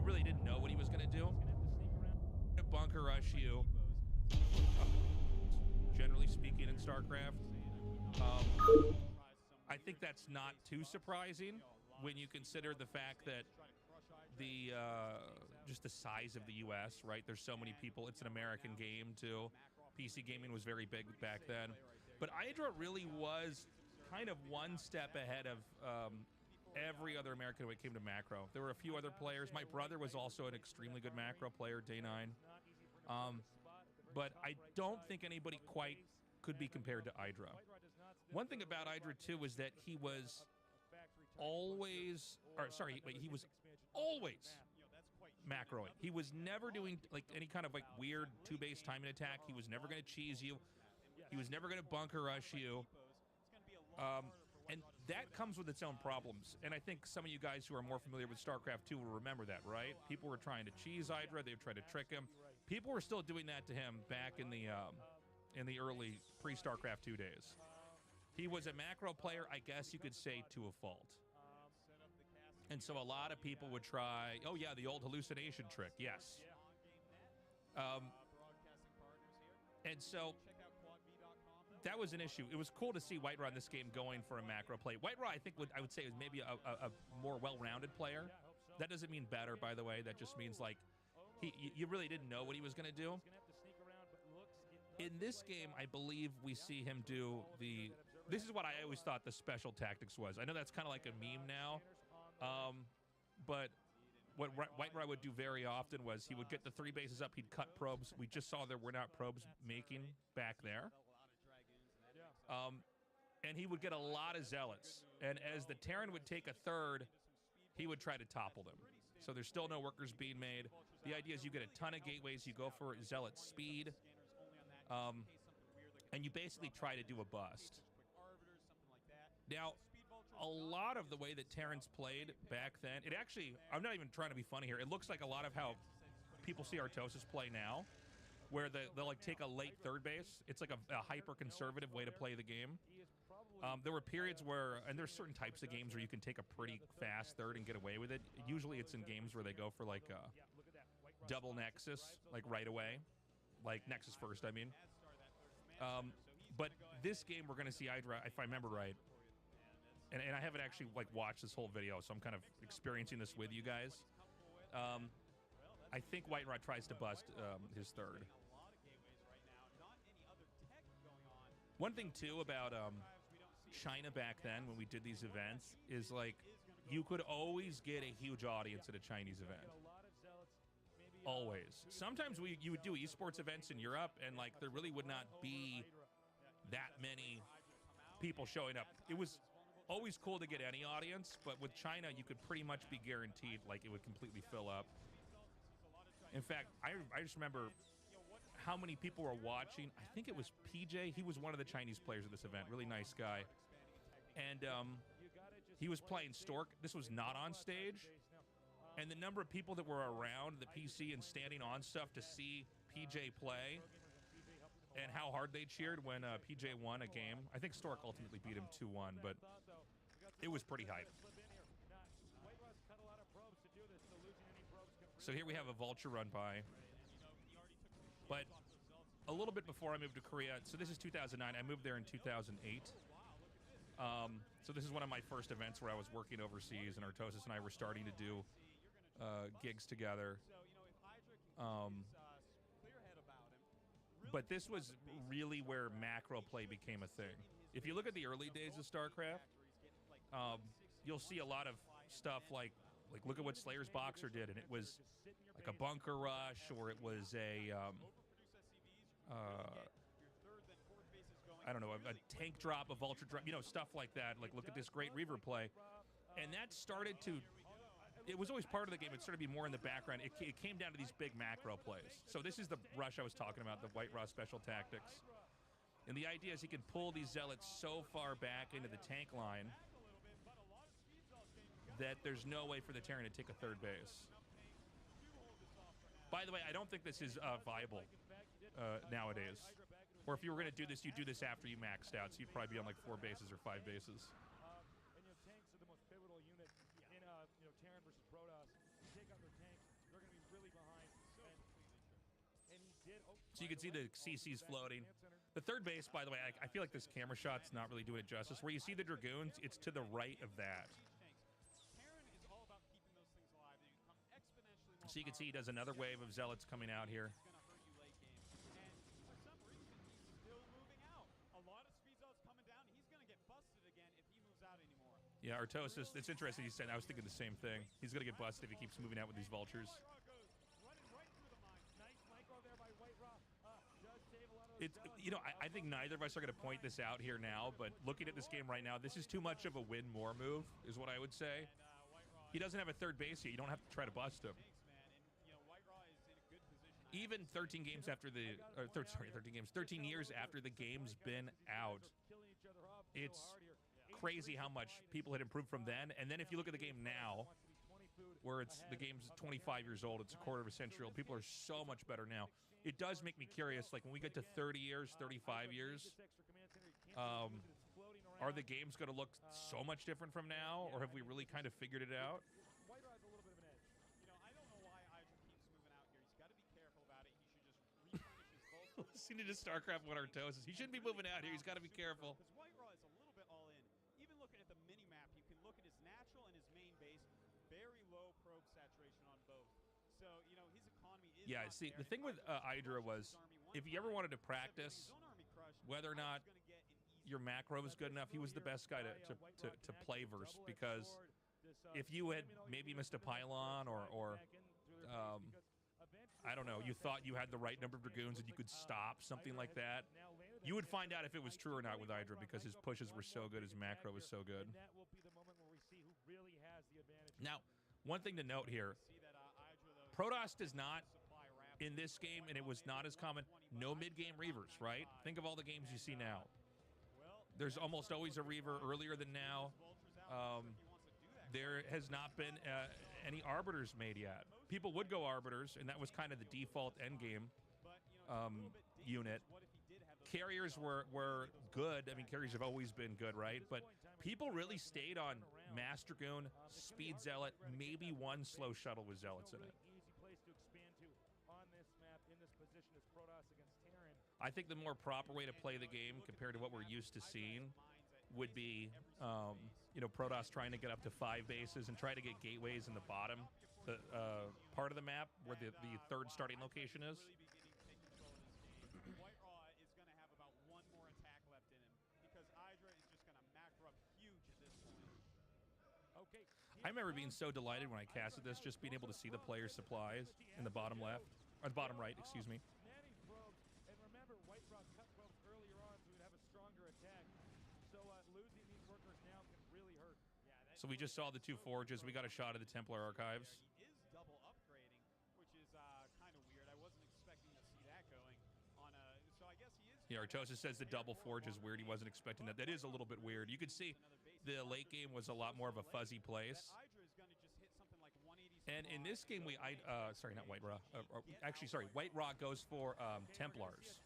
really didn't know what he was going to do. Bunker rush you, generally speaking, in StarCraft. I think that's not too surprising when you consider the fact that the just the size of the U.S., right? There's so many people. It's an American game, too. PC gaming was very big back then. But Hydra really was kind of one step ahead of every other American when it came to macro. There were a few other players. My brother was also an extremely good macro player, Day 9. But I don't think anybody quite could be compared to Hydra. One thing about Hydra, too, is that he was always, he was always macroing. He was never doing like any kind of like weird 2-base timing attack. He was never going to cheese you. He was never going to bunker rush you. And that comes with its own problems. And I think some of you guys who are more familiar with StarCraft 2 will remember that, right? People were trying to cheese Hydra. They were trying to trick him. People were still doing that to him back in the early pre-StarCraft 2 days. He was a macro player, I guess you could say, to a fault. And so a lot of people would try, oh yeah, the old hallucination trick, yes. And so that was an issue. It was cool to see White Raw in this game going for a macro play. White Raw, I think, I would say, is maybe a more well-rounded player. That doesn't mean better, by the way. That just means, like, you really didn't know what he was going to do. In this game, I believe we see him do the... This is what I always thought the special tactics was. I know that's kind of like a meme now. But what White Raw would do very often was he would get the 3 bases up, he'd cut probes. We just saw there were not probes making back there. And he would get a lot of zealots. And as the Terran would take a third, he would try to topple them. So there's still no workers being made. The idea is you get a ton of gateways, you go for zealot speed, and you basically try to do a bust. Now, a lot of the way that Terrans played back then, it actually, I'm not even trying to be funny here, it looks like a lot of how people see Artosis play now, where they'll like take a late third base. It's like a hyper-conservative way to play the game. There were periods where, and there's certain types of games where you can take a pretty fast third and get away with it. Usually it's in games where they go for like a double Nexus, like right away. Like Nexus first, I mean. But this game we're going to see Hydra, if I remember right, and I haven't actually like watched this whole video, so I'm kind of experiencing this with you guys. I think White Raw tries to bust his third. One thing too about China back then when we did these events is like you could always get a huge audience at a Chinese event. Always. Sometimes you would do esports events in Europe and like there really would not be that many people showing up. It was always cool to get any audience, but with China you could pretty much be guaranteed like it would completely fill up. In fact, I just remember how many people were watching. I think it was PJ. He was one of the Chinese players at this event. Really nice guy. And he was playing Stork. This was not on stage. And the number of people that were around the PC and standing on stuff to see PJ play and how hard they cheered when PJ won a game. I think Stork ultimately beat him 2-1, but it was pretty hype. So here we have a Vulture run by. But a little bit before I moved to Korea, so this is 2009. I moved there in 2008. So this is one of my first events where I was working overseas, and Artosis and I were starting to do gigs together. But this was really where macro play became a thing. If you look at the early days of StarCraft, you'll see a lot of stuff like look at what Slayer's Boxer did, and it was like a bunker rush, or it was a I don't know, a tank drop, a vulture drop, you know, stuff like that. Like, look at this great Reaver play. And that started to, it was always part of the game. It started to be more in the background. It came down to these big macro plays. So this is the rush I was talking about, the White Raw special tactics. And the idea is he can pull these zealots so far back into the tank line that there's no way for the Terran to take a third base. By the way, I don't think this is viable nowadays. Or if you were going to do this, you do this after you maxed out, so you'd probably be on like 4 bases or 5 bases. And tanks are the most pivotal unit in Terran versus Protoss. You take out their tanks, So you can see the CC's floating. The third base, by the way, I feel like this camera shot's not really doing it justice. Where you see the Dragoons, it's to the right of that. So you can see he does another wave of Zealots coming out here. Yeah, Artosis, it's interesting he's saying, I was thinking the same thing. He's going to get busted if he keeps moving out with these vultures. It's, you know, I think neither of us are going to point this out here now, but looking at this game right now, this is too much of a win more move, is what I would say. He doesn't have a third base yet. You don't have to try to bust him. Even 13 games after the, 13 years after the game's been out, it's crazy how much people had improved from then. And then if you look at the game now, where the game's 25 years old, it's a quarter of a century old, people are so much better now. It does make me curious, like when we get to 30 years, 35 years, are the games going to look so much different from now, or have we really kind of figured it out? Listening to StarCraft 1 Artosis, he shouldn't be moving out here. He's got to be careful. Even looking at the mini map, you can look at his natural and his main base. Very low probe saturation on both. So, you know, his economy is. Yeah, see, the thing with Hydra was, if you ever wanted to practice whether or not your macro was good enough, he was the best guy to play versus, because if you had maybe missed a pylon or I don't know, you thought you had the right number of Dragoons and you could stop something like that, you would find out if it was true or not with Hydra, because his pushes were so good, his macro was so good. Now, one thing to note here, Protoss does not, in this game, and it was not as common, no mid-game Reavers, right? Think of all the games you see now. There's almost always a Reaver earlier than now. There has not been any Arbiters made yet. People would go Arbiters, and that was kind of the default endgame unit. Carriers were good. I mean, carriers have always been good, right? But people really stayed on Mass Dragoon, Speed Zealot, maybe one slow shuttle with Zealots in it. I think the more proper way to play the game compared to what we're used to seeing would be, you know, Protoss trying to get up to 5 bases and try to get gateways in the bottom part of the map where the third starting location is. I remember being so delighted when I casted this, just being able to see the player's supplies in the bottom left, or the bottom right, excuse me. So we just saw the 2 forges. We got a shot of the Templar archives. He is double upgrading, which is kind of weird. I wasn't expecting to see that going on a. So I guess he is. Yeah, Artosis says the double forge is weird. He wasn't expecting that. That is a little bit weird. You could see the late game was a lot more of a fuzzy place. And in this game, sorry, not White Raw. Actually, sorry, White Raw goes for Templars.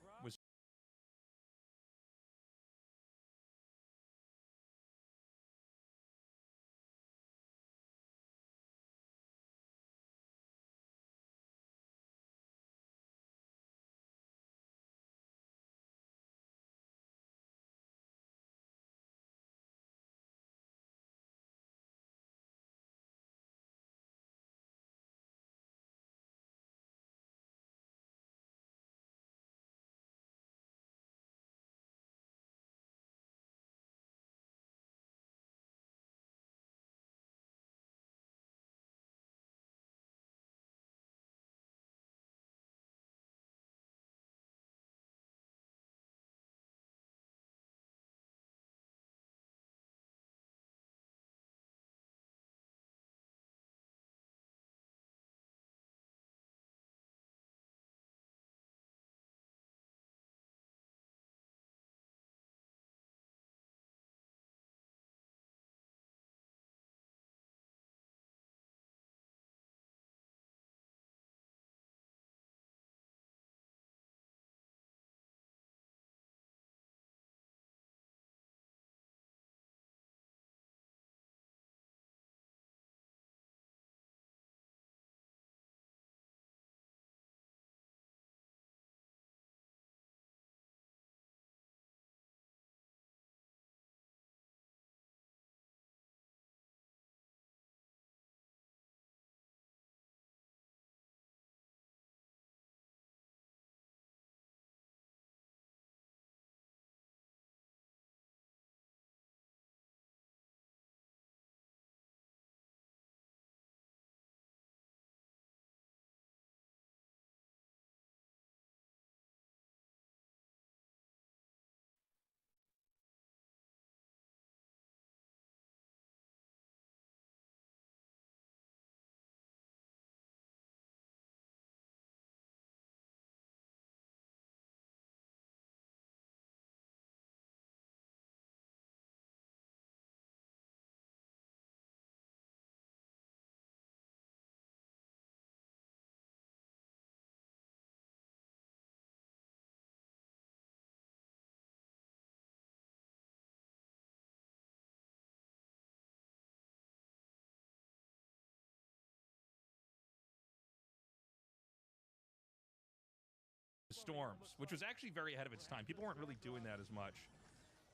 storms, which was actually very ahead of its time. People weren't really doing that as much.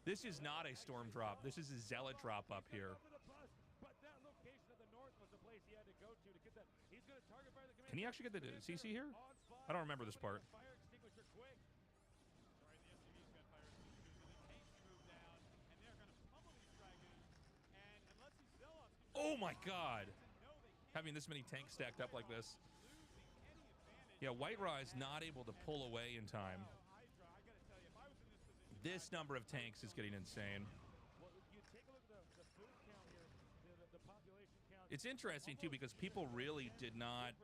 This is not a storm drop. This is a zealot drop up here. Can he actually get the CC here? I don't remember this part. Oh my god! Having this many tanks stacked up like this. Yeah, White Raw is not able to pull away in time. This number of tanks is getting insane. It's interesting, too, because people really did not...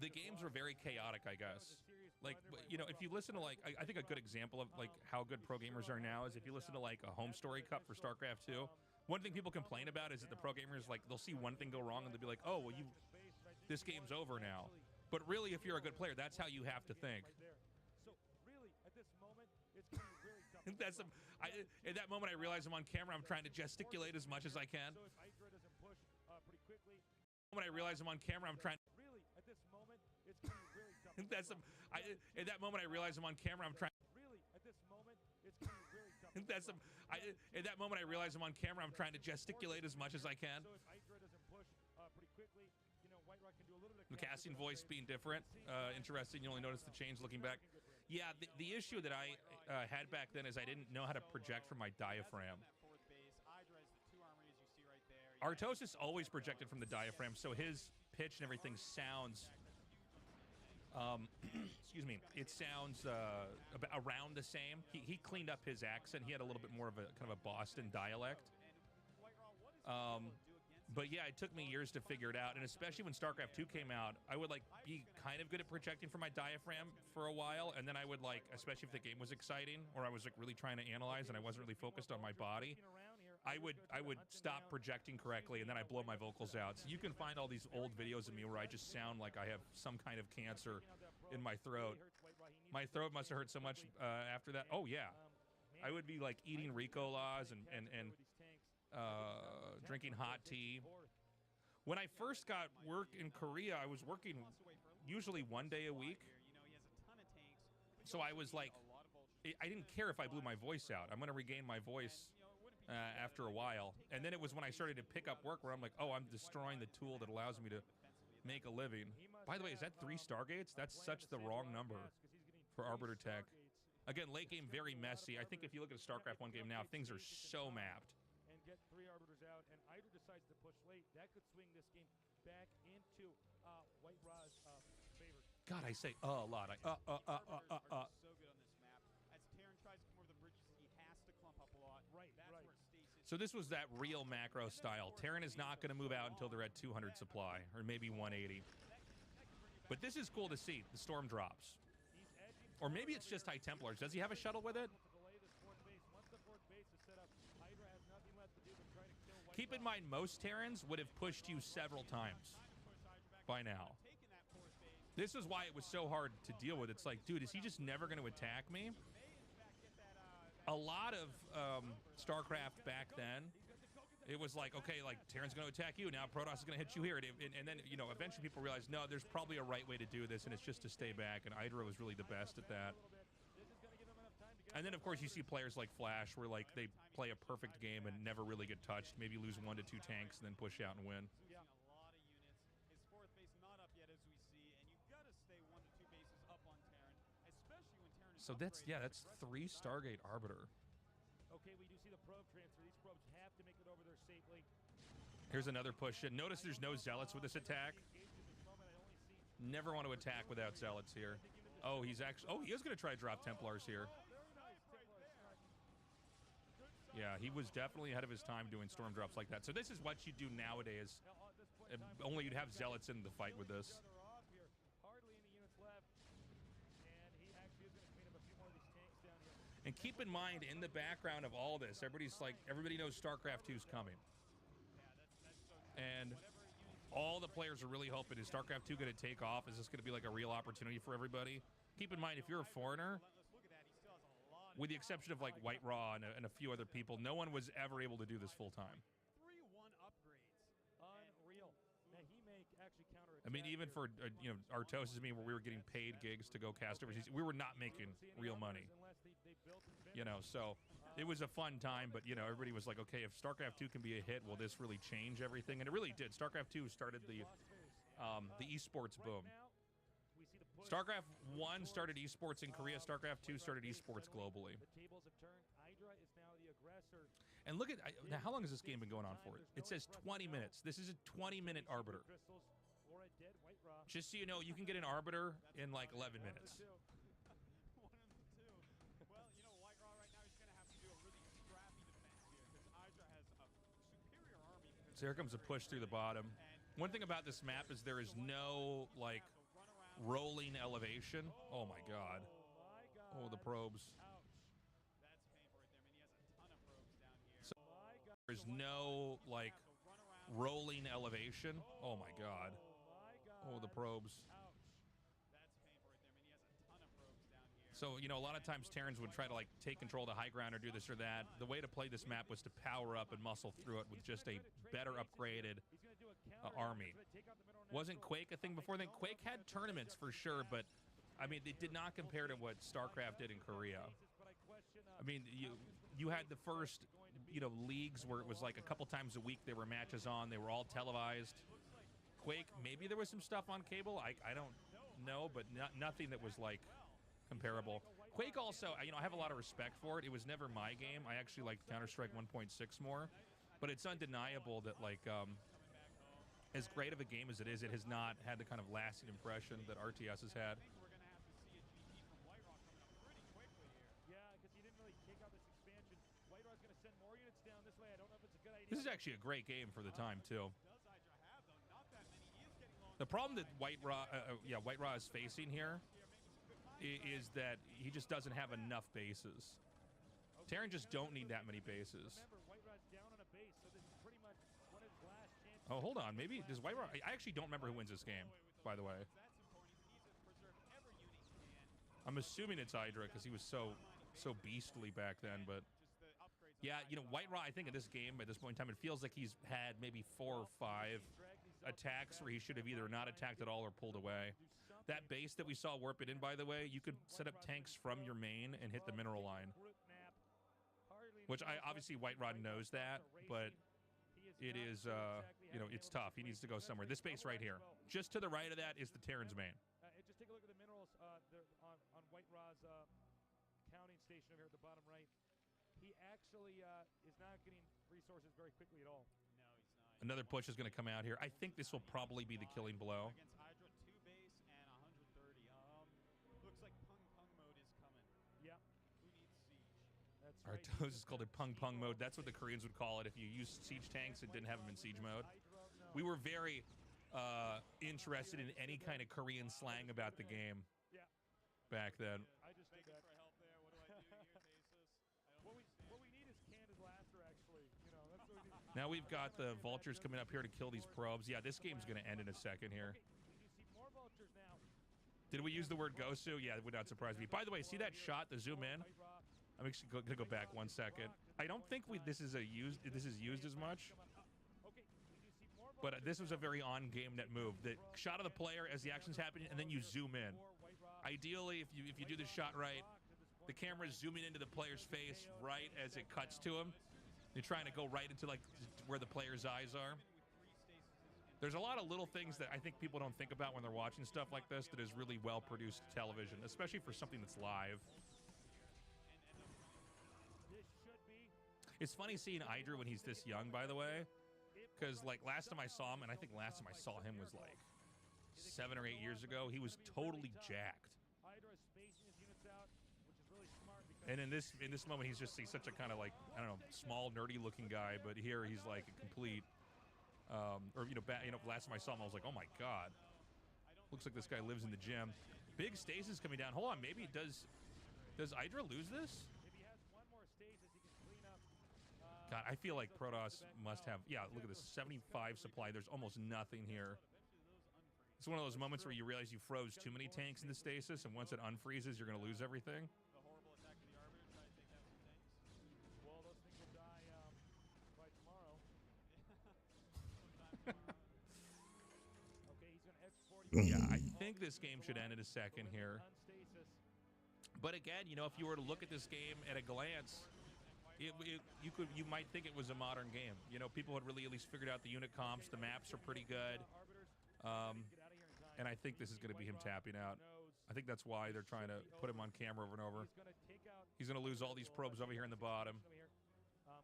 the games were very chaotic, I guess. Like, you know, if you listen to, like... I think a good example of, like, how good pro gamers are now is if you listen to, like, a home story cup for StarCraft 2. One thing people complain about is that the pro gamers, like, they'll see one thing go wrong and they'll be like, oh, well, this game's over now. But really, if you're a good player, that's how you have to think. That's in that moment I realize I'm on camera. I'm trying to gesticulate as much as I can. When I realize I'm on camera, I'm trying. That's in that moment I realize I'm on camera. I'm trying. That's in that moment I realize I'm on camera. I'm trying to gesticulate as much as I can. The casting voice being different, interesting. You only notice the change looking back. Yeah, the issue that I had back then is I didn't know how to project from my diaphragm. Artosis always projected from the diaphragm, so his pitch and everything sounds, excuse me, it sounds around the same. He cleaned up his accent. He had a little bit more of a kind of a Boston dialect. But yeah, it took me years to figure it out, and especially when StarCraft 2 came out, I would like be kind of good at projecting from my diaphragm for a while, and then I would like, especially if the game was exciting or I was like really trying to analyze and I wasn't really focused on my body, I would stop projecting correctly, and then I blow my vocals out. So you can find all these old videos of me where I just sound like I have some kind of cancer in my throat. My throat must have hurt so much after that. Oh yeah, I would be like eating Ricolas and drinking hot tea. When I first got work in Korea, I was working usually 1 day a week. So I was like, I didn't care if I blew my voice out. I'm going to regain my voice after a while. And then it was when I started to pick up work where I'm like, oh, I'm destroying the tool that allows me to make a living. By the way, is that 3 Stargates? That's such the wrong number for Arbiter Tech. Again, late game, very messy. I think if you look at a StarCraft 1 game now, things are so mapped. Get 3 arbiters out, and Idra decides to push late. That could swing this game back into White Raw's favor. God, I say a lot. So good on this map. As Terran tries to come over the bridges, he has to clump up a lot. Right. So this was that real macro style. Terran is not going to move out until they're at 200 supply, or maybe 180. But this is cool to see, the storm drops. Or maybe it's just High Templars. Does he have a shuttle with it? Keep in mind, most Terrans would have pushed you several times by now. This is why it was so hard to deal with. It's like, dude, is he just never going to attack me? A lot of StarCraft back then, it was like, okay, like, Terran's going to attack you, now Protoss is going to hit you here. And then, you know, eventually people realized, no, there's probably a right way to do this, and it's just to stay back, and Idra was really the best at that. And then, of course, you see players like Flash where, like, they play a perfect game and never really get touched, maybe lose 1 to 2 tanks and then push out and win. A lot of units. His 4th base not up yet, as we see, and you've got to stay 1 to 2 bases up on Terran, especially when Terran is So that's, yeah, that's 3 Stargate Arbiter. Okay, we do see the probe transfer. These probes have to make it over there safely. Here's another push. Notice there's no Zealots with this attack. Never want to attack without Zealots here. Oh, he's actually, oh, he is going to try to drop Templars here. Yeah, he was definitely ahead of his time doing storm drops like that. So this is what you do nowadays. Only you'd have Zealots in the fight with this. And keep in mind, in the background of all this, everybody knows StarCraft 2 is coming. And all the players are really hoping, is StarCraft 2 going to take off? Is this going to be like a real opportunity for everybody? Keep in mind, if you're a foreigner, with the exception of like White Raw and a few other people, no one was ever able to do this full time. 3-1 upgrades. Unreal. Now he may actually counter I mean, even for Artosis and me, where we were getting paid gigs to go cast overseas, we were not making real money. So it was a fun time. But everybody was like, okay, if StarCraft 2 can be a hit, will this really change everything? And it really did. StarCraft 2 started the esports boom. StarCraft 1 started esports in Korea. StarCraft 2 started esports globally. And look at now, how long has this game been going on for? It says 20 minutes. This is a 20-minute arbiter. Just so you know, you can get an arbiter in like 11 minutes. One of the two. Well, White Raw right now is going to have to do a really scrappy defense here because Hydra has a superior army. So here comes a push through the bottom. One thing about this map is there is no like rolling elevation. Oh my god. Oh, the probes. That's painful right there. I mean, he has a ton of probes down here. So there's no like rolling elevation. Oh my god. Oh, the probes. That's painful right there. I mean, he has a ton of probes down here. So, a lot of times Terrans would try to like take control of the high ground or do this or that. The way to play this map was to power up and muscle through it with just a better upgraded army. Wasn't Quake a thing before then? Quake had tournaments for sure, but I mean, it did not compare to what StarCraft did in Korea. I mean, you had the first, leagues where it was like a couple times a week there were matches on. They were all televised. Quake, maybe there was some stuff on cable. I don't know, but nothing that was like comparable. Quake also, I have a lot of respect for it. It was never my game. I actually liked Counter-Strike 1.6 more, but it's undeniable that like as great of a game as it is, it has not had the kind of lasting impression that RTS has had. We're going to have to see a GP from White Raw coming up pretty quickly here. Yeah, because he didn't really take out this expansion. White Raw's going to send more units down this way. I don't know if it's a good idea. This is actually a great game for the time too. Does Hydra have, though? Not that many. He is getting long. The problem that White Raw is facing here is that he just doesn't have enough bases. Terran just don't need that many bases. Remember, White Raw's down on a base, so this is pretty much one of his last chances. Oh, hold on. Maybe does White Raw? I actually don't remember who wins this game, by the way. That's important. He needs to preserve every unit he can. I'm assuming it's Hydra because he was so beastly back then. But Just the upgrades. yeah, White Raw, I think at this game, at this point in time, it feels like he's had maybe 4 or 5 attacks where he should have either not attacked at all or pulled away. That base that we saw warp it in, by the way, you could set up tanks from your main and hit the mineral line. Which obviously White Rod knows that, but it is, it's tough. He needs to go somewhere. This base right here. Just to the right of that is the Terran's main. Just take a look at the minerals on White Raw's counting station over here at the bottom right. He actually is not getting resources very quickly at all. No, he's not. Another push is going to come out here. I think this will probably be the killing blow. Against Hydra, 2 base and 130. Looks like Pung Pung mode is coming. Yeah. Who needs siege? That's Our right. toes is called it Pung Pung mode. That's what the Koreans would call it if you used siege tanks and didn't have them in siege mode. We were very interested in any kind of Korean slang about the game back then. I just did Thank you that. for help there. What do I do here, Tasis? What we need is Candace Laster, actually. That's what we need. Now we've got the vultures coming up here to kill these probes. Yeah, this game's going to end in a second here. Okay, we do see more vultures now. Did we use the word Gosu? Yeah, it would not surprise me. By the way, see that shot, the zoom in? I'm actually going to go back 1 second. I don't think this is used as much. But this was a very on-game net move. The shot of the player as the action's happening, and then you zoom in. Ideally, if you do the shot right, the camera's zooming into the player's face right as it cuts to him. You're trying to go right into like where the player's eyes are. There's a lot of little things that I think people don't think about when they're watching stuff like this that is really well-produced television, especially for something that's live. It's funny seeing Hydra when he's this young, by the way, because like last time I saw him, and I think last time I saw him was like 7 or 8 years ago, he was totally jacked. And in this moment, he's such a kind of like, I don't know, small, nerdy-looking guy. But here he's like a complete, last time I saw him, I was like, oh my god, looks like this guy lives in the gym. Big stasis coming down. Hold on, maybe does Hydra lose this? God, I feel like Protoss must have, yeah, look at this, 75 supply. There's almost nothing here. It's one of those moments where you realize you froze too many tanks into stasis, and once it unfreezes, you're going to lose everything. The horrible attack of the Arbiter, try to take down some tanks. Well, those things will die by tomorrow. Sometime tomorrow. Okay, he's going to Yeah, I think this game should end in a second here. But again, you know, if you were to look at this game at a glance, you might think it was a modern game. You know, people had really at least figured out the unit comps. The maps are pretty good. And I think this is going to be him tapping out. I think that's why they're trying to put him on camera over and over. He's going to lose all these probes over here in the bottom.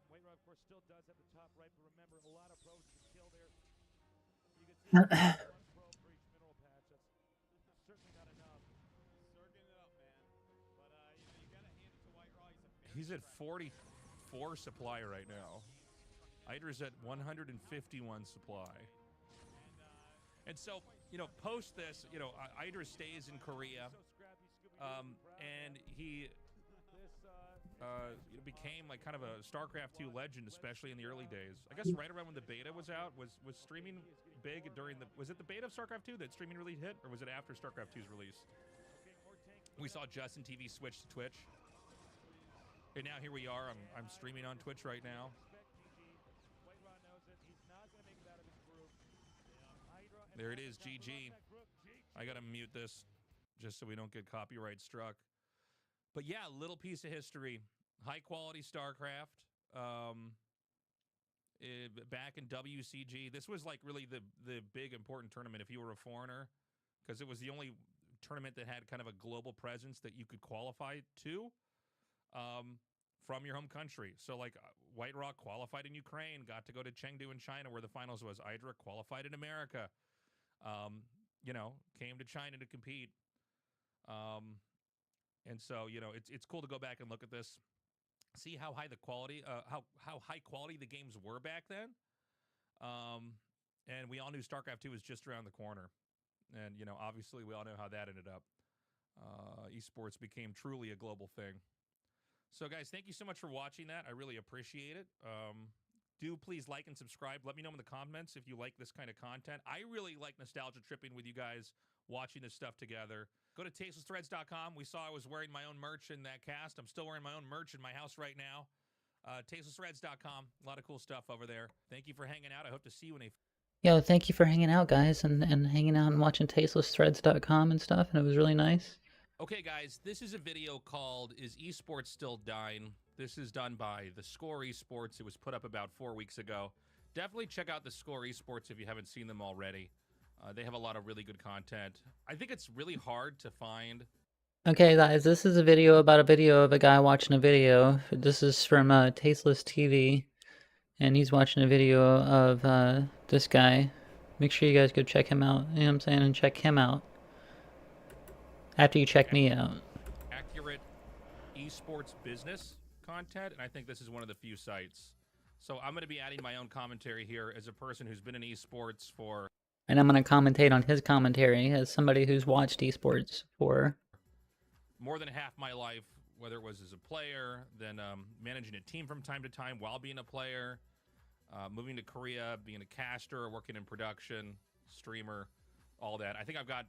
White Rod, of course, still does at the top right, but remember, a lot of probes to kill there. You can see one probe for each mineral patch. That's certainly not enough. Circling it up, man. But, you know, you got to hand it to White Rod. He's at 44 supply right now. Hydra's at 151 supply. And so, you know, post this, you know, Hydra stays in Korea, and he became like kind of a StarCraft 2 legend, especially in the early days. I guess right around when the beta was out, was streaming big during the, was it the beta of StarCraft 2 that streaming really hit, or was it after StarCraft 2's release? We saw Justin TV switch to Twitch. And now here we are, I'm streaming on Twitch right now. There it is, GG. I gotta mute this just so we don't get copyright struck. But yeah, little piece of history. High quality StarCraft. Back in WCG. This was like really the big important tournament if you were a foreigner, because it was the only tournament that had kind of a global presence that you could qualify to from your home country. So like White Rock qualified in Ukraine, got to go to Chengdu in China where the finals was. Hydra qualified in America. You know, came to China to compete. And so, you know, it's cool to go back and look at this, see how high the quality, how high quality the games were back then. And we all knew StarCraft 2 was just around the corner. And, you know, obviously we all know how that ended up. Esports became truly a global thing. So guys, thank you so much for watching that. I really appreciate it. Do please like and subscribe. Let me know in the comments if you like this kind of content. I really like nostalgia tripping with you guys, watching this stuff together. Go to tastelessthreads.com. We saw I was wearing my own merch in that cast. I'm still wearing my own merch in my house right now. Tastelessthreads.com. A lot of cool stuff over there. Thank you for hanging out. I hope to see you in a... Yo, thank you for hanging out, guys, and hanging out and watching tastelessthreads.com and stuff, and it was really nice. Okay, guys, this is a video called Is Esports Still Dying? This is done by The Score Esports. It was put up about 4 weeks ago. Definitely check out The Score Esports if you haven't seen them already. They have a lot of really good content. I think it's really hard to find. Okay, guys, this is a video about a video of a guy watching a video. This is from Tasteless TV, and he's watching a video of this guy. Make sure you guys go check him out, you know what I'm saying, and check him out after you check me out. Accurate esports business content, and I think this is one of the few sites. So I'm going to be adding my own commentary here as a person who's been in esports for... And I'm going to commentate on his commentary as somebody who's watched esports for... more than half my life, whether it was as a player, then managing a team from time to time while being a player, moving to Korea, being a caster, working in production, streamer, all that. I think I've got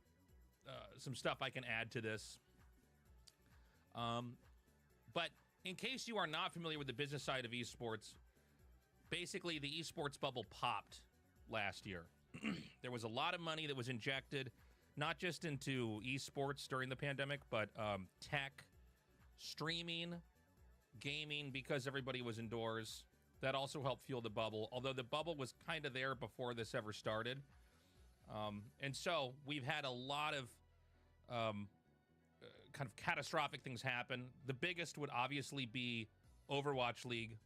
some stuff I can add to this. But in case you are not familiar with the business side of esports, basically the esports bubble popped last year. There was a lot of money that was injected, not just into esports during the pandemic, but tech, streaming, gaming, because everybody was indoors. That also helped fuel the bubble, although the bubble was kind of there before this ever started. And so we've had a lot of kind of catastrophic things happen. The biggest would obviously be Overwatch League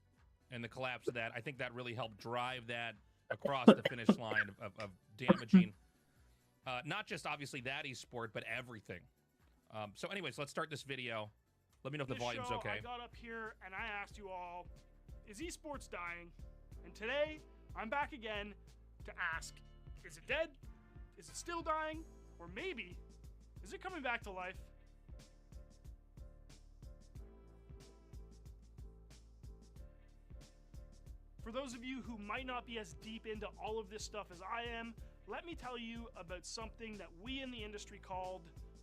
and the collapse of that. I think that really helped drive that across the finish line of damaging not just obviously that esport, but everything. So anyways, let's start this video. Let me know if the volume's okay. I got up here and I asked you all, is esports dying? And today, I'm back again to ask, is it dead? Is it still dying? Or maybe, is it coming back to life? For those of you who might not be as deep into all of this stuff as I am, let me tell you about something that we in the industry called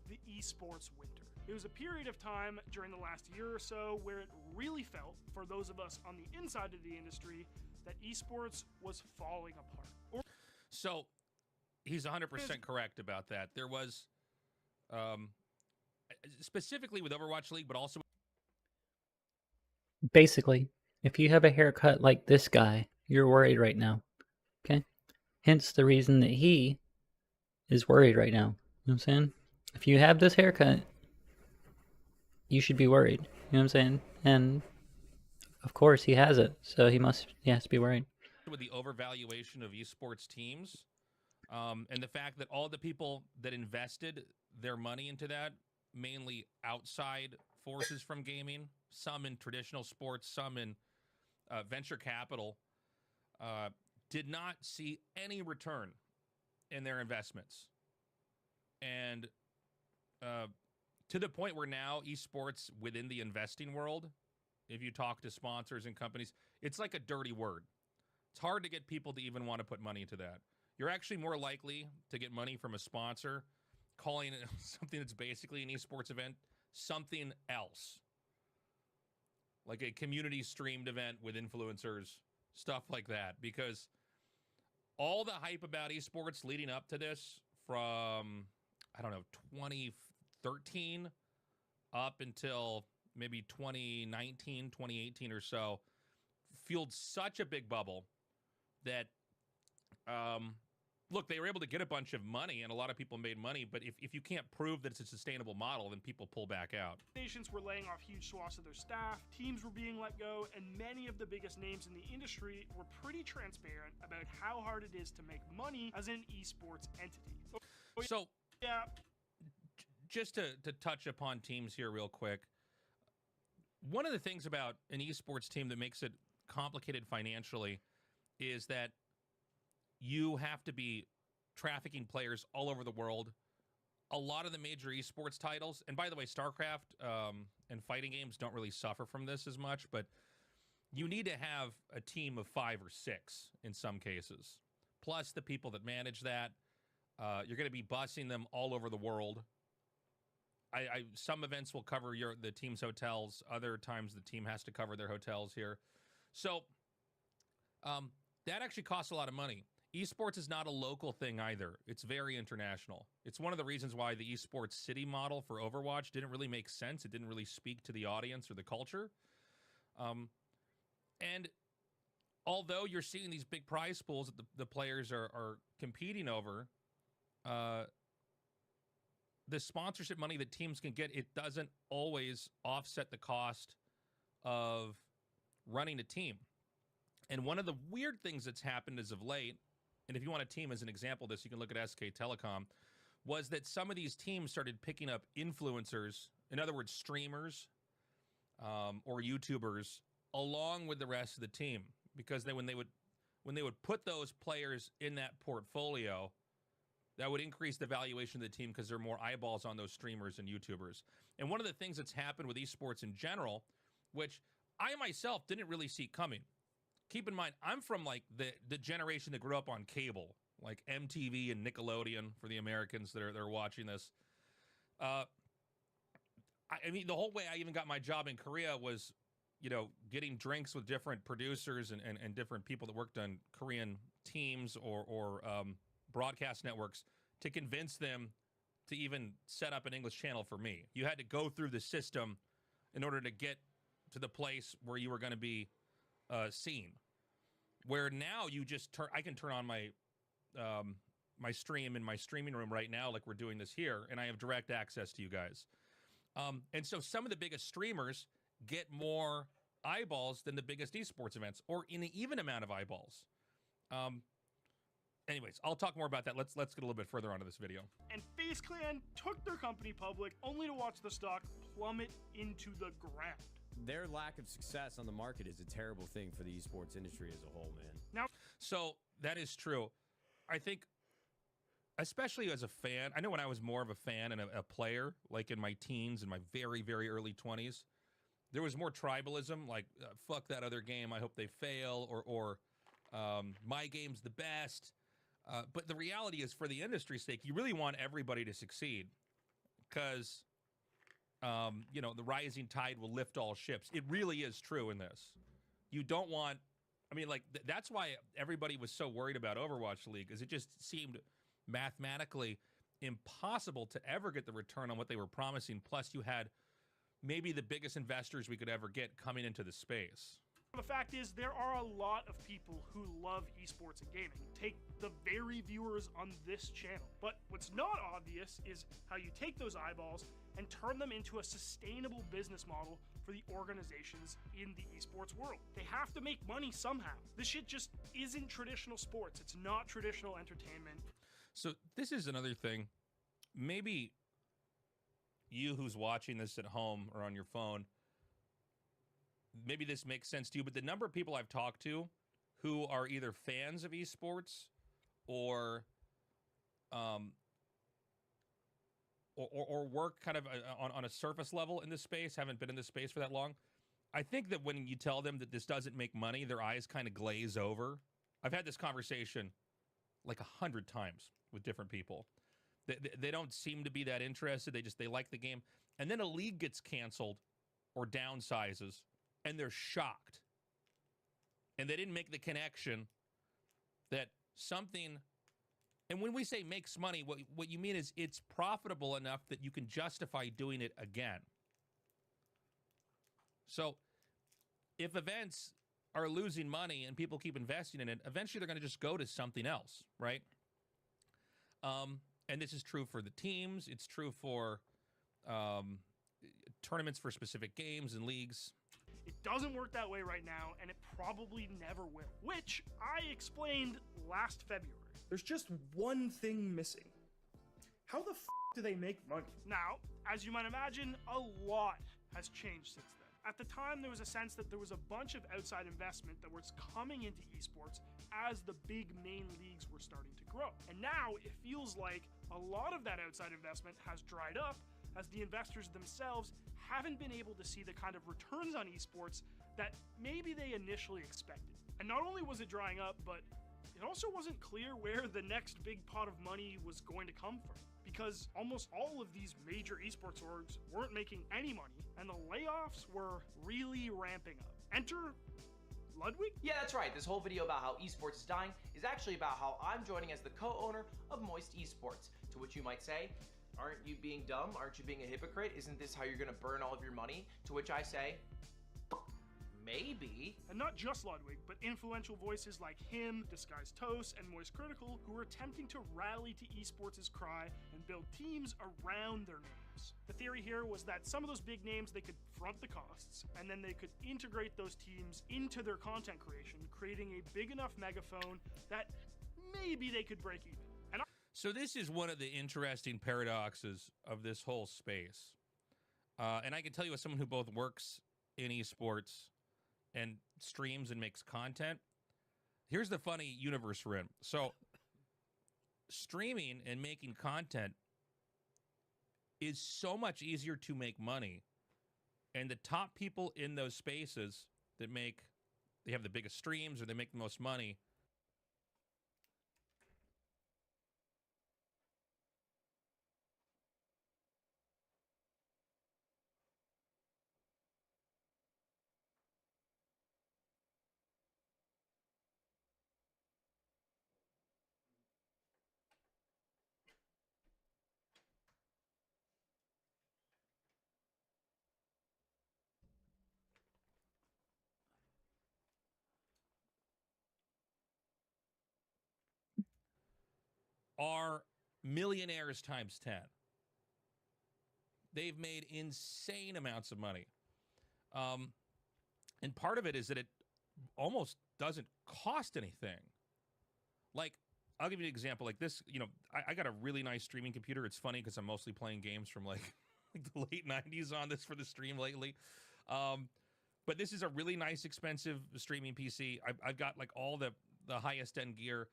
the esports winter. It was a period of time during the last year or so where it really felt, for those of us on the inside of the industry, that esports was falling apart. So He's 100% correct about that. There was, specifically with Overwatch League, but also Basically, if you have a haircut like this guy, you're worried right now. Okay? Hence the reason that he is worried right now. You know what I'm saying? If you have this haircut, you should be worried. You know what I'm saying? And of course he has it, so he has to be worried. with the overvaluation of esports teams, and the fact that all the people that invested their money into that, mainly outside forces from gaming, some in traditional sports, some in venture capital, did not see any return in their investments. And to the point where now esports within the investing world, if you talk to sponsors and companies, it's like a dirty word. It's hard to get people to even want to put money into that. You're actually more likely to get money from a sponsor calling it something that's basically an esports event something else, like a community streamed event with influencers, stuff like that, because all the hype about esports leading up to this from, I don't know, 2013 up until maybe 2019, 2018 or so, fueled such a big bubble that, look, they were able to get a bunch of money and a lot of people made money, but if you can't prove that it's a sustainable model, then people pull back out. Nations were laying off huge swaths of their staff, teams were being let go, and many of the biggest names in the industry were pretty transparent about how hard it is to make money as an esports entity. So, yeah, just to touch upon teams here real quick, one of the things about an esports team that makes it complicated financially is that you have to be trafficking players all over the world. A lot of the major esports titles, and by the way, StarCraft and fighting games don't really suffer from this as much, but you need to have a team of 5 or 6 in some cases, plus the people that manage that. You're going to be busing them all over the world. Some events will cover the team's hotels. Other times the team has to cover their hotels here. So that actually costs a lot of money. Esports is not a local thing either. It's very international. It's one of the reasons why the esports city model for Overwatch didn't really make sense. It didn't really speak to the audience or the culture. And although you're seeing these big prize pools that the players are competing over, the sponsorship money that teams can get, it doesn't always offset the cost of running a team. And one of the weird things that's happened as of late, and if you want a team as an example of this, you can look at SK Telecom, was that some of these teams started picking up influencers, in other words, streamers or YouTubers, along with the rest of the team, because when they would put those players in that portfolio, that would increase the valuation of the team because there are more eyeballs on those streamers and YouTubers. And one of the things that's happened with esports in general, which I myself didn't really see coming. Keep in mind, I'm from like the generation that grew up on cable, like MTV and Nickelodeon for the Americans that are watching this. I mean, the whole way I even got my job in Korea was, getting drinks with different producers and different people that worked on Korean teams or broadcast networks to convince them to even set up an English channel for me. You had to go through the system in order to get to the place where you were going to be seen. Where now you just I can turn on my my stream in my streaming room right now, like we're doing this here, and I have direct access to you guys. And so some of the biggest streamers get more eyeballs than the biggest esports events, or in an even amount of eyeballs. Anyways, I'll talk more about that. Let's get a little bit further onto this video. And FaZe Clan took their company public only to watch the stock plummet into the ground. Their lack of success on the market is a terrible thing for the esports industry as a whole, man. Now, so that is true. I think, especially as a fan, I know when I was more of a fan and a player, like in my teens and my very, very early 20s, there was more tribalism, like, fuck that other game, I hope they fail, or my game's the best. But the reality is, for the industry's sake, you really want everybody to succeed because, the rising tide will lift all ships. It really is true in this. You don't want, I mean, like, that's why everybody was so worried about Overwatch League, is it just seemed mathematically impossible to ever get the return on what they were promising. Plus, you had maybe the biggest investors we could ever get coming into the space. The fact is, there are a lot of people who love esports and gaming. Take the very viewers on this channel. But what's not obvious is how you take those eyeballs and turn them into a sustainable business model for the organizations in the esports world. They have to make money somehow. This shit just isn't traditional sports. It's not traditional entertainment. So this is another thing. Maybe you who's watching this at home or on your phone, maybe this makes sense to you, but the number of people I've talked to who are either fans of esports or work kind of on a surface level in this space, haven't been in this space for that long, I think that when you tell them that this doesn't make money, their eyes kind of glaze over. I've had this conversation like 100 times with different people. They don't seem to be that interested. They like the game. And then a league gets canceled or downsizes, and they're shocked. And they didn't make the connection that something, and when we say makes money, what you mean is it's profitable enough that you can justify doing it again. So if events are losing money and people keep investing in it, eventually they're going to just go to something else, right? And this is true for the teams. It's true for tournaments for specific games and leagues. It doesn't work that way right now, and it probably never will, which I explained last February. There's just one thing missing. How the f*** do they make money? Now, as you might imagine, a lot has changed since then. At the time, there was a sense that there was a bunch of outside investment that was coming into esports as the big main leagues were starting to grow. And now it feels like a lot of that outside investment has dried up as the investors themselves haven't been able to see the kind of returns on esports that maybe they initially expected. And not only was it drying up, but it also wasn't clear where the next big pot of money was going to come from, because almost all of these major esports orgs weren't making any money, and the layoffs were really ramping up. Enter Ludwig? Yeah, that's right. This whole video about how esports is dying is actually about how I'm joining as the co-owner of Moist Esports. To which you might say, aren't you being dumb? Aren't you being a hypocrite? Isn't this how you're gonna burn all of your money? To which I say, maybe. And not just Ludwig, but influential voices like him, Disguised Toast, and Moist Critical, who are attempting to rally to esports' cry and build teams around their names. The theory here was that some of those big names, they could front the costs, and then they could integrate those teams into their content creation, creating a big enough megaphone that maybe they could break even. So this is one of the interesting paradoxes of this whole space. And I can tell you as someone who both works in esports and streams and makes content, here's the funny universe we're in. So streaming and making content is so much easier to make money. And the top people in those spaces that they have the biggest streams or they make the most money, are millionaires times 10. They've made insane amounts of money. And part of it is that it almost doesn't cost anything. Like, I'll give you an example. Like this, I got a really nice streaming computer. It's funny because I'm mostly playing games from like the late 90s on this for the stream lately. But this is a really nice, expensive streaming PC. I've got like all the highest end gear.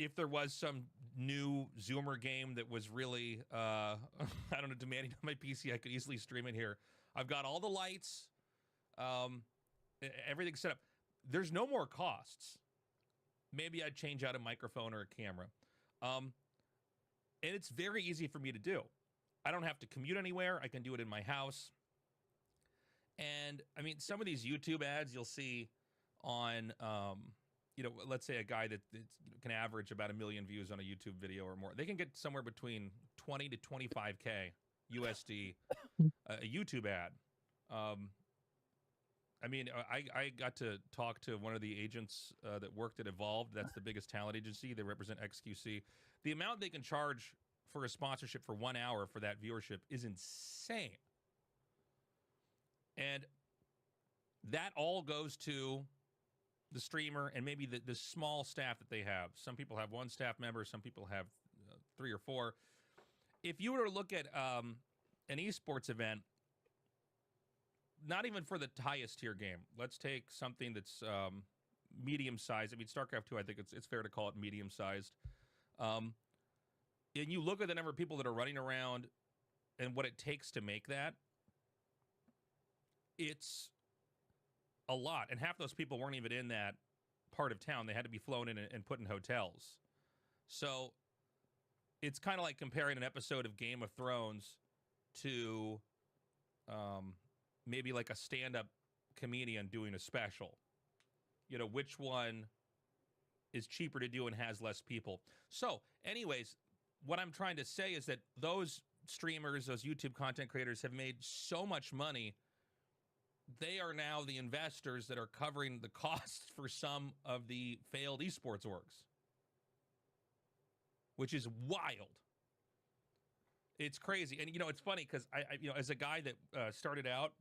If there was some new Zoomer game that was really, I don't know, demanding on my PC, I could easily stream it here. I've got all the lights, everything set up. There's no more costs. Maybe I'd change out a microphone or a camera. And it's very easy for me to do. I don't have to commute anywhere. I can do it in my house. And I mean, some of these YouTube ads you'll see on, you know, let's say a guy that can average about 1 million views on a YouTube video or more, they can get somewhere between 20 to 25K USD a YouTube ad. I mean, I got to talk to one of the agents that worked at Evolved. That's the biggest talent agency. They represent XQC. The amount they can charge for a sponsorship for 1 hour for that viewership is insane. And that all goes to the streamer and maybe the small staff that they have. Some people have 1 staff member. Some people have 3 or 4. If you were to look at an esports event, not even for the highest tier game. Let's take something that's medium-sized. I mean, StarCraft 2, I think it's fair to call it medium-sized. And you look at the number of people that are running around and what it takes to make that, it's a lot. And half those people weren't even in that part of town. They had to be flown in and put in hotels. So it's kind of like comparing an episode of Game of Thrones to maybe like a stand-up comedian doing a special. You know, which one is cheaper to do and has less people? So, anyways, what I'm trying to say is that those streamers, those YouTube content creators have made so much money, they are now the investors that are covering the costs for some of the failed esports orgs, which is wild. It's crazy. And, you know, it's funny because I you know, as a guy that started out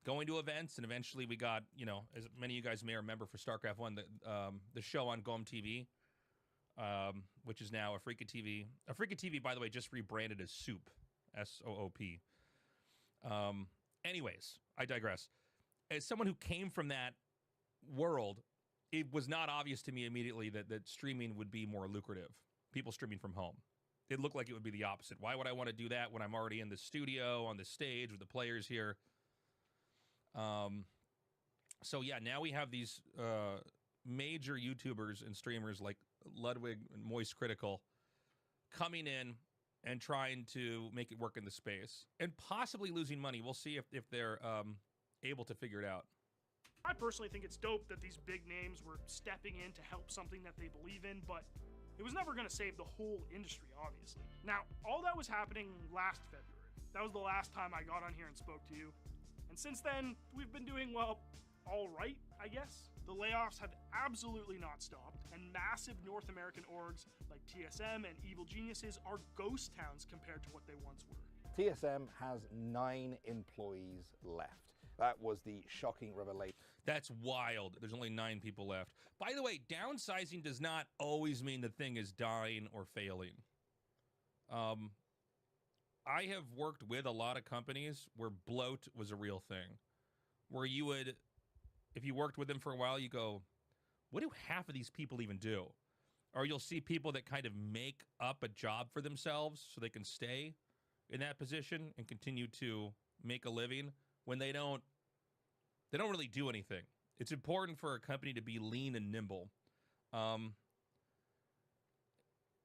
going to events, and eventually we got, you know, as many of you guys may remember for StarCraft 1, the show on GOM TV, which is now Afrika TV. Afrika TV, by the way, just rebranded as Soup, S-O-O-P. Anyways, I digress. As someone who came from that world, it was not obvious to me immediately that streaming would be more lucrative. People streaming from home. It looked like it would be the opposite. Why would I want to do that when I'm already in the studio, on the stage with the players here? So yeah, now we have these major YouTubers and streamers like Ludwig and Moist Critical coming in and trying to make it work in the space and possibly losing money. We'll see if they're able to figure it out. I personally think it's dope that these big names were stepping in to help something that they believe in, but it was never going to save the whole industry, obviously. Now, all that was happening last February. That was the last time I got on here and spoke to you. And since then, we've been doing, well, all right, I guess. The layoffs have absolutely not stopped, and massive North American orgs like TSM and Evil Geniuses are ghost towns compared to what they once were. TSM has 9 employees left. That was the shocking revelation. That's wild. There's only 9 people left. By the way, downsizing does not always mean the thing is dying or failing. I have worked with a lot of companies where bloat was a real thing. Where you would, if you worked with them for a while, you go, what do half of these people even do? Or you'll see people that kind of make up a job for themselves so they can stay in that position and continue to make a living when they don't really do anything. It's important for a company to be lean and nimble.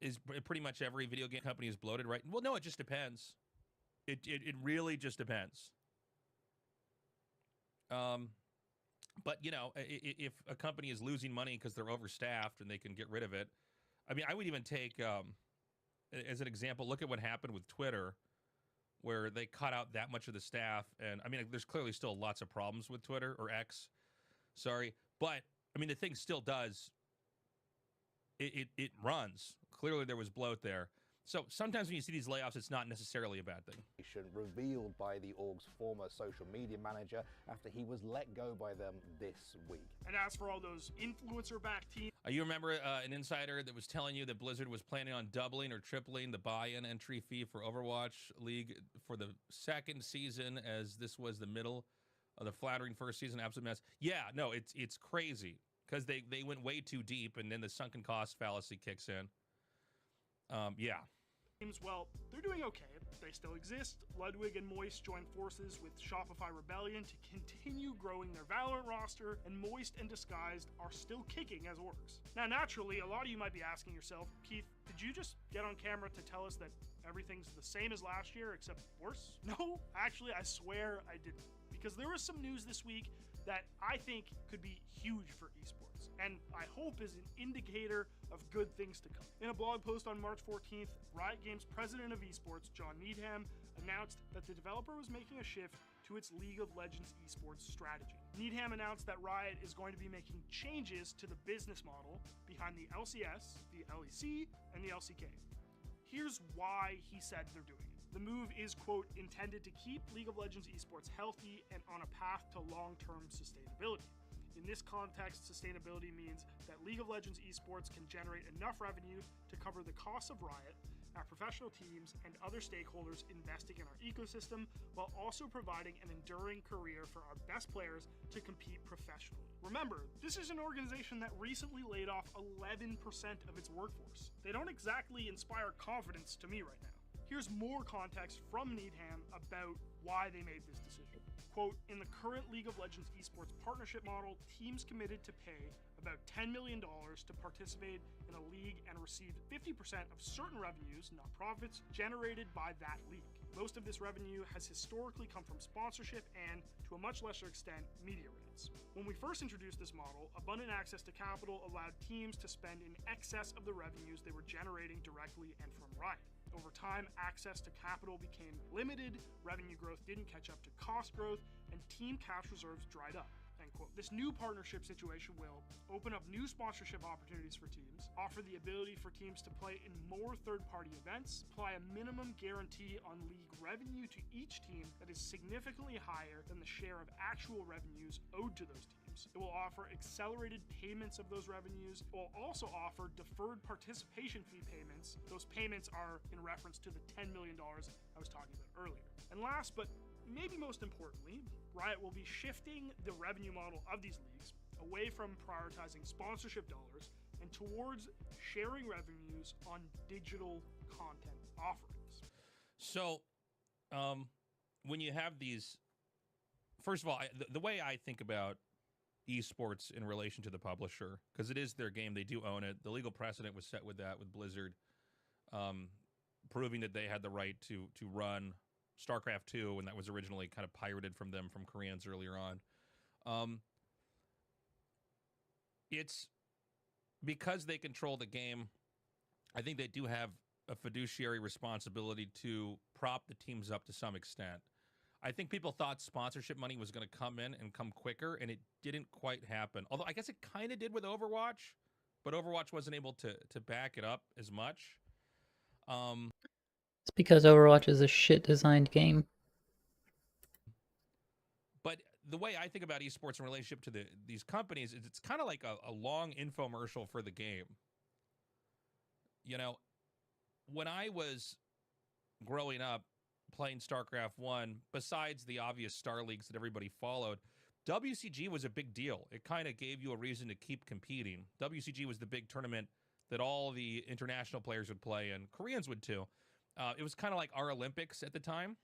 Is pretty much every video game company is bloated, right? Well, no, it just depends. It really just depends. But, you know, if a company is losing money because they're overstaffed and they can get rid of it, I mean, I would even take, as an example, look at what happened with Twitter, where they cut out that much of the staff. And, I mean, there's clearly still lots of problems with Twitter, or X, sorry. But, I mean, the thing still does, it runs. Clearly there was bloat there. So sometimes when you see these layoffs, it's not necessarily a bad thing. Revealed by the org's former social media manager after he was let go by them this week. And as for all those influencer-backed teams, You remember an insider that was telling you that Blizzard was planning on doubling or tripling the buy-in entry fee for Overwatch League for the second season, as this was the middle of the floundering first season? Absolute mess. Yeah, no, it's crazy because they went way too deep, and then the sunken cost fallacy kicks in. Yeah. Well, they're doing okay. They still exist. Ludwig and Moist joined forces with Shopify Rebellion to continue growing their Valorant roster, and Moist and Disguised are still kicking as orgs. Now, naturally, a lot of you might be asking yourself, Keith, did you just get on camera to tell us that everything's the same as last year except worse? No, actually, I swear I didn't. Because there was some news this week that I think could be huge for esports, and I hope is an indicator of good things to come. In a blog post on March 14th, Riot Games president of esports, John Needham, announced that the developer was making a shift to its League of Legends esports strategy. Needham announced that Riot is going to be making changes to the business model behind the LCS, the LEC, and the LCK. Here's why he said they're doing it. The move is, quote, intended to keep League of Legends esports healthy and on a path to long-term sustainability. In this context, sustainability means that League of Legends esports can generate enough revenue to cover the costs of Riot, our professional teams, and other stakeholders investing in our ecosystem, while also providing an enduring career for our best players to compete professionally. Remember, this is an organization that recently laid off 11% of its workforce. They don't exactly inspire confidence to me right now. Here's more context from Needham about why they made this decision. Quote, in the current League of Legends esports partnership model, teams committed to pay about $10 million to participate in a league and receive 50% of certain revenues, not profits, generated by that league. Most of this revenue has historically come from sponsorship and, to a much lesser extent, media rights. When we first introduced this model, abundant access to capital allowed teams to spend in excess of the revenues they were generating directly and from Riot. Over time, access to capital became limited, revenue growth didn't catch up to cost growth, and team cash reserves dried up. End quote. This new partnership situation will open up new sponsorship opportunities for teams, offer the ability for teams to play in more third-party events, apply a minimum guarantee on league revenue to each team that is significantly higher than the share of actual revenues owed to those teams. It will offer accelerated payments of those revenues. It will also offer deferred participation fee payments. Those payments are in reference to the $10 million I was talking about earlier. And last, but maybe most importantly, Riot will be shifting the revenue model of these leagues away from prioritizing sponsorship dollars and towards sharing revenues on digital content offerings. So, when you have these, first of all, the way I think about esports in relation to the publisher, because it is their game, they do own it. The legal precedent was set with that, with Blizzard, proving that they had the right to run StarCraft 2, and that was originally kind of pirated from them from Koreans earlier on. It's because they control the game, I think they do have a fiduciary responsibility to prop the teams up to some extent. I think people thought sponsorship money was going to come in and come quicker, and it didn't quite happen. Although I guess it kind of did with Overwatch, but Overwatch wasn't able to back it up as much. It's because Overwatch is a shit-designed game. But the way I think about esports in relationship to these companies is it's kind of like a long infomercial for the game. You know, when I was growing up playing StarCraft 1, besides the obvious star leagues that everybody followed, WCG was a big deal. It kind of gave you a reason to keep competing. WCG was the big tournament that all the international players would play, and Koreans would too. It was kind of like our Olympics at the time.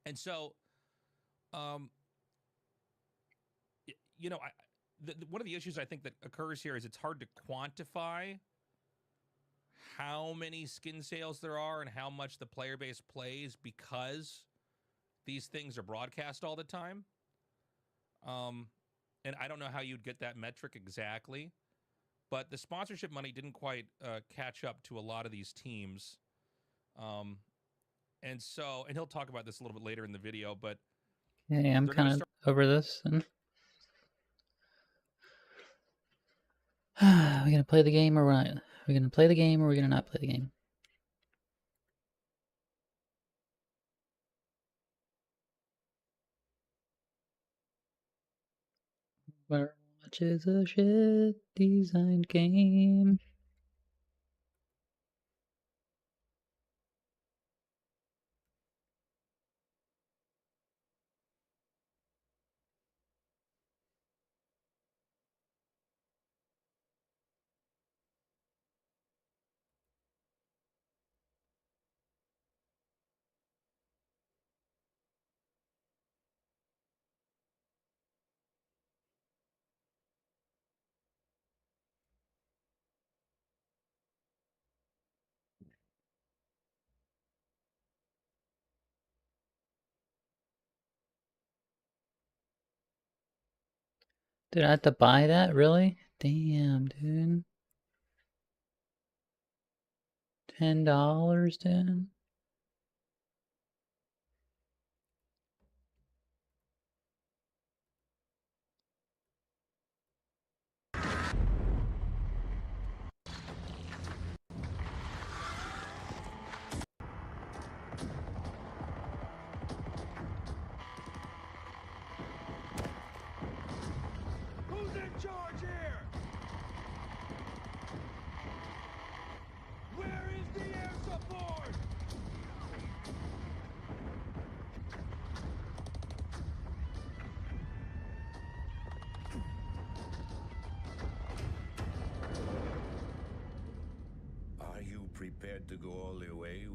And so, you know, one of the issues I think that occurs here is it's hard to quantify how many skin sales there are and how much the player base plays because these things are broadcast all the time. And I don't know how you'd get that metric exactly, but the sponsorship money didn't quite catch up to a lot of these teams. And he'll talk about this a little bit later in the video, but yeah, I'm kind of over this. And are we gonna play the game or not? Are we gonna play the game or are we gonna not play the game? Overwatch is a shit-designed game. Did I have to buy that? Really? Damn, dude. $10, dude? Who's in charge here? Where is the air support? Are you prepared to go all the way?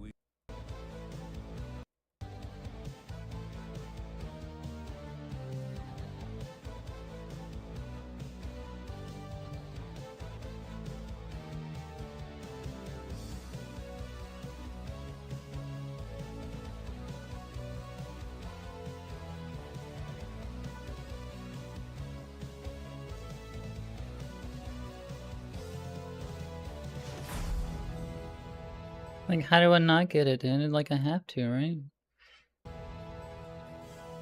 Like, how do I not get it, dude? Like, I have to, right?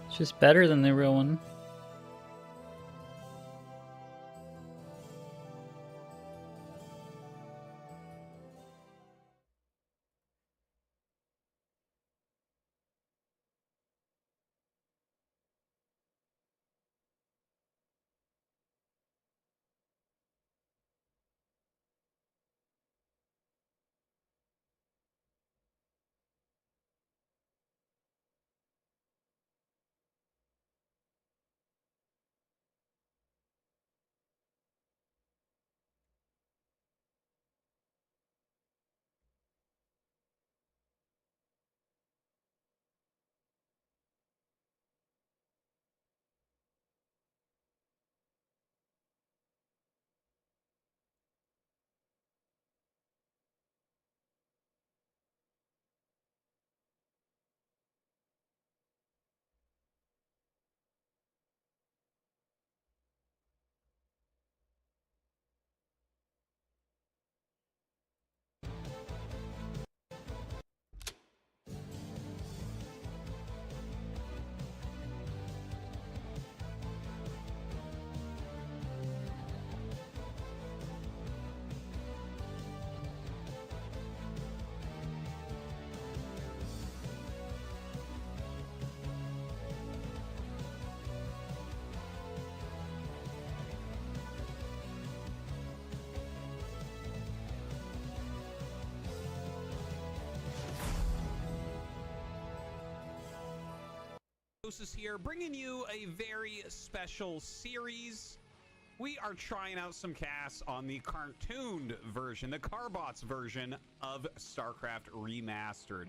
It's just better than the real one. Here, bringing you a very special series. We are trying out some casts on the cartooned version, the Carbots version of StarCraft Remastered.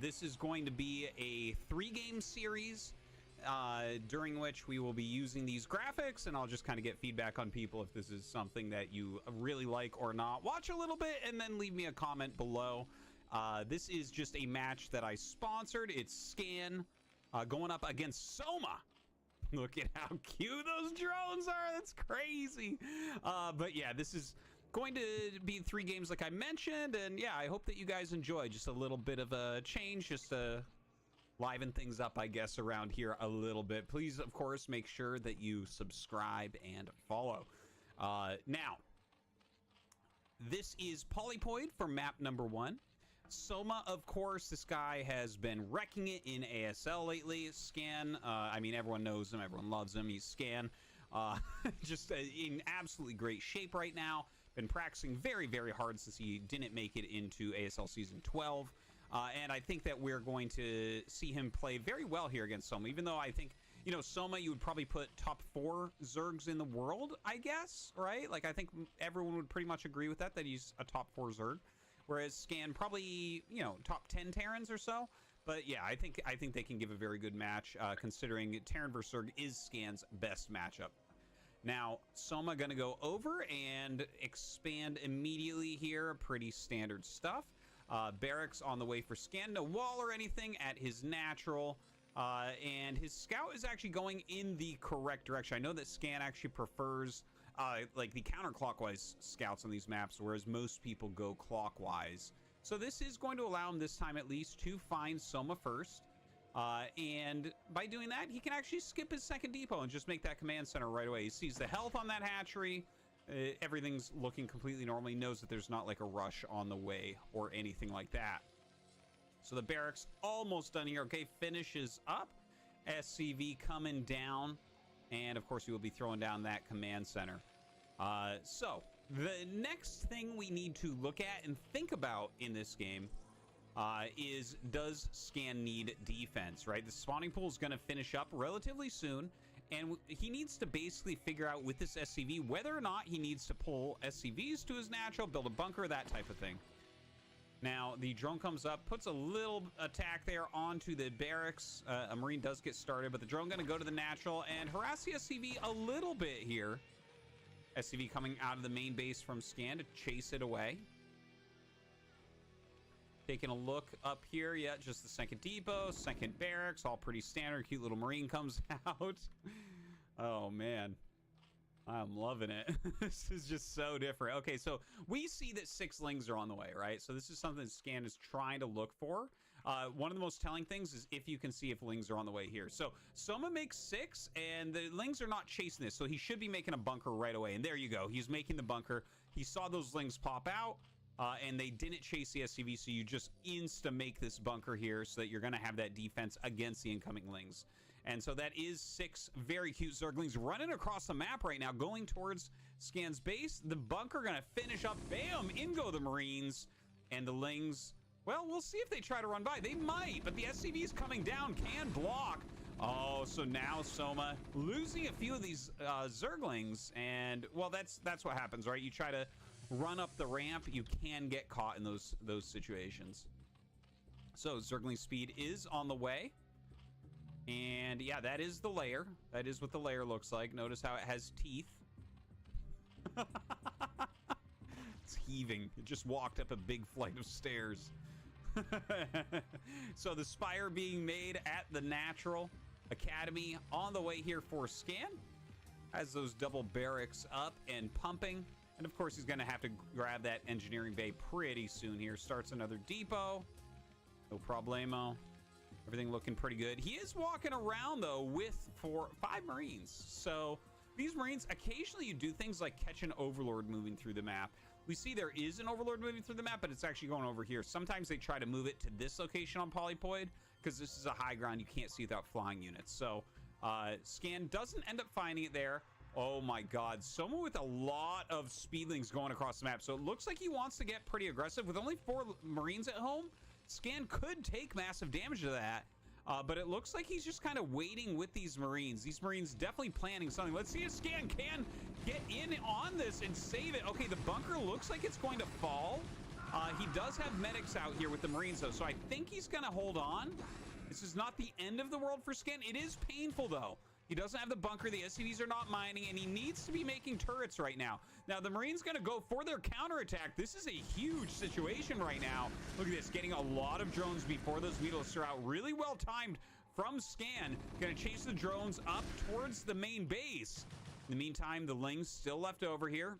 This is going to be a 3-game series during which we will be using these graphics, and I'll just kind of get feedback on people if this is something that you really like or not. Watch a little bit and then leave me a comment below. This is just a match that I sponsored. It's Scan going up against Soma. Look at how cute those drones are. That's crazy. But yeah, this is going to be 3 games like I mentioned. And yeah, I hope that you guys enjoy. Just a little bit of a change, just to liven things up, I guess, around here a little bit. Please, of course, make sure that you subscribe and follow. Now, this is Polypoid for map number 1. Soma, of course, this guy has been wrecking it in ASL lately. Scan, I mean, everyone knows him, everyone loves him. He's Scan, just in absolutely great shape right now. Been practicing very, very hard since he didn't make it into ASL Season 12. And I think that we're going to see him play very well here against Soma, even though I think, you know, Soma, you would probably put top 4 Zergs in the world, I guess, right? Like, I think everyone would pretty much agree with that he's a top 4 Zerg. Whereas Scan probably, you know, top 10 Terrans or so. But yeah, I think they can give a very good match, considering Terran vs. Zerg is Scan's best matchup. Now, Soma going to go over and expand immediately here. Pretty standard stuff. Barracks on the way for Scan. No wall or anything at his natural. And his scout is actually going in the correct direction. I know that Scan actually prefers like the counterclockwise scouts on these maps, whereas most people go clockwise. So this is going to allow him this time at least to find Soma first. And by doing that, he can actually skip his second depot and just make that command center right away. He sees the health on that hatchery. Everything's looking completely normal. He knows that there's not like a rush on the way or anything like that. So the barracks almost done here. Okay, finishes up. SCV coming down. And of course, we will be throwing down that command center. So the next thing we need to look at and think about in this game is, does Scan need defense, right? The spawning pool is going to finish up relatively soon. And he needs to basically figure out with this SCV whether or not he needs to pull SCVs to his natural, build a bunker, that type of thing. Now, the drone comes up, puts a little attack there onto the barracks. A Marine does get started, but the drone going to go to the natural and harass the SCV a little bit here. SCV coming out of the main base from Scan to chase it away. Taking a look up here. Yeah, just the second depot, second barracks, all pretty standard. Cute little Marine comes out. Oh, man. I'm loving it. This is just so different. Okay, so we see that 6 Lings are on the way, right? So this is something Scan is trying to look for. One of the most telling things is if you can see if Lings are on the way here. So Soma makes 6, and the Lings are not chasing this, so he should be making a bunker right away. And there you go. He's making the bunker. He saw those Lings pop out, and they didn't chase the SCV, so you just insta-make this bunker here so that you're going to have that defense against the incoming Lings. And so that is 6 very cute Zerglings running across the map right now, going towards Scan's base. The bunker going to finish up. Bam! In go the Marines. And the Lings, well, we'll see if they try to run by. They might, but the SCV is coming down, can block. Oh, so now Soma losing a few of these Zerglings. And, well, that's what happens, right? You try to run up the ramp, you can get caught in those situations. So Zergling speed is on the way. And yeah, that is the lair. That is what the lair looks like. Notice how it has teeth. It's heaving. It just walked up a big flight of stairs. So the spire being made at the Natural Academy on the way here for Scan. Has those double barracks up and pumping. And of course, he's going to have to grab that engineering bay pretty soon here. Starts another depot. No problemo. Everything looking pretty good. He is walking around, though, with 5 Marines. So these Marines, occasionally you do things like catch an Overlord moving through the map. We see there is an Overlord moving through the map, but it's actually going over here. Sometimes they try to move it to this location on Polypoid because this is a high ground you can't see without flying units. So Scan doesn't end up finding it there. Oh my God, Soma with a lot of Speedlings going across the map. So it looks like he wants to get pretty aggressive. With only 4 Marines at home, Scan could take massive damage to that, but it looks like he's just kind of waiting with these Marines. These Marines definitely planning something. Let's see if Scan can get in on this and save it. Okay, the bunker looks like it's going to fall. He does have medics out here with the Marines, though, so I think he's going to hold on. This is not the end of the world for Scan. It is painful, though. He doesn't have the bunker. The SCVs are not mining, and he needs to be making turrets right now. Now, the Marines going to go for their counterattack. This is a huge situation right now. Look at this, getting a lot of drones before those Weedlists are out. Really well timed from Scan. Going to chase the drones up towards the main base. In the meantime, the Lings still left over here.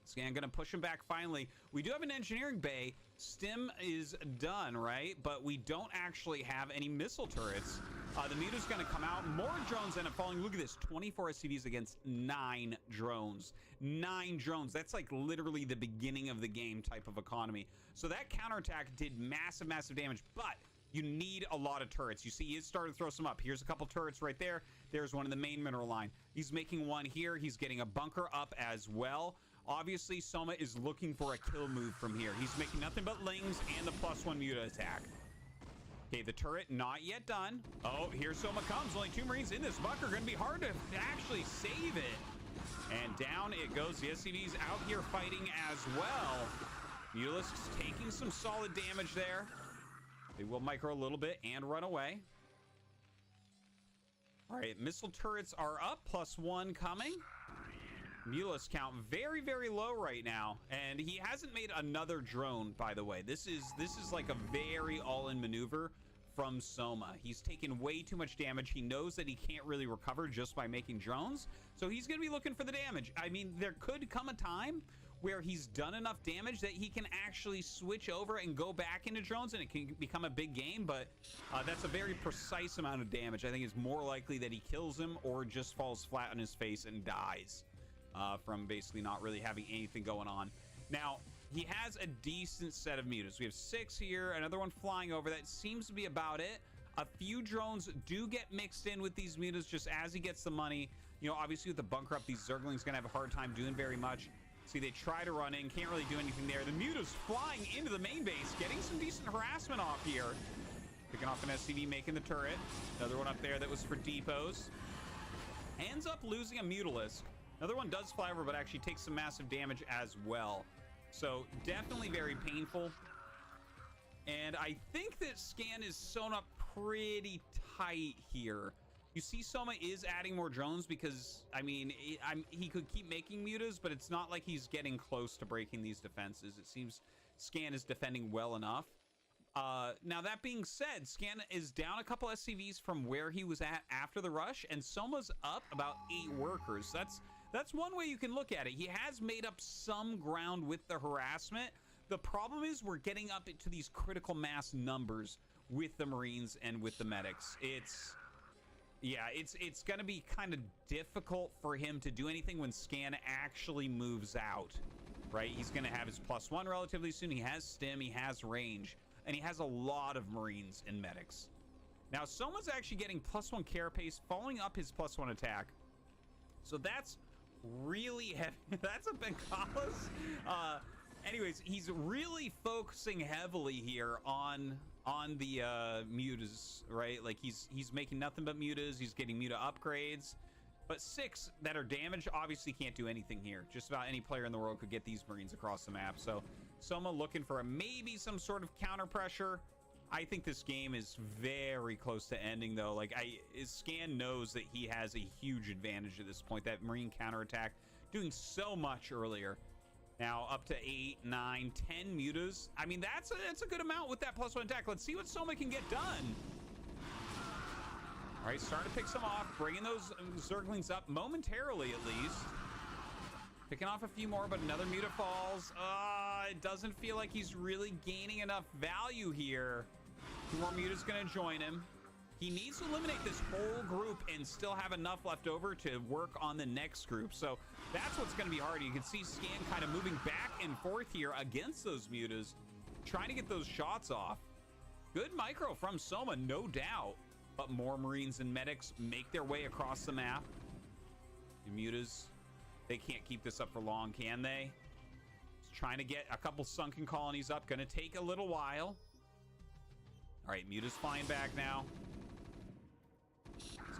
Scan going to push him back finally. We do have an engineering bay. Stim is done, right? But we don't actually have any missile turrets. The Muta's going to come out. More drones end up falling. Look at this. 24 SCVs against 9 drones. 9 drones. That's like literally the beginning of the game type of economy. So that counterattack did massive, massive damage. But you need a lot of turrets. You see, he started to throw some up. Here's a couple turrets right there. There's one in the main mineral line. He's making one here. He's getting a bunker up as well. Obviously, Soma is looking for a kill move from here. He's making nothing but Lings and the +1 Muta attack. Okay, the turret not yet done. Oh, here Soma comes. Only 2 Marines in this bunker. Going to be hard to actually save it. And down it goes. The SCV's out here fighting as well. Mutalisks taking some solid damage there. They will micro a little bit and run away. All right, missile turrets are up. +1 coming. Mulus count very, very low right now, and he hasn't made another drone, by the way. This is like a very all-in maneuver from Soma. He's taken way too much damage. He knows that he can't really recover just by making drones, so he's going to be looking for the damage. I mean, there could come a time where he's done enough damage that he can actually switch over and go back into drones and it can become a big game, but that's a very precise amount of damage. I think it's more likely that he kills him or just falls flat on his face and dies from basically not really having anything going on. Now, he has a decent set of mutas. We have 6 here, another one flying over. That seems to be about it. A few drones do get mixed in with these mutas just as he gets the money. You know, obviously with the bunker up, these Zerglings gonna have a hard time doing very much. See, they try to run in, can't really do anything there. The muta's flying into the main base, getting some decent harassment off here. Picking off an SCV, making the turret. Another one up there that was for depots. Ends up losing a Mutalisk. Another one does fly over, but actually takes some massive damage as well. So definitely very painful. And I think that Scan is sewn up pretty tight here. You see Soma is adding more drones because, I mean, he could keep making mutas, but it's not like he's getting close to breaking these defenses. It seems Scan is defending well enough. Now, that being said, Scan is down a couple SCVs from where he was at after the rush, and Soma's up about 8 workers. That's one way you can look at it. He has made up some ground with the harassment. The problem is we're getting up into these critical mass numbers with the Marines and with the medics. Yeah, it's going to be kind of difficult for him to do anything when Scan actually moves out, right? He's going to have his +1 relatively soon. He has stim, he has range, and he has a lot of Marines and medics. Now, Soma's actually getting +1 carapace, following up his +1 attack. So that's really heavy. That's a Bengalas. Anyways, he's really focusing heavily here on the mutas, right? Like he's making nothing but mutas. He's getting muta upgrades, but 6 that are damaged obviously can't do anything here. Just about any player in the world could get these Marines across the map. So Soma looking for maybe some sort of counter pressure. I think this game is very close to ending, though. Like, Scan knows that he has a huge advantage at this point. That Marine counterattack doing so much earlier. Now up to 8, 9, 10 mutas. I mean, that's a good amount with that +1 attack. Let's see what Soma can get done. All right, starting to pick some off, bringing those Zerglings up momentarily at least. Picking off a few more, but another muta falls. It doesn't feel like he's really gaining enough value here. 2 more mutas gonna join him. He needs to eliminate this whole group and still have enough left over to work on the next group. So that's what's going to be hard. You can see Scan kind of moving back and forth here against those mutas, trying to get those shots off. Good micro from Soma, no doubt. But more Marines and medics make their way across the map. The mutas, they can't keep this up for long, can they? Just trying to get a couple sunken colonies up. Going to take a little while. All right, mutas flying back now.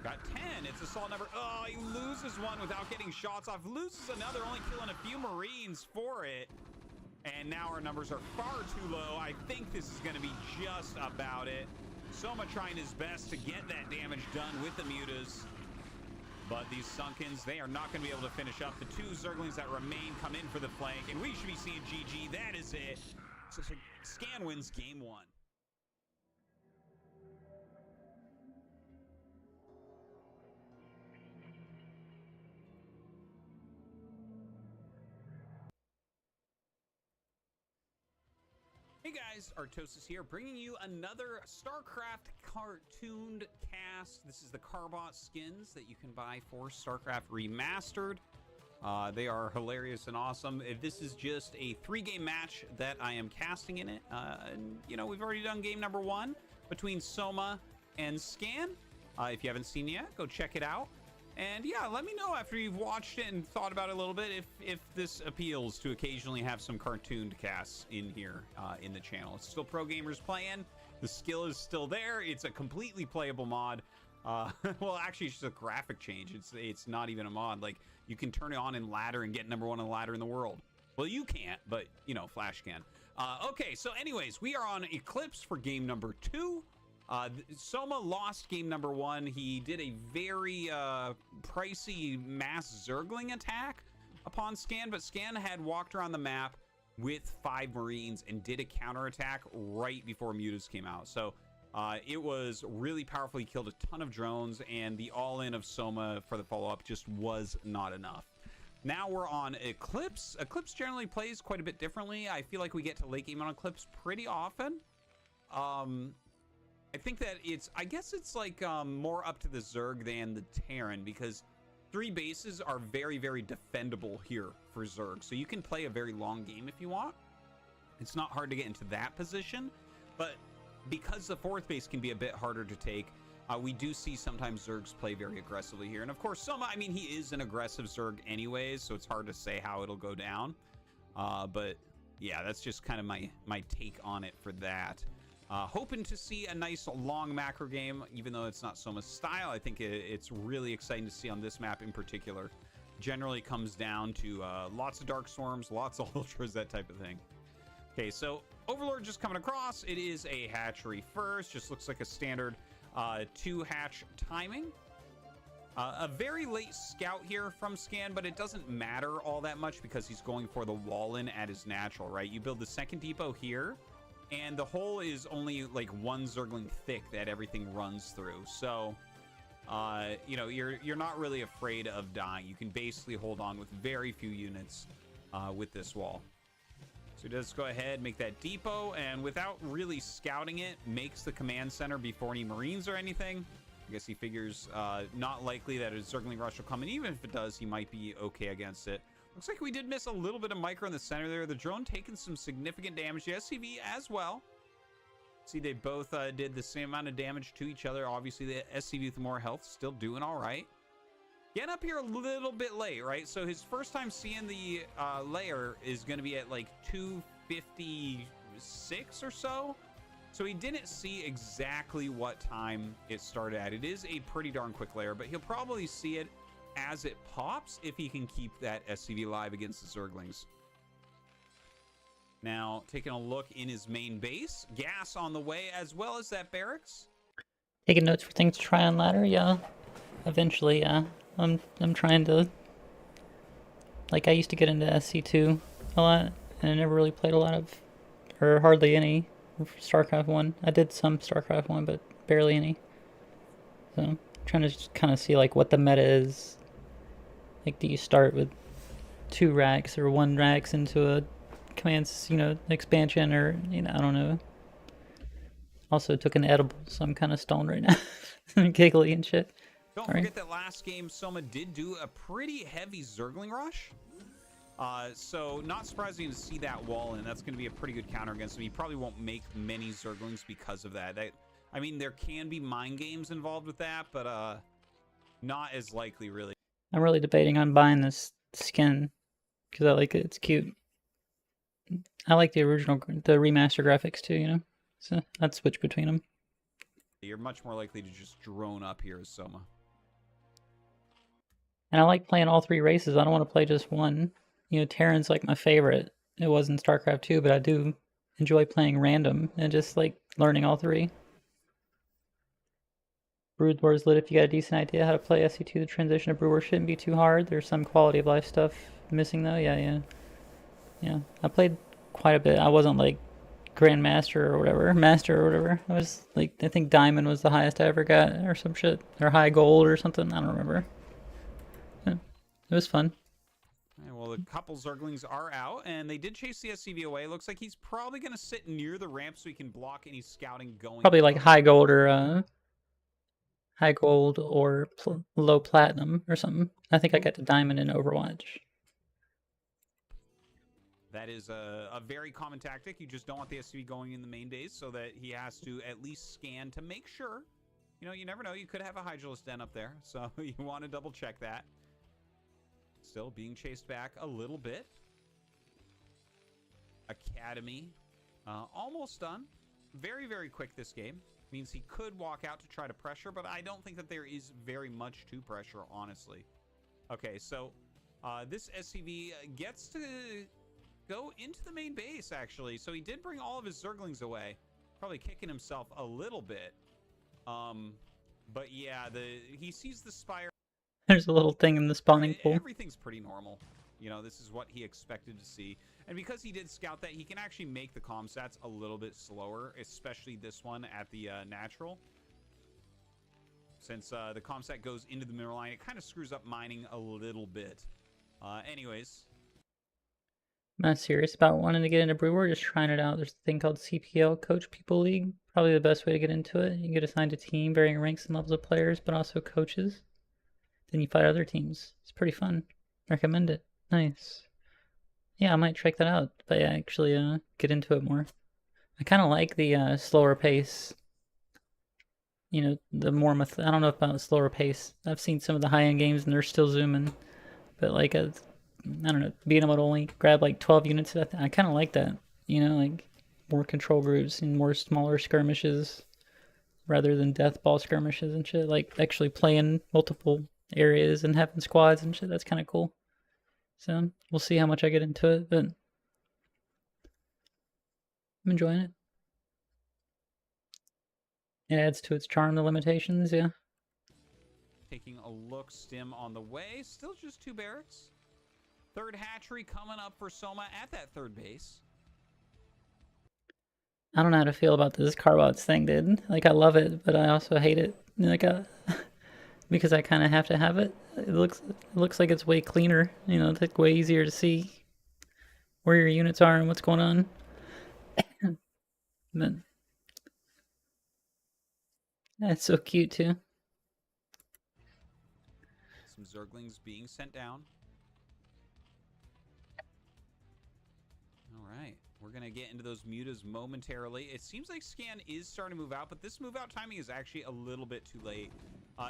Got 10. It's a solid number. Oh, he loses one without getting shots off. Loses another, only killing a few Marines for it. And now our numbers are far too low. I think this is going to be just about it. Soma trying his best to get that damage done with the mutas. But these Sunkens, they are not going to be able to finish up. The 2 Zerglings that remain come in for the flank. And we should be seeing GG. That is it. So Scan wins game 1. Hey guys, Artosis here, bringing you another StarCraft cartooned cast. This is the Carbot skins that you can buy for StarCraft Remastered. They are hilarious and awesome. This is just a 3-game match that I am casting in it. And, you know, we've already done game number 1 between Soma and Scan. If you haven't seen it yet, go check it out. And yeah, let me know after you've watched it and thought about it a little bit if this appeals to occasionally have some cartooned casts in here in the channel. It's still pro gamers playing. The skill is still there. It's a completely playable mod. Well, actually, it's just a graphic change. It's not even a mod. Like, you can turn it on in ladder and get number 1 on the ladder in the world. Well, you can't, but, you know, Flash can. Okay, so anyways, we are on Eclipse for game number 2. Soma lost game number 1. He did a very pricey mass Zergling attack upon Scan, but Scan had walked around the map with 5 Marines and did a counterattack right before mutas came out. So It was really powerful. He killed a ton of drones, and the all-in of Soma for the follow-up just was not enough. Now we're on Eclipse. Eclipse generally plays quite a bit differently. I feel like we get to late game on Eclipse pretty often. I think that I guess it's like more up to the Zerg than the Terran, because 3 bases are very, very defendable here for Zerg. So you can play a very long game if you want. It's not hard to get into that position, but because the 4th base can be a bit harder to take, we do see sometimes Zergs play very aggressively here. And of course, Soma, I mean, he is an aggressive Zerg anyways, so it's hard to say how it'll go down. But yeah, that's just kind of my take on it for that. Hoping to see a nice long macro game, even though it's not Soma's style. I think it's really exciting to see on this map in particular. Generally comes down to lots of Dark Storms, lots of Ultras, that type of thing. Okay, so Overlord just coming across. It is a hatchery first. Just looks like a standard 2-hatch timing. A very late scout here from Scan, but it doesn't matter all that much because he's going for the wall-in at his natural, right? You build the second depot here, and the hole is only like 1 Zergling thick that everything runs through. So, you know, you're not really afraid of dying. You can basically hold on with very few units with this wall. So he does go ahead, make that depot, and without really scouting it, makes the command center before any Marines or anything. I guess he figures not likely that a Zergling rush will come, and even if it does, he might be okay against it. Looks like we did miss a little bit of micro in the center there. The drone taking some significant damage. The SCV as well. See, they both did the same amount of damage to each other. Obviously, the SCV with more health still doing all right. Getting up here a little bit late, right? So his first time seeing the layer is going to be at like 2:56 or so. So he didn't see exactly what time it started at. It is a pretty darn quick layer, but he'll probably see it as it pops if he can keep that SCV live against the Zerglings. Now, taking a look in his main base. Gas on the way, as well as that barracks. Taking notes for things to try on ladder, yeah. Eventually, yeah. I'm trying to... Like, I used to get into SC2 a lot, and I never really played a lot of... Or hardly any StarCraft 1. I did some StarCraft 1, but barely any. So, I'm trying to just kind of see, like, what the meta is. Like, do you start with 2 racks or 1 racks into a commands, you know, expansion, or, you know, I don't know. Also took an edible, so I'm kind of stoned right now. I'm giggly and shit. Don't forget that last game, Soma did do a pretty heavy Zergling rush. So not surprising to see that wall in. That's going to be a pretty good counter against him. He probably won't make many Zerglings because of that. I mean, there can be mind games involved with that, but not as likely, really. I'm really debating on buying this skin because I like it. It's cute. I like the remaster graphics too, you know? So I'd switch between them. You're much more likely to just drone up here as Soma. And I like playing all 3 races. I don't want to play just one. You know, Terran's like my favorite. It was in StarCraft 2, but I do enjoy playing random and just like learning all 3. Brood War's lit if you got a decent idea how to play SC2. The transition to Brood War shouldn't be too hard. There's some quality of life stuff missing though. Yeah. I played quite a bit. I wasn't like Grandmaster or whatever, Master or whatever. I was like, I think Diamond was the highest I ever got or some shit. Or High Gold or something. I don't remember. Yeah, it was fun. Well, a couple Zerglings are out, and they did chase the SCV away. Looks like he's probably going to sit near the ramp so he can block any scouting going. Probably like High Gold or low Platinum or something. I think I got to Diamond in Overwatch. That is a very common tactic. You just don't want the SCV going in the main base so that he has to at least scan to make sure. You know, you never know. You could have a Hydralisk Den up there, so you want to double check that. Still being chased back a little bit. Academy. Almost done. Very, very quick this game. Means he could walk out to try to pressure, but I don't think that there is very much to pressure, honestly. Okay, so this SCV gets to go into the main base, actually. So he did bring all of his Zerglings away. Probably kicking himself a little bit. But yeah, he sees the Spire. There's a little thing in the spawning pool. Everything's pretty normal. You know, this is what he expected to see. And because he did scout that, he can actually make the comm stats a little bit slower, especially this one at the natural. Since the comm stat goes into the mineral line, it kind of screws up mining a little bit. Anyways. I'm not serious about wanting to get into Brewer, just trying it out. There's a thing called CPL, Coach People League. Probably the best way to get into it. You get assigned a team, varying ranks and levels of players, but also coaches. Then you fight other teams. It's pretty fun. Recommend it. Nice. Yeah, I might check that out, but yeah, actually get into it more. I kind of like the slower pace. You know, the more I don't know about the slower pace. I've seen some of the high-end games and they're still zooming, but like I don't know, being able to only grab like 12 units, I kind of like that. You know, like more control groups and more smaller skirmishes rather than death ball skirmishes and shit. Like actually playing multiple areas and having squads and shit. That's kind of cool. So we'll see how much I get into it, but I'm enjoying it. It adds to its charm, the limitations, yeah. Taking a look, Stim on the way. Still just 2 barracks. Third hatchery coming up for Soma at that third base. I don't know how to feel about this Carbots thing, dude. Like, I love it, but I also hate it. Like, because I kind of have to have it. It looks like it's way cleaner. You know, it's like way easier to see where your units are and what's going on. But that's so cute too. Some Zerglings being sent down. All right, we're going to get into those mutas momentarily. It seems like Scan is starting to move out, but this move out timing is actually a little bit too late.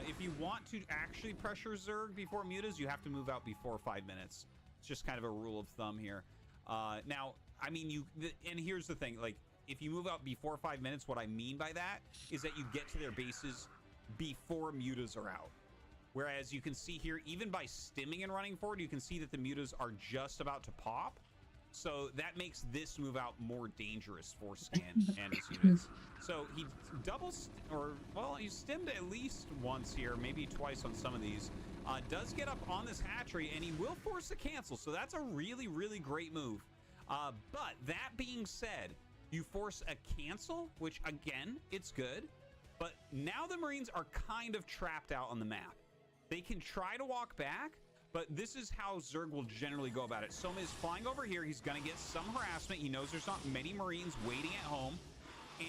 If you want to actually pressure Zerg before mutas, you have to move out before 5 minutes. It's just kind of a rule of thumb here. Now, I mean, and here's the thing, like, if you move out before 5 minutes, what I mean by that is that you get to their bases before mutas are out. Whereas you can see here, even by stimming and running forward, you can see that the mutas are just about to pop. So that makes this move out more dangerous for Scan and his units. So he he stimmed at least once here, maybe twice on some of these. Does get up on this hatchery, and he will force a cancel. So that's a really, really great move. But that being said, you force a cancel, which again, it's good. But now the Marines are kind of trapped out on the map. They can try to walk back, but this is how Zerg will generally go about it. Soma is flying over here. He's going to get some harassment. He knows there's not many Marines waiting at home.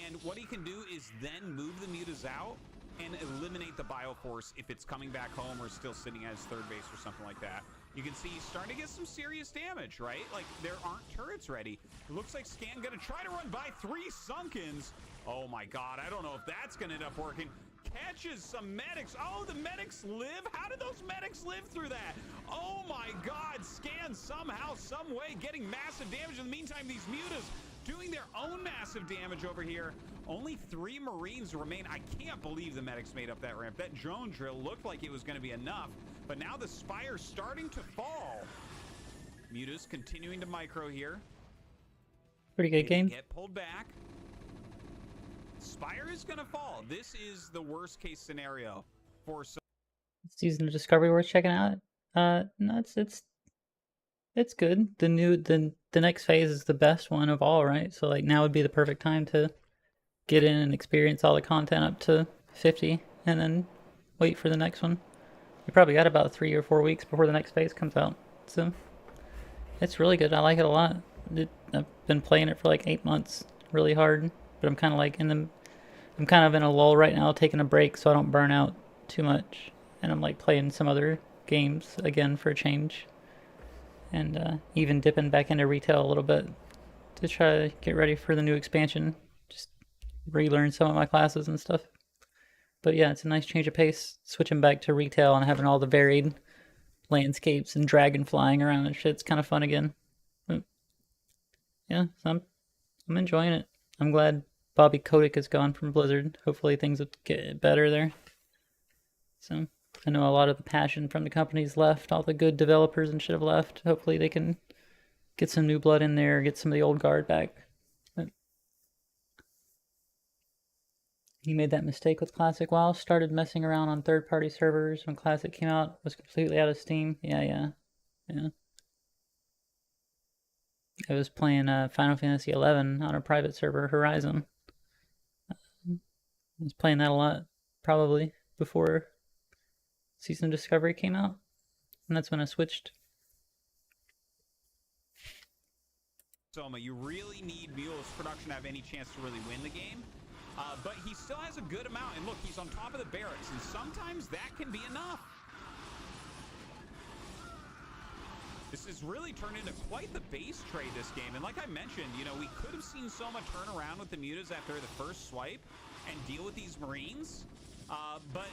And what he can do is then move the mutas out and eliminate the Bioforce if it's coming back home or still sitting at his third base or something like that. You can see he's starting to get some serious damage, right? Like, there aren't turrets ready. It looks like Scan going to try to run by 3 Sunkens. Oh my god, I don't know if that's going to end up working. Catches some medics. Oh, the medics live? How did those medics live through that? Oh my god, Scan somehow, some way getting massive damage. In the meantime, these mutas doing their own massive damage over here. Only 3 Marines remain. I can't believe the medics made up that ramp. That drone drill looked like it was going to be enough, but now the Spire's starting to fall. Mutas continuing to micro here. Pretty good game. Get pulled back. Spire is going to fall. This is the worst case scenario for some. Season of Discovery worth checking out. No, it's good. The next phase is the best one of all, right? So like now would be the perfect time to get in and experience all the content up to 50 and then wait for the next one. You probably got about 3 or 4 weeks before the next phase comes out. So it's really good. I like it a lot. I've been playing it for like 8 months, really hard, but I'm kind of like I'm kind of in a lull right now, taking a break so I don't burn out too much. And I'm like playing some other games again for a change. And even dipping back into retail a little bit to try to get ready for the new expansion. Just relearn some of my classes and stuff. But yeah, it's a nice change of pace, switching back to retail and having all the varied landscapes and dragon flying around and shit. It's kind of fun again. But yeah, so I'm enjoying it. I'm glad Bobby Kotick is gone from Blizzard. Hopefully things will get better there. So I know a lot of the passion from the company's left. All the good developers and shit have left. Hopefully they can get some new blood in there, get some of the old guard back. But he made that mistake with Classic WoW. Started messing around on third-party servers when Classic came out. Was completely out of Steam. Yeah. I was playing Final Fantasy 11 on a private server, Horizon. I was playing that a lot, probably before Season of Discovery came out, and that's when I switched. Soma, you really need Mule's production to have any chance to really win the game. But he still has a good amount. And look, he's on top of the barracks, and sometimes that can be enough. This has really turned into quite the base trade this game. And like I mentioned, you know, we could have seen Soma turn around with the Mutas after the first swipe and deal with these Marines. But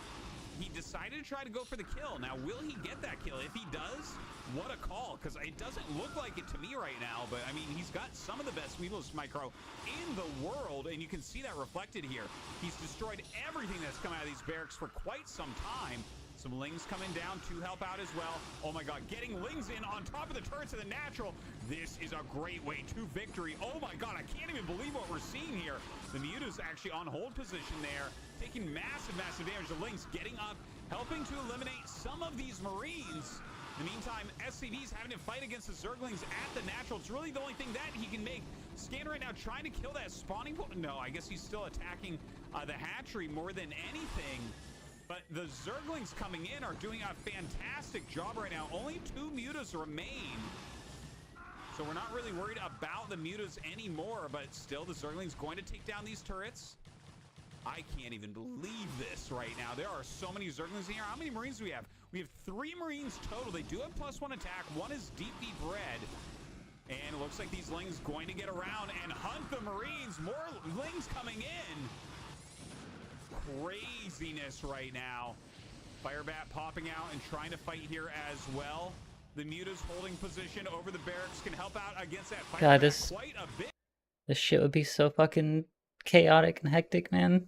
he decided to try to go for the kill. Now, will he get that kill? If he does, what a call, because it doesn't look like it to me right now. But, I mean, he's got some of the best Weevils Micro in the world, and you can see that reflected here. He's destroyed everything that's come out of these barracks for quite some time. Some Lings coming down to help out as well. Oh my god, getting Lings in on top of the turrets of the natural. This is a great way to victory. Oh my god, I can't even believe what we're seeing here. The Muta's actually on hold position there, taking massive, massive damage. The Lings getting up, helping to eliminate some of these Marines. In the meantime, SCV's having to fight against the Zerglings at the natural. It's really the only thing that he can make. Scan right now trying to kill that spawning pool. No, I guess he's still attacking the hatchery more than anything. But the Zerglings coming in are doing a fantastic job right now. Only 2 Mutas remain. So we're not really worried about the Mutas anymore, but still the Zerglings going to take down these turrets. I can't even believe this right now. There are so many Zerglings in here. How many Marines do we have? We have 3 Marines total. They do have +1 attack. One is deep, deep red. And it looks like these Lings going to get around and hunt the Marines. More Lings coming in. Craziness right now. Firebat popping out and trying to fight here as well. The Muta's holding position over the barracks can help out against that Firebat God, this quite a bit. This shit would be so fucking chaotic and hectic, man.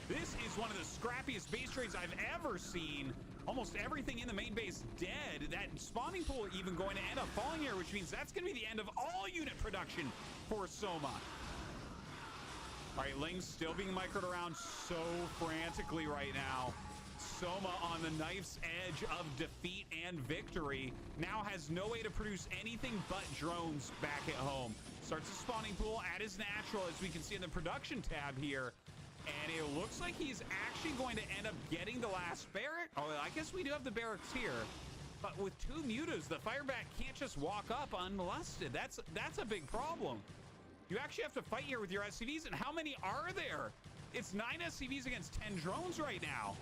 This is one of the scrappiest base trades I've ever seen. Almost everything in the main base dead. That spawning pool even going to end up falling here, which means that's going to be the end of all unit production for Soma. All right, Ling's still being microed around so frantically right now. Soma on the knife's edge of defeat and victory. Now has no way to produce anything but drones back at home. Starts a spawning pool at his natural, as we can see in the production tab here. And it looks like he's actually going to end up getting the last barrack. Oh, I guess we do have the barracks here. But with 2 Mutas, the Firebat can't just walk up unmolested. That's a big problem. You actually have to fight here with your SCVs, and how many are there? It's 9 SCVs against 10 drones right now.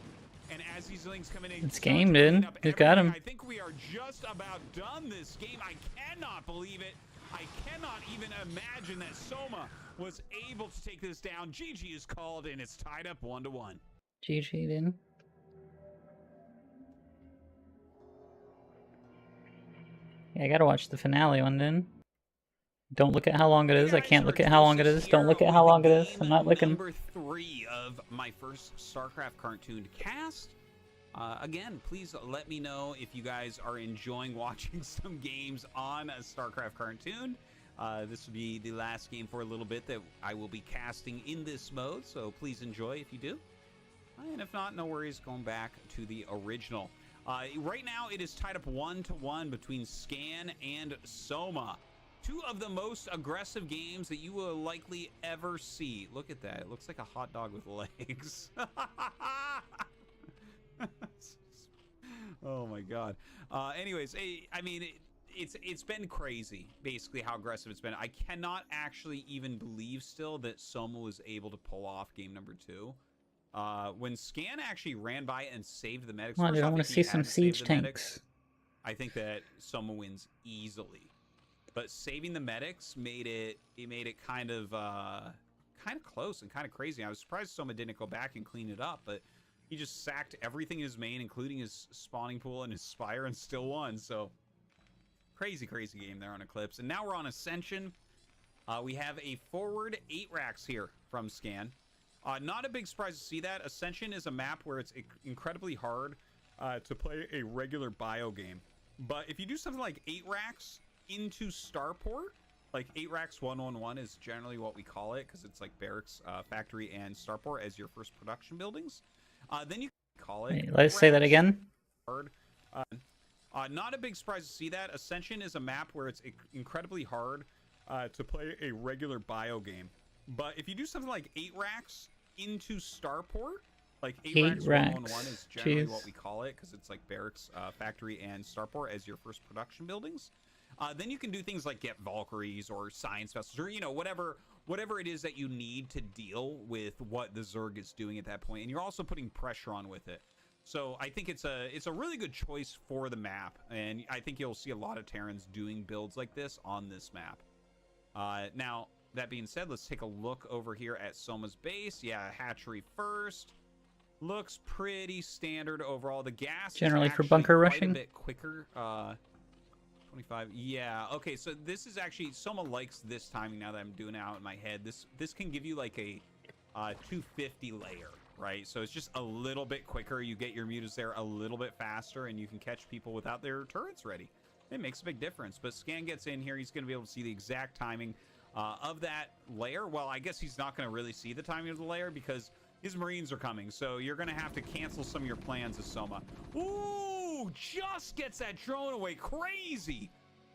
And as these Lings come in, it's game, dude. You got him. I think we are just about done this game. I cannot believe it. I cannot even imagine that Soma was able to take this down. GG is called, and it's tied up 1-1. GG, dude. Yeah, I gotta watch the finale one, then. Don't look at how long it is. I can't look at how long it is. Don't look at how long it is. I'm not looking. Number 3 of my first StarCraft cartoon cast. Again, please let me know if you guys are enjoying watching some games on a StarCraft cartoon. This will be the last game for a little bit that I will be casting in this mode, so please enjoy if you do. And if not, no worries, going back to the original. Right now, it is tied up 1-1 between Scan and Soma. 2 of the most aggressive games that you will likely ever see. Look at that. It looks like a hot dog with legs. Oh my god. Anyways, I mean, it's been crazy, basically, how aggressive it's been. I cannot actually even believe still that Soma was able to pull off game number 2. When Scan actually ran by and saved the medics. Come on, dude, I want to see some siege tanks. Medics, I think that Soma wins easily. But saving the medics made it kind of close and kind of crazy. I was surprised Soma didn't go back and clean it up, but he just sacked everything in his main, including his spawning pool and his spire, and still won. So crazy, crazy game there on Eclipse. And now we're on Ascension. We have a forward 8 racks here from Scan. Not a big surprise to see that. Ascension is a map where it's incredibly hard to play a regular bio game. But if you do something like 8 racks into Starport, like 8 racks 1-1-1 is generally what we call it, because it's like barracks, factory, and Starport as your first production buildings. Then you call it. Wait, let's say that again. Hard. Not a big surprise to see that. Ascension is a map where it's incredibly hard to play a regular bio game. But if you do something like 8 racks into Starport, like 8 racks 111 is generally what we call it, because it's like Barracks, Factory, and Starport as your first production buildings. Then you can do things like get Valkyries or Science Vessels, or, you know, whatever it is that you need to deal with what the Zerg is doing at that point. And you're also putting pressure on with it. So I think it's a really good choice for the map, and I think you'll see a lot of Terrans doing builds like this on this map. Now, that being said, let's take a look over here at Soma's base. Yeah, hatchery first. Looks pretty standard overall. The gas generally is for bunker quite rushing. A bit quicker. 25. Yeah. Okay. So this is actually, Soma likes this timing. Now that I'm doing it out in my head, this can give you like a 250 layer, right? So it's just a little bit quicker. You get your mutas there a little bit faster, and you can catch people without their turrets ready. It makes a big difference. But Scan gets in here. He's going to be able to see the exact timing of that layer. Well, I guess he's not going to really see the timing of the layer because his Marines are coming. So you're going to have to cancel some of your plans as Soma. Ooh, just gets that drone away. Crazy.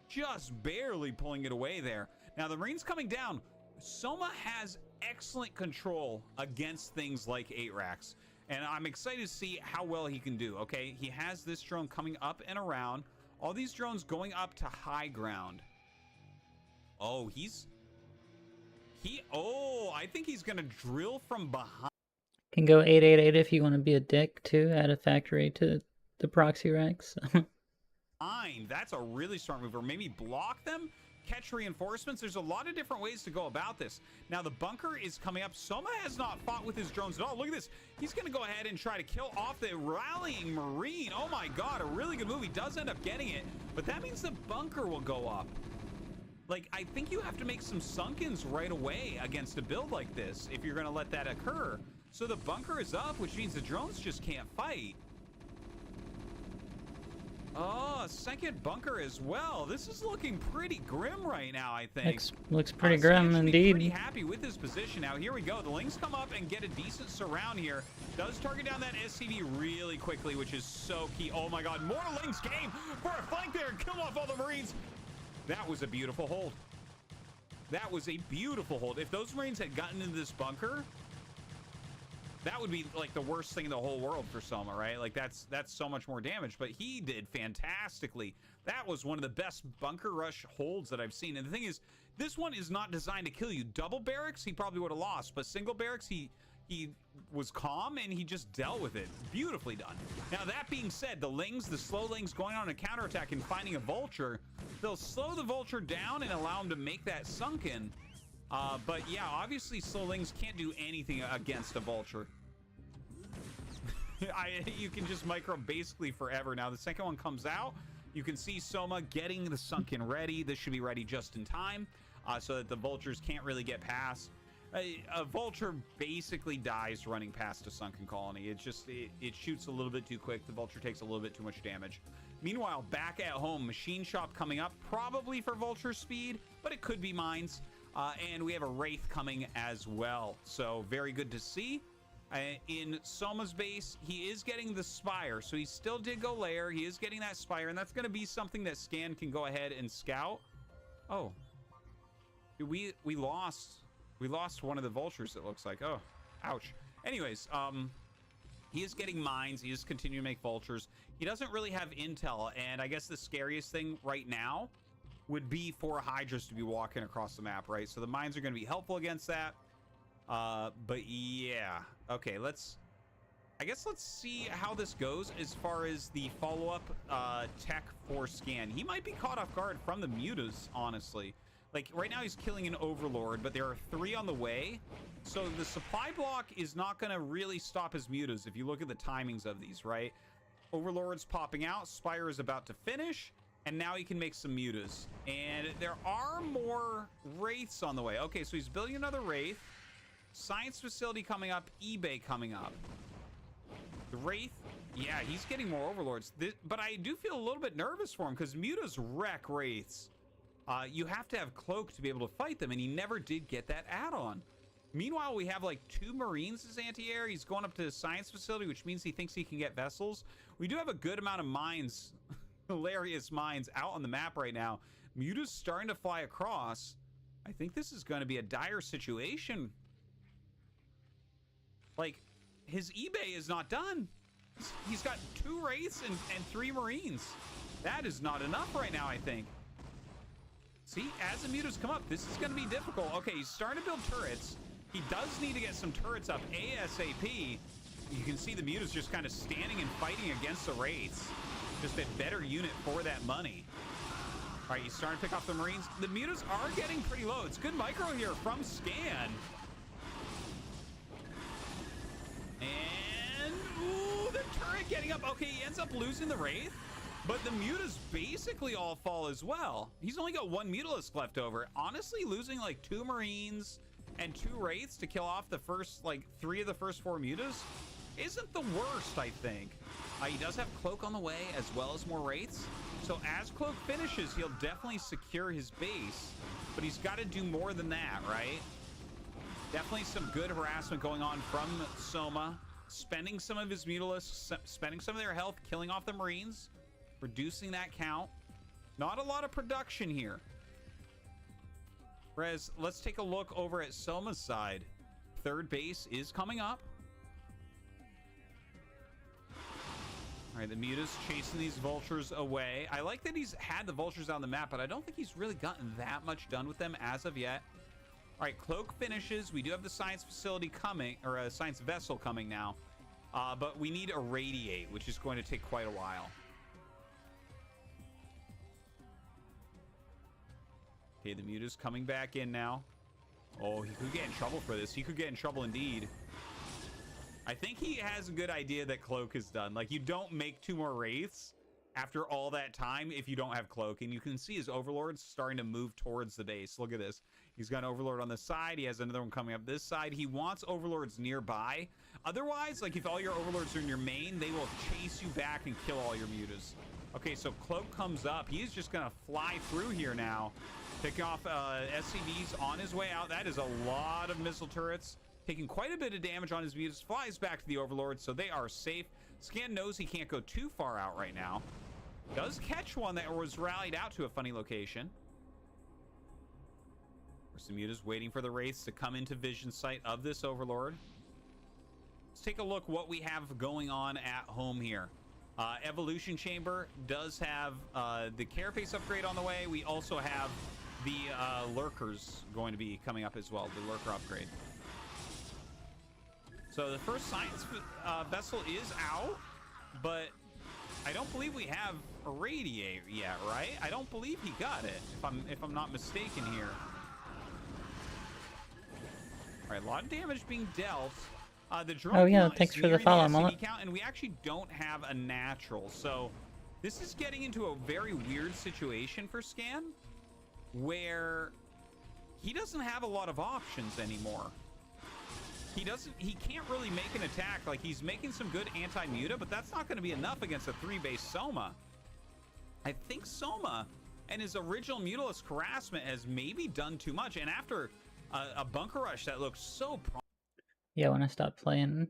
Just barely pulling it away there. Now the Marines coming down. Soma has excellent control against things like 8 racks. And I'm excited to see how well he can do. Okay, he has this drone coming up and around. All these drones going up to high ground. Oh, I think he's going to drill from behind. Can go 888 if you want to be a dick too. Add a factory to the proxy racks. That's a really smart move. Or maybe block them, catch reinforcements. There's a lot of different ways to go about this. Now the bunker is coming up. Soma has not fought with his drones at all. Look at this. He's going to go ahead and try to kill off the rallying Marine. Oh my god, a really good move. He does end up getting it, but that means the bunker will go up. Like, I think you have to make some sunkens right away against a build like this if you're going to let that occur. So the bunker is up, which means the drones just can't fight. Oh, a second bunker as well. This is looking pretty grim right now, I think. Looks pretty grim indeed. Pretty happy with his position. Now, here we go. The Lings come up and get a decent surround here. Does target down that SCV really quickly, which is so key. Oh my god, more Lings came for a flank there and kill off all the Marines. That was a beautiful hold. That was a beautiful hold. If those Marines had gotten into this bunker, that would be like the worst thing in the whole world for Soma, right? Like that's so much more damage, but he did fantastically. That was one of the best bunker rush holds that I've seen. And the thing is, this one is not designed to kill you. Double barracks, he probably would have lost, but single barracks, he was calm and he just dealt with it. Beautifully done. Now that being said, the Lings, the slow Lings going on a counterattack and finding a vulture, they'll slow the vulture down and allow him to make that sunken. But yeah, obviously slow Lings can't do anything against a vulture. You can just micro basically forever. Now the second one comes out. You can see Soma getting the sunken ready. This should be ready just in time so that the vultures can't really get past. A vulture basically dies running past a sunken colony. It shoots a little bit too quick. The vulture takes a little bit too much damage. Meanwhile, back at home, machine shop coming up, probably for vulture speed, but it could be mines. And we have a wraith coming as well. So very good to see. In Soma's base, he is getting the spire, so he still did go layer. He is getting that spire, and that's going to be something that Scan can go ahead and scout. Oh, we lost one of the vultures, it looks like. Oh, ouch. Anyways, he is getting mines. He is continuing to make vultures. He doesn't really have intel, and I guess the scariest thing right now would be for Hydras to be walking across the map, right? So the mines are going to be helpful against that. But yeah, okay, I guess let's see how this goes as far as the follow-up tech for Scan. He might be caught off guard from the mutas, honestly. Like right now he's killing an overlord, but there are 3 on the way, so the supply block is not going to really stop his mutas if you look at the timings of these, right? Overlord's popping out, Spire is about to finish, and now he can make some mutas, and there are more wraiths on the way. Okay, so he's building another wraith. Science facility coming up, eBay coming up. The wraith, yeah, he's getting more overlords. But I do feel a little bit nervous for him because mutas wreck wraiths. You have to have cloak to be able to fight them, and he never did get that add-on. Meanwhile, we have like 2 Marines as anti-air. He's going up to the science facility, which means he thinks he can get vessels. We do have a good amount of mines hilarious minds out on the map right now. Muta's starting to fly across. I think this is going to be a dire situation. Like, his eBay is not done. He's got 2 Wraiths and 3 Marines. That is not enough right now, I think. See, as the Mutas come up, this is going to be difficult. Okay, he's starting to build turrets. He does need to get some turrets up ASAP. You can see the Mutas just kind of standing and fighting against the Wraiths. Just a better unit for that money. All right, he's starting to pick off the Marines. The Mutas are getting pretty low. It's good micro here from Scan. And, ooh, the turret getting up. Okay, he ends up losing the Wraith. But the Mutas basically all fall as well. He's only got 1 Mutalisk left over. Honestly, losing like 2 Marines and 2 Wraiths to kill off the first, like, 3 of the first 4 Mutas isn't the worst, I think. He does have Cloak on the way as well as more Wraiths. So as Cloak finishes, he'll definitely secure his base. But he's got to do more than that, right? Definitely some good harassment going on from Soma. Spending some of his Mutalisks, spending some of their health, killing off the Marines. Reducing that count. Not a lot of production here. Whereas, let's take a look over at Soma's side. 3rd base is coming up. All right, the Mutas chasing these vultures away. I like that he's had the vultures on the map, but I don't think he's really gotten that much done with them as of yet. All right, Cloak finishes. We do have the science facility coming, or a science vessel coming now. But we need Irradiate, which is going to take quite a while. Okay, the Muta's coming back in now. Oh, he could get in trouble for this. He could get in trouble indeed. I think he has a good idea that Cloak is done. Like, you don't make 2 more Wraiths after all that time if you don't have Cloak. And you can see his Overlord's starting to move towards the base. Look at this. He's got an Overlord on the side. He has another one coming up this side. He wants Overlords nearby. Otherwise, like, if all your Overlords are in your main, they will chase you back and kill all your Mutas. Okay, so Cloak comes up. He's just going to fly through here now. Picking off SCVs on his way out. That is a lot of missile turrets. Taking quite a bit of damage on his Mutas. Flies back to the Overlord, so they are safe. Scan knows he can't go too far out right now. Does catch one that was rallied out to a funny location. There's some Mutas waiting for the Wraiths to come into vision sight of this Overlord. Let's take a look what we have going on at home here. Evolution Chamber does have the Carapace upgrade on the way. We also have the Lurkers going to be coming up as well, the Lurker upgrade. So the first science vessel is out, but I don't believe we have Irradiate yet, right? I don't believe he got it, if I'm not mistaken here. All right, a lot of damage being dealt. The drone oh yeah, thanks for the follow, Mullet. Count, and we actually don't have a natural, so this is getting into a very weird situation for Scan, where he doesn't have a lot of options anymore. He can't really make an attack. Like, he's making some good anti-muta, but that's not going to be enough against a 3-base Soma. I think Soma and his original Mutalisk harassment has maybe done too much, and after a bunker rush that looks so yeah, when I stopped playing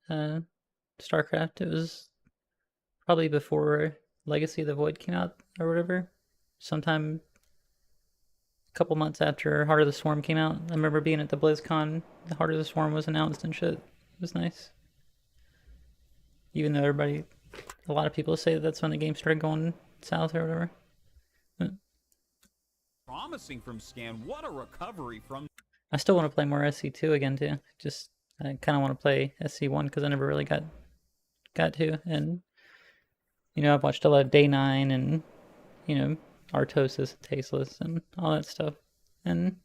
StarCraft, it was probably before Legacy of the Void came out or whatever. Sometime a couple months after Heart of the Swarm came out. I remember being at the BlizzCon, the Heart of the Swarm was announced and shit. It was nice. Even though a lot of people say that's when the game started going south or whatever. But promising from Scan. What a recovery from... I still want to play more SC2 again too. I kind of want to play SC1 because I never really got to. And, you know, I've watched a lot of Day 9 and, you know, Artosis, Tasteless, and all that stuff. And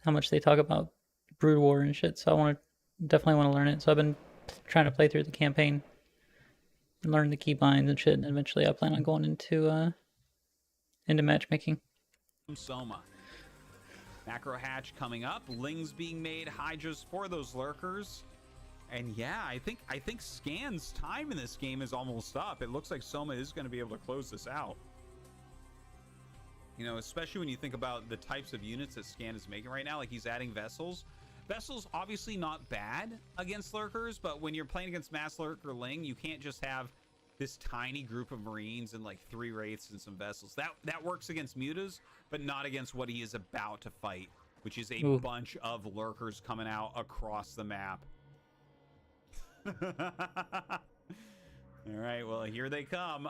how much they talk about Brood War and shit. So I definitely want to learn it. So I've been trying to play through the campaign and learn the keybinds and shit. And eventually I plan on going into matchmaking. Soma. Macro hatch coming up, Lings being made, Hydras for those Lurkers. And yeah, I think Scan's time in this game is almost up. It looks like Soma is going to be able to close this out. You know, especially when you think about the types of units that Scan is making right now. Like, he's adding Vessels. Vessels obviously not bad against Lurkers, but when you're playing against Mass Lurker Ling, you can't just have this tiny group of Marines and like 3 Wraiths and some vessels. That works against mutas, but not against what he is about to fight, which is a bunch of lurkers coming out across the map. All right, well, here they come.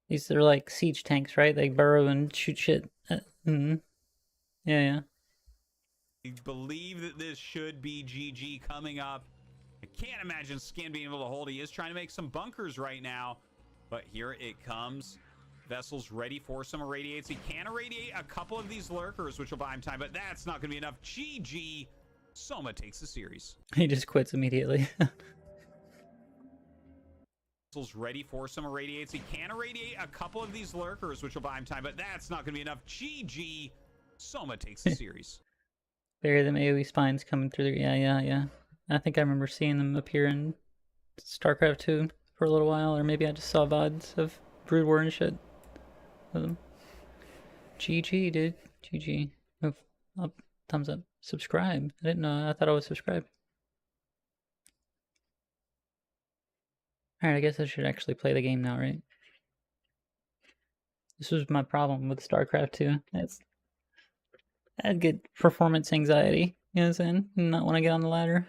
These are like siege tanks, right? They burrow and shoot shit. Yeah. I believe that this should be GG coming up. I can't imagine Skin being able to hold. He is trying to make some bunkers right now, but here it comes. Vessel's ready for some irradiates. He can irradiate a couple of these lurkers, which will buy him time, but that's not going to be enough. GG. Soma takes the series. He just quits immediately. Vessel's ready for some irradiates. He can irradiate a couple of these lurkers, which will buy him time, but that's not going to be enough. GG. Soma takes the series. Bury them AoE spines coming through there. Yeah. I think I remember seeing them appear in StarCraft 2 for a little while, or maybe I just saw VODs of Brood War and shit with them. GG, dude. GG. Move up, thumbs up. Subscribe. I didn't know. I thought I was subscribed. Alright, I guess I should actually play the game now, right? This was my problem with StarCraft 2. I'd get performance anxiety, you know what I'm saying? Not want to get on the ladder.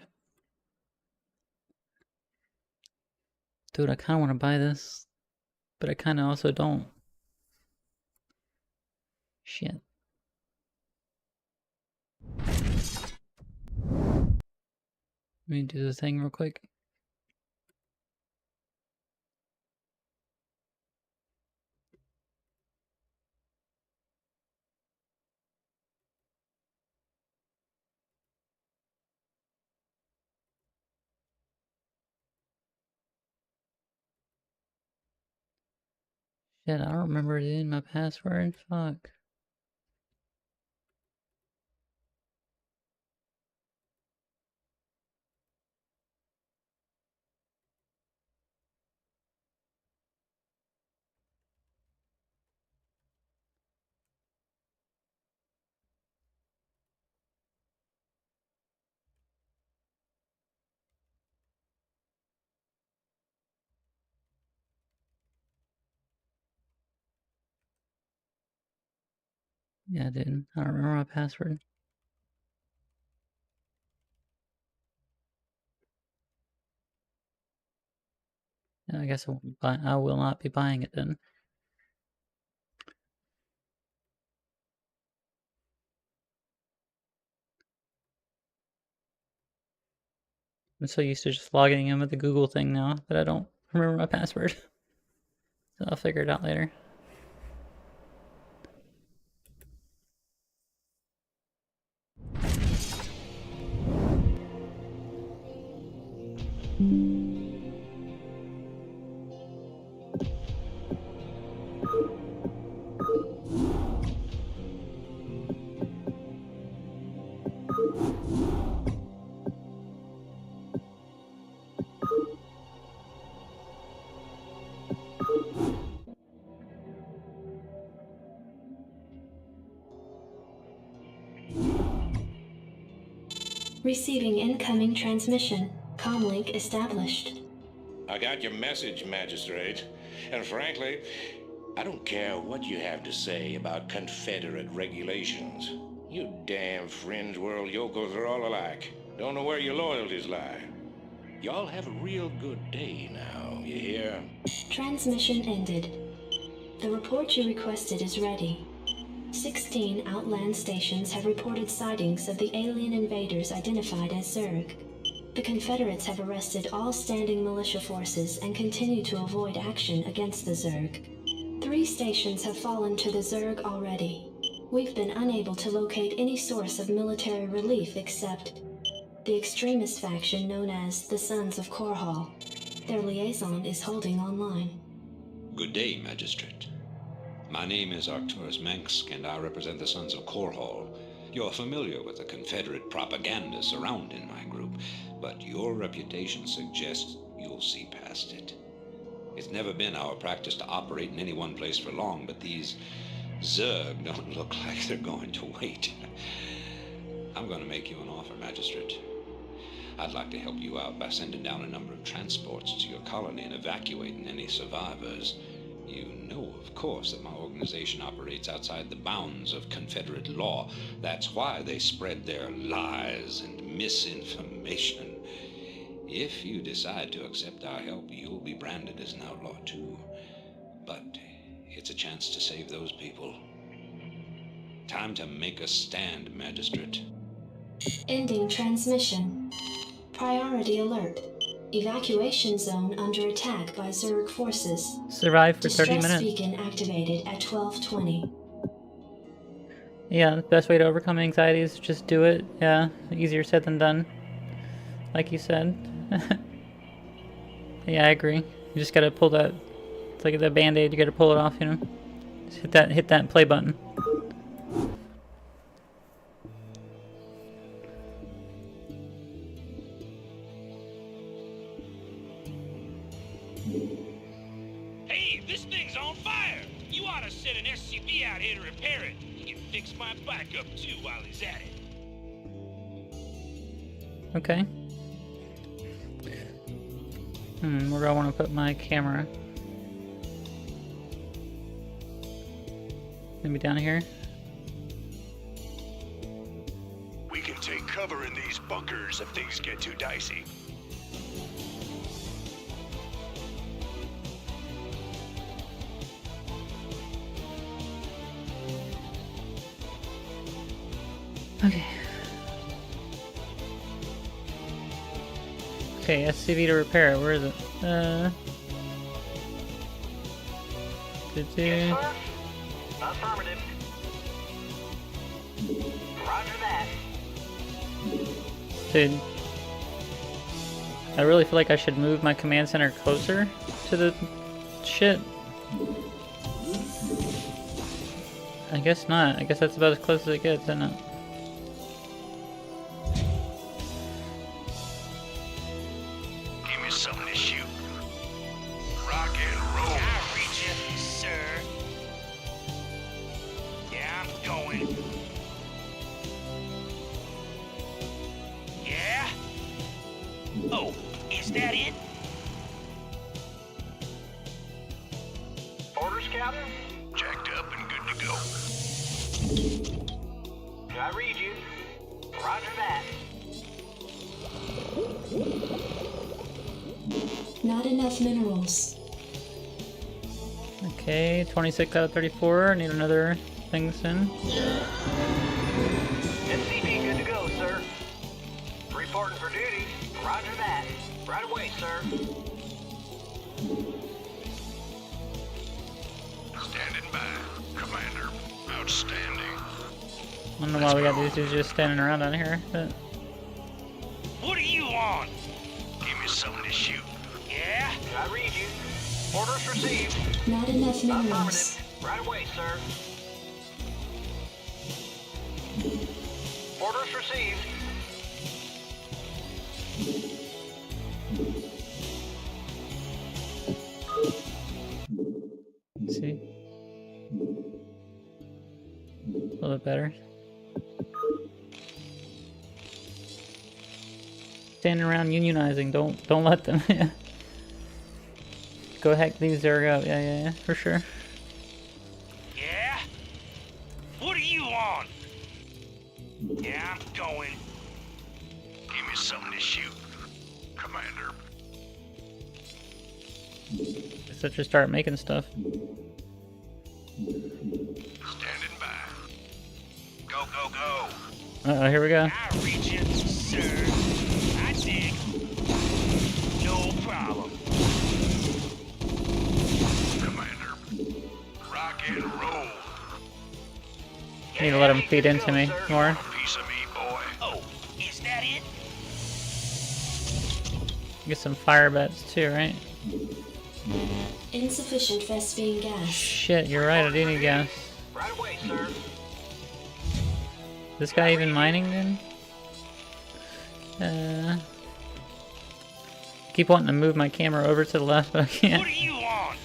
Dude, I kind of want to buy this, but I kind of also don't. Shit. Let me do the thing real quick. Shit, I don't remember it in my password. Fuck. Yeah, I didn't. I don't remember my password. Yeah, I guess I will not be buying it then. I'm so used to just logging in with the Google thing now that I don't remember my password. So I'll figure it out later. Receiving incoming transmission. Comlink established. I got your message, Magistrate. And frankly, I don't care what you have to say about Confederate regulations. You damn fringe world yokels are all alike. Don't know where your loyalties lie. Y'all have a real good day now, you hear? Transmission ended. The report you requested is ready. 16 outland stations have reported sightings of the alien invaders identified as Zerg. The Confederates have arrested all standing militia forces and continue to avoid action against the Zerg. 3 stations have fallen to the Zerg already. We've been unable to locate any source of military relief except the extremist faction known as the Sons of Korhal. Their liaison is holding online. Good day, Magistrate. My name is Arcturus Mansk, and I represent the Sons of Korhal. You're familiar with the Confederate propaganda surrounding my group, but your reputation suggests you'll see past it. It's never been our practice to operate in any one place for long, but these Zerg don't look like they're going to wait. I'm going to make you an offer, Magistrate. I'd like to help you out by sending down a number of transports to your colony and evacuating any survivors. You know, of course, that my organization operates outside the bounds of Confederate law. That's why they spread their lies and misinformation. If you decide to accept our help, you'll be branded as an outlaw too. But it's a chance to save those people. Time to make a stand, Magistrate. Ending transmission. Priority alert. Evacuation zone under attack by Zerg forces. Survive for 30 Distress minutes. beacon activated at 12:20. Yeah, the best way to overcome anxiety is just do it. Yeah, easier said than done. Like you said. Yeah, I agree. You just gotta pull that. It's like the band-aid, you gotta pull it off, you know? Just hit that play button. Hey, this thing's on fire! You ought to send an SCV out here to repair it. He can fix my bike up too while he's at it. Okay. Where do I want to put my camera? Maybe down here? We can take cover in these bunkers if things get too dicey. Okay. Okay, SCV to repair it. Where is it? Yes, sir. Affirmative. Roger that. Dude. I really feel like I should move my command center closer to the shit. I guess not. I guess that's about as close as it gets, isn't it? Give me something to shoot. Rock and roll. I'll reach you, sir. Yeah, I'm going. Yeah? Oh, is that it? Orders, Captain? Jacked up and good to go. I read you. Roger that. Not enough minerals. Okay, 26 out of 34. Need another thing soon. SCV good to go, sir. Reporting for duty. Roger that. Right away, sir. Standing by. Commander, outstanding. I don't know why we got these dudes just standing around down here, but... What do you want? Give me something to shoot. Yeah? I read you. Orders received. Not enough minerals. Affirmative. Right away, sir. Orders received. Let's see. A little bit better. Standing around unionizing, don't let them. Go hack these Zerg out. Yeah, for sure. Yeah? What do you want? Yeah, I'm going. Give me something to shoot. Commander. Guess I just start making stuff. Standing by. Go, go, go. Uh-oh, here we go. I'll reach you, sir. I dig. No problem. Commander. Rock and roll. I need to let them feed into me more. Piece of me, boy. Oh, is that it? Get some fire bets too, right? Insufficient Vespine gas. Shit, you're right, I do need gas. Right away, sir. This guy even mining then? Keep wanting to move my camera over to the left, but I can't. What do you want?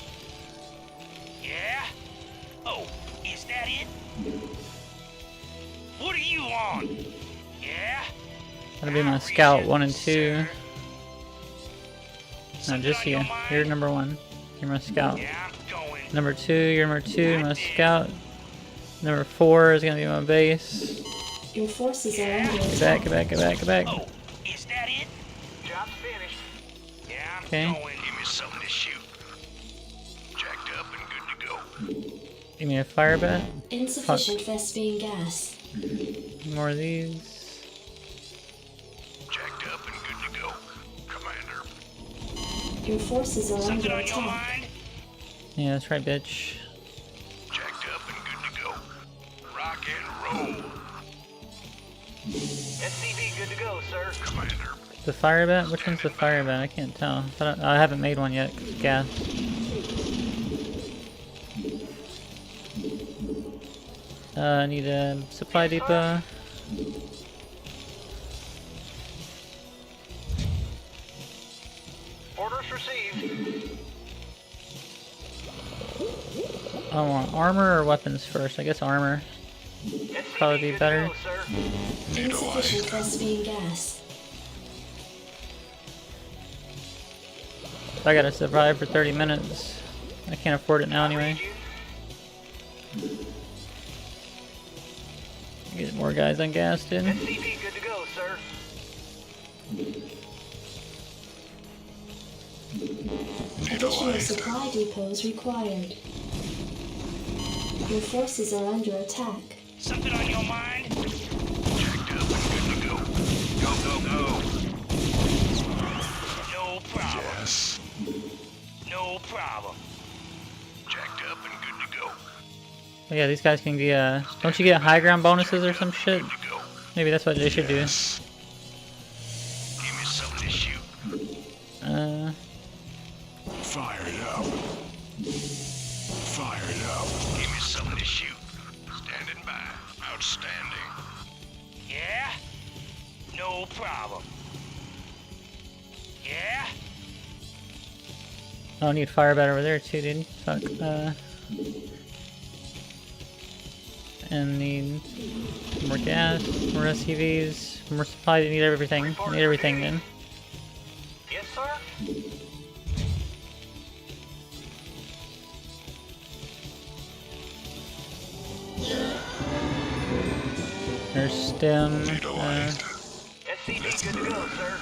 Yeah? Oh, is that it? What do you want? Yeah? That'll be my scout 1 and 2. No, just you. You're number 1. You're my scout. Number 2, you're number 2, my scout. Number 4 is gonna be my base. Your forces are under Get attack. back, get back, get back, get back. Oh, is that it? Job's finished. Yeah, I'm Okay. going. Give me something to shoot. Jacked up and good to go. Give me a fire bat. Insufficient Vespine gas. More of these. Jacked up and good to go. Commander. Your forces are Something under on your attack. mind? Yeah, that's right, bitch. Jacked up and good to go. Rock and roll. SCV good to go, sir. Commander. The fire bat? Which one's the fire bat? I can't tell. I haven't made one yet. Gas. I need a supply depot. Orders received. I want armor or weapons first. I guess armor. Probably be better. Insufficient Vespine gas. I gotta survive for 30 minutes. I can't afford it now anyway. Get more guys ungassed in. SCV good to go, sir. Additional supply depots required. Your forces are under attack. Something on your mind? Jacked up and good to go. Go, go, go. No problem. Yes. No problem. Jacked up and good to go. Oh yeah, these guys can be, don't you get high ground bonuses or some shit? Maybe that's what they should do. Give me something to shoot. Fire it up. Fire it up. Give me something to shoot. Standing by. Outstanding. Yeah? No problem. Yeah? I need fire bat over there too, dude. Fuck, and need more gas, more SUVs, more supplies. I need everything. I need everything then. Yes, sir. There's stem. SCV good to go, sir.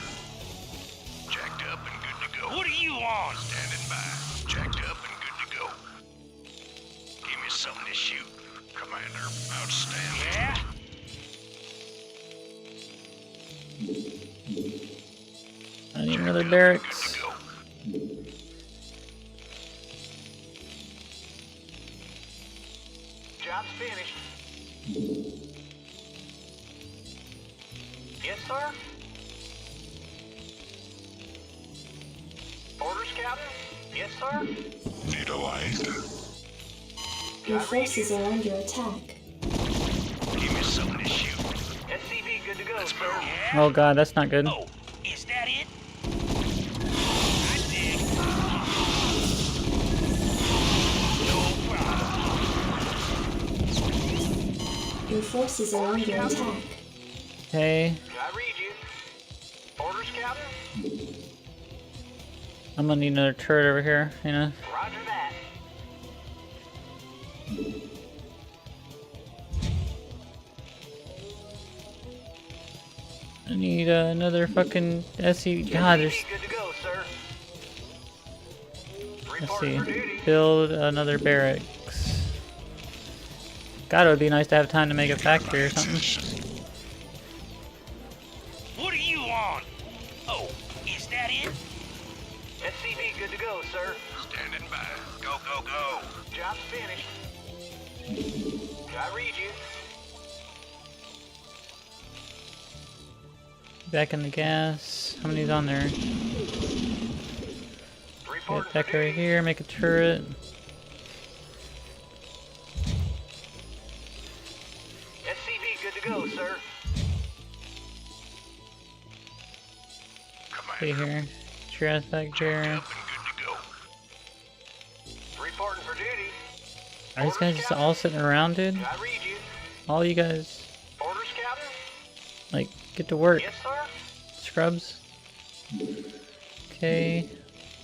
Jacked up and good to go. What do you want? Standing by. Jacked up and good to go. Give me something to shoot. Commander, outstanding. Yeah? I need another barracks. Job's finished. Yes, sir. Orders, Captain? Yes, sir. Need a light. Your forces are under attack. Give me something to shoot. SCV good to go, sir. Oh god, that's not good. Oh, is that it? Your forces are under attack. Okay, I read you. Orders, Captain? I'm gonna need another turret over here, you know. Roger that. I need another fucking SC. God, there's. Good to go, sir. Let's see. Build another barracks. God, it would be nice to have time to make a factory or something. What do you want? Oh, is that it? SCV good to go, sir. Standing by. Go, go, go. Job's finished. I read you. Back in the gas. How many's on there? Get back over here, make a turret. SCV good to go, sir. Stay here. Get your ass back here. Reporting for duty. Are these guys just all sitting around, dude? I read you. All you guys, Orders, Captain? like, get to work. Yes, sir. scrubs. Okay.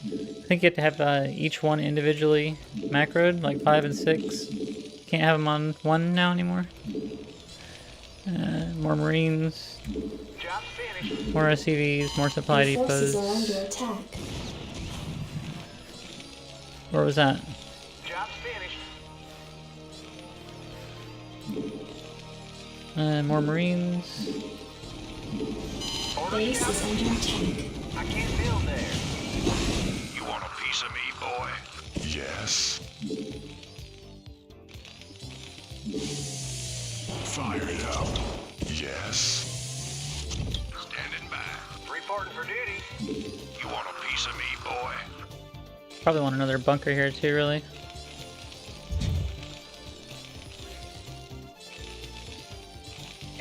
I think you have to have each one individually macroed, like 5 and 6. Can't have them on one now anymore. More Marines. More SCVs, more supply Your forces depots. are under attack. Where was that? Job's finished. More Marines. Base is under attack. I can't build there. You want a piece of me, boy? Yes. Fire it up. Yes. Standing by. Reporting for duty. You want a piece of me, boy? Probably want another bunker here too, really.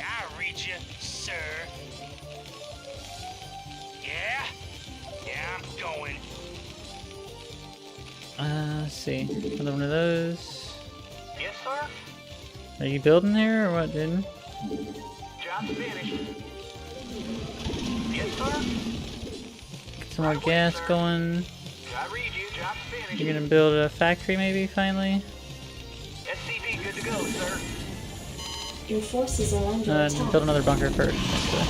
I read you, sir. Yeah? Yeah, I'm going. Let's see. Another one of those. Yes, sir. Are you building there or what, dude? Job's finished. Yes, sir. Get some more gas going. I read you. Job's finished. You're gonna build a factory maybe finally? SCV good to go, sir. Your forces are under attack. Build another bunker first, actually.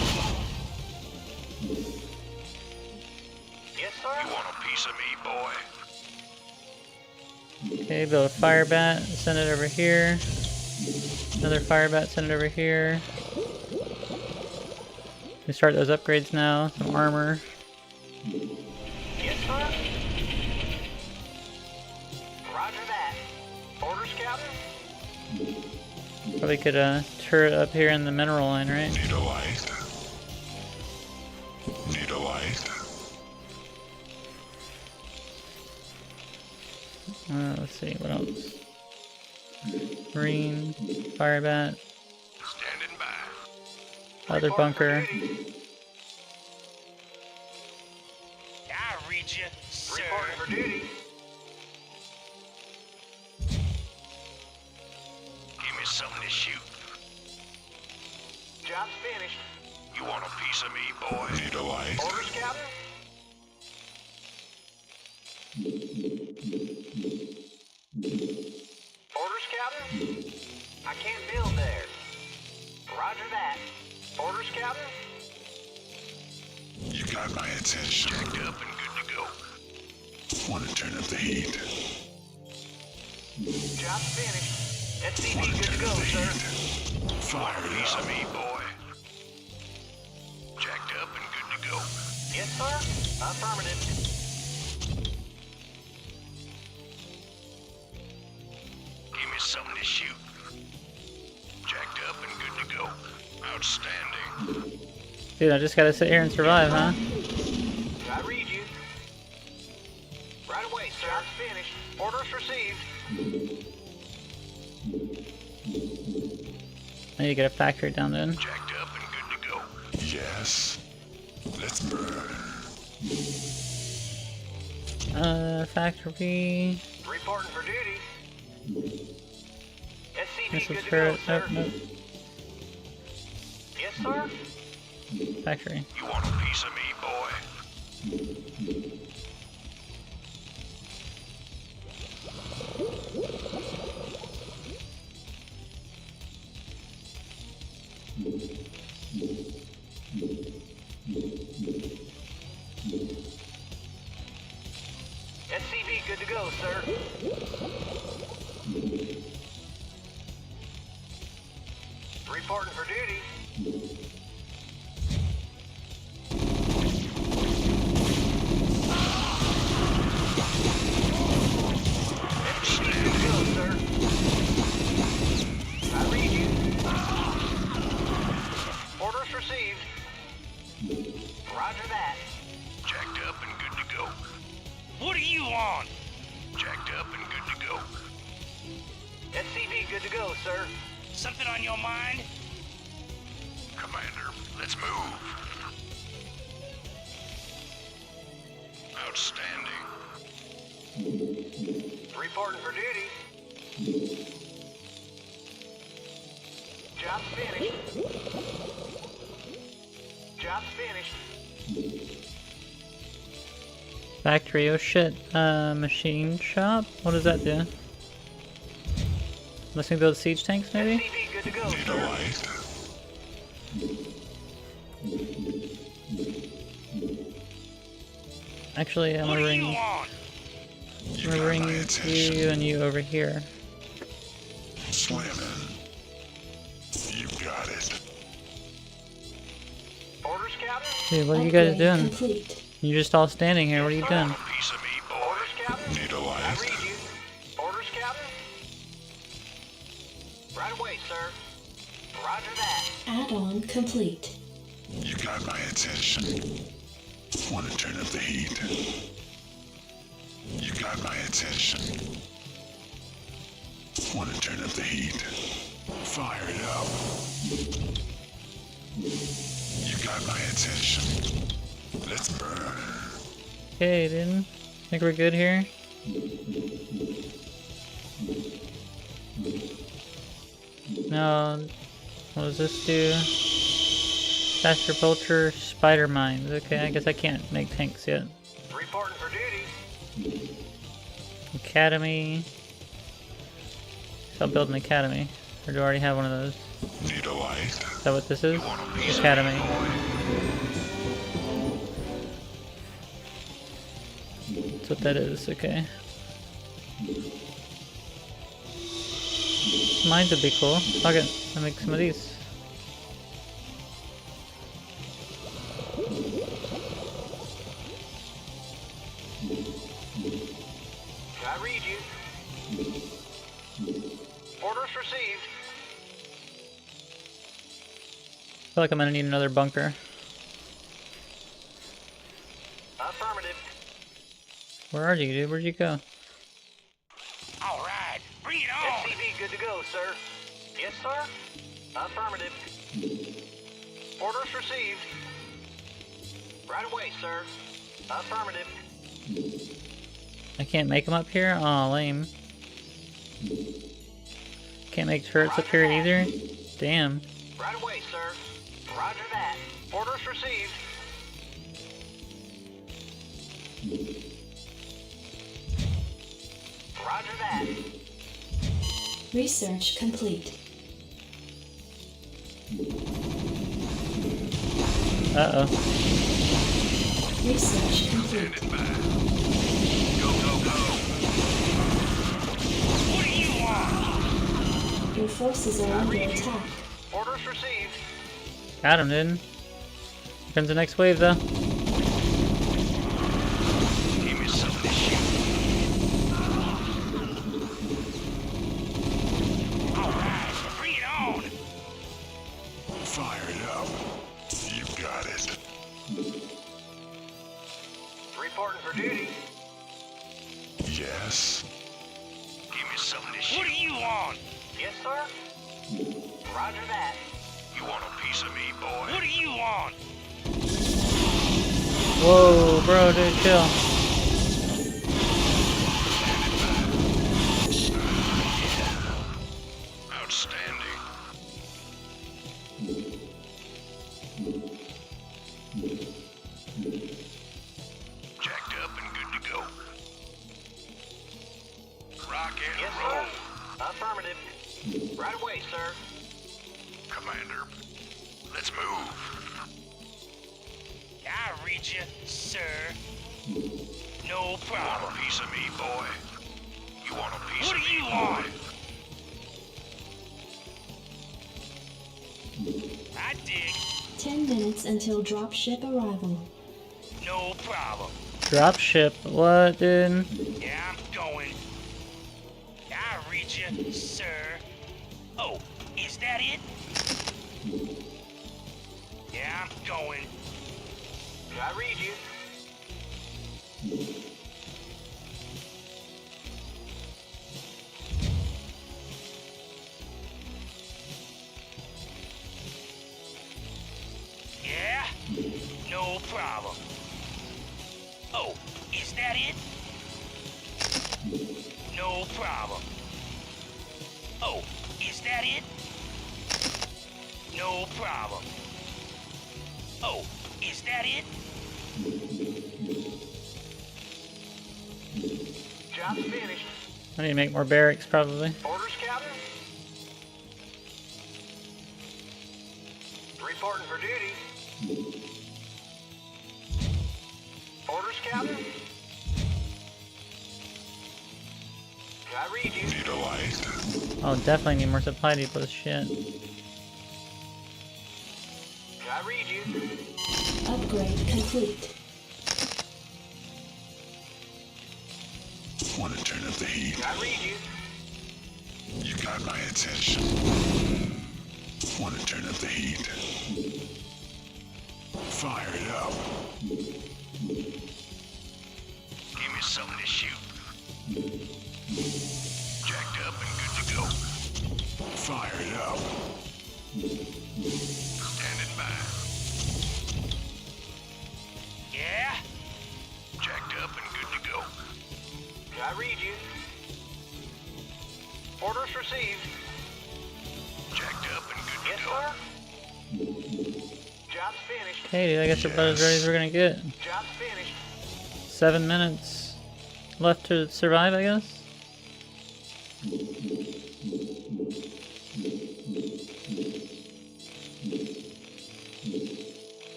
Yes, sir. You want a piece of me, boy? Okay, build a fire bat, send it over here. Another fire bat, send it over here. We start those upgrades now. Some armor. Yes, sir. Roger that. Orders, Captain? Probably could turret up here in the mineral line, right? Need a light. Need a light. Let's see, what else? Marine, fire bat, Standing by. other bunker. I read you, sir. Reporting for duty. Give me something to shoot. Job's finished. You want a piece of me, boy? Need a light. Orders, Captain? Orders, Captain? I can't build there. Roger that. Orders, Captain? You got my attention. Jacked up and good to go. Want to turn up the heat. Job's finished. SCV good to go, sir. Fire a piece of me, boy. Jacked up and good to go. Yes, sir. Affirmative. Give me something to shoot. Jacked up and good to go. Outstanding. Dude, I just gotta sit here and survive, huh? I read you. Right away, sir. Job's finished. Orders received. I need to get a factory down then. Jacked up and good to go. Yes. Let's burn. Factory. Reporting for duty. SCV Missile good to go, turret. sir. Oh, nope. Yes, sir. Factory. You want a piece of me, boy? SCV good to go, sir. Reporting for duty. SCV good to go, sir. I read you. Orders received. Roger that. Jacked up and good to go. What are you on? Jacked up and good to go. SCV good to go, sir. Something on your mind? Commander, let's move. Outstanding. Reporting for duty. Job's finished. Job's finished. Factory, oh shit. Machine shop? What does that do? Let's me build siege tanks, maybe? Actually, I'm gonna bring you and you over here. Slamming. You got it. Orders, Captain? Dude, what are you guys doing? Complete. You're just all standing here, what are you doing? Piece of me, boy. Orders, Captain? Need a I light. read you. Orders, Captain? Right away, sir. Roger that. Add-on complete. You got my attention. Want to turn up the heat? You got my attention. Want to turn up the heat? Fire it up. You got my attention. Let's burn. Okay, dude. Think we're good here? No. What does this do? Faster Poultry, Spider Mines. Okay, I guess I can't make tanks yet. Reporting for duty. Academy. So I'll build an academy. Or do I already have one of those? Need a light? Is that what this is? Academy. That's what that is, okay. Mines would be cool. Fuck it, I'll make some of these. I read you. Orders received. I feel like I'm gonna need another bunker. Affirmative. Where are you, dude? Where'd you go? All right, bring it on. SCV good to go, sir. Yes, sir. Affirmative. Orders received. Right away, sir. Affirmative. I can't make them up here? Aw, lame. Can't make turrets up here either? Damn. Right away, sir. Roger that. Orders received. Roger that. Research complete. Uh-oh. Research complete. What do you want? Your forces are under attack. Orders received. Got him, dude. Here comes the next wave, though. Give me some of this shit. All right, bring it on. Fire it up. You got it. Reporting for duty. Yes. Give me some of this shit. What do you want? Yes, sir. Roger that. You want a piece of me, boy? What do you want? Whoa, bro, dude, chill. Outstanding. Jacked up and good to go. Rock and Yes, roll. sir. Affirmative. Right away, sir. Commander, let's move. I read you, sir. No Want problem. a piece of me, boy? You want a piece What of do me, you boy? want? I dig. 10 minutes until dropship arrival. No problem. Dropship. What, dude? Yeah, I'm going. I read you, sir. Oh, is that it? Yeah, I'm going. I read you. Yeah? No problem. Oh, is that it? No problem. Oh, is that it? No problem. Oh, is that it? Job's finished. I need to make more barracks, probably. Orders, Captain. Reporting for duty. Orders, Captain. Can I read you? Oh, definitely need more supply depots. Shit. Can I read you? Upgrade complete. Want to turn up the heat? Can I read you? You got my attention. Want to turn up the heat? Fire it up. Give me something to shoot. Jacked up and good to go. Fire it up. Standing by. Yeah? Jacked up and good to go. Can I read you? Orders received. Jacked up and good Yes, to go. sir. Job's finished. Okay, dude, I guess we're about as ready as we're gonna get. Job's finished. 7 minutes left to survive, I guess.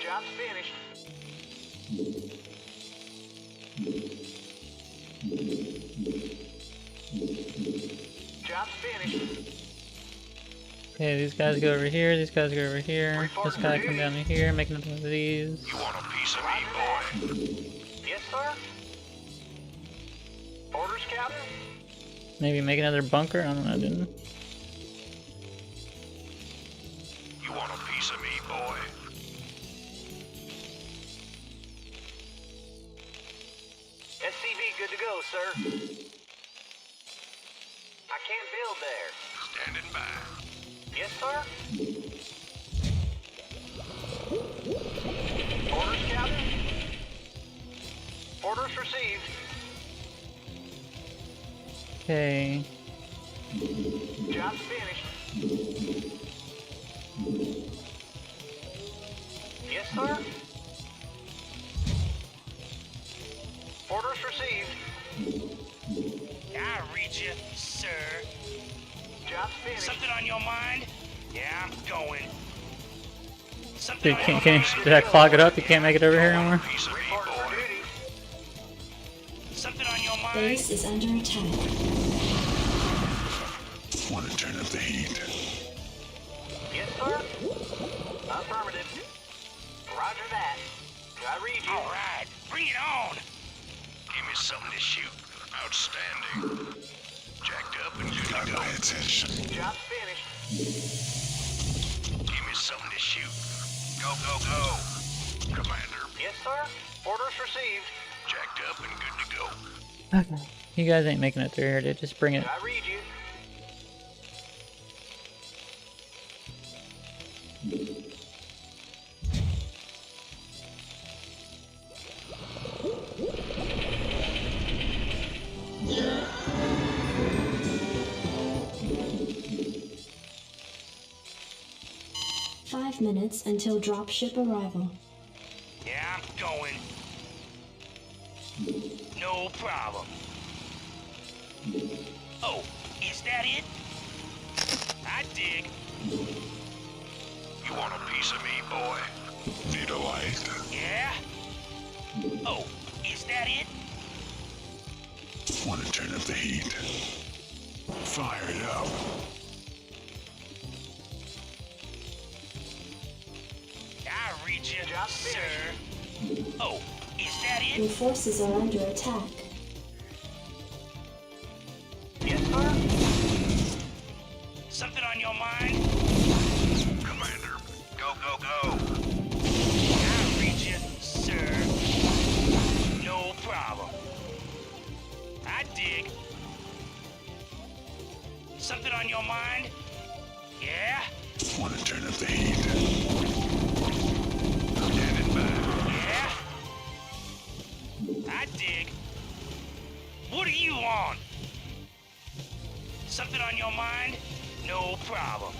Job's finished. Job's finished. Okay, these guys go over here, these guys go over here. This guy come down to here, make another one of these. You want a piece of me, boy? Yes, sir. Orders, Captain. Maybe make another bunker? I don't know, dude. You want a piece of me, boy? SCV good to go, sir. I can't build there. Standing by. Yes, sir. Orders, Captain. Orders received. Okay. Job's finished. Yes, sir. Orders received. I read you, sir. Job's finished. Something on your mind? Yeah, I'm going. Dude, did I clog it up? You can't make it over here no more? Something on your mind? Base is under attack. Want to turn up the heat? Yes, sir. Affirmative. Roger that. Can I read you? All right, bring it on. Give me something to shoot. Outstanding. Jacked up and good to go. My attention. Job's finished. Give me something to shoot. Go, go, go. Commander. Yes, sir. Orders received. Jacked up and good to go. Okay. You guys ain't making it through here, dude. Just bring it. Can I read you? 5 minutes until dropship arrival. Yeah, I'm going. No problem. Oh, is that it? I dig. You want a piece of me, boy? Need a light? Yeah? Oh, is that it? Want to turn up the heat? Fire it up. I read you, sir. Oh, is that it? Your forces are under attack. Yes, sir. Something on your mind? Commander, go, go, go. I read you, sir. No problem. I dig. Something on your mind? Yeah? Want to turn up the heat? Standing by. Yeah? I dig. What do you want? Something on your mind? No problem.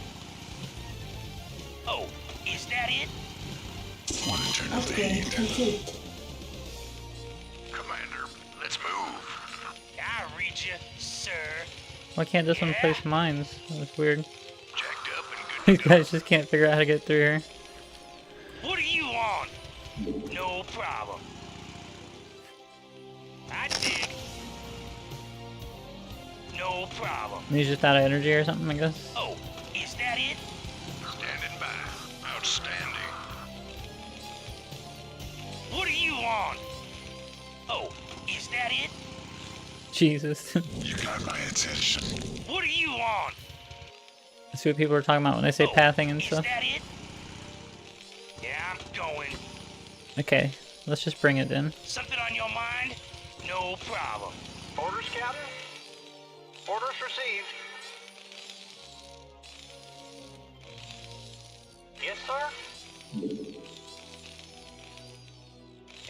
Oh, is that it? Want to turn up the Upgrade heat? complete. sir. Why can't this one place mines? That's weird. These guys just can't figure out how to get through here. What do you want? No problem. I dig. No problem. He's just out of energy or something, I guess. Oh, is that it? Standing by. Outstanding. What do you want? Oh, is that it? Jesus. You got my attention. What do you want? That's what people are talking about when they say pathing and Is stuff. that it? Yeah, I'm going. Okay, let's just bring it in. Something on your mind? No problem. Orders, Captain? Orders received. Yes, sir?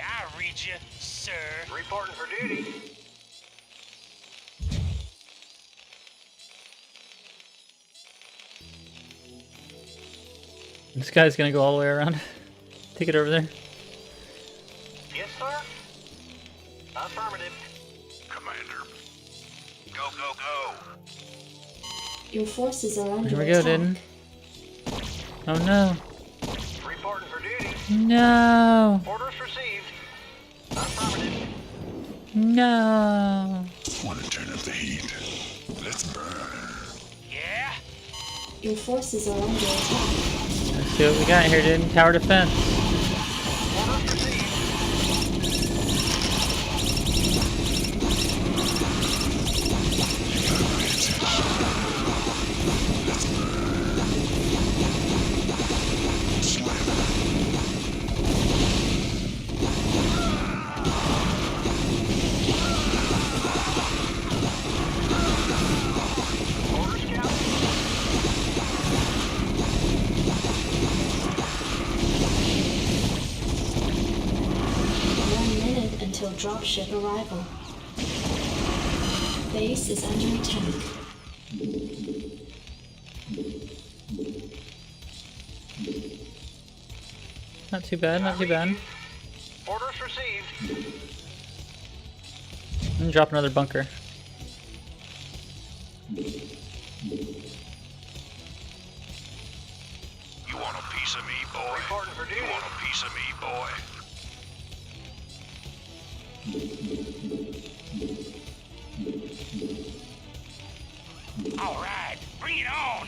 I read you, sir. Reporting for duty. This guy's gonna go all the way around. Take it over there. Yes, sir? Affirmative. Commander. Go, go, go. Your forces are under Here we go, attack. Didden. Oh no. Reporting for duty. No. Orders received. Affirmative. No. Want to turn up the heat? Let's burn. Yeah? Your forces are under attack. Let's see what we got here, Didden. Tower defense. Orders received. Until dropship arrival. Base is under attack. Not too bad, not too bad. Orders received. And drop another bunker. You want a piece of me, boy? Reporting for duty. You want a piece of me, boy? All right, bring it on.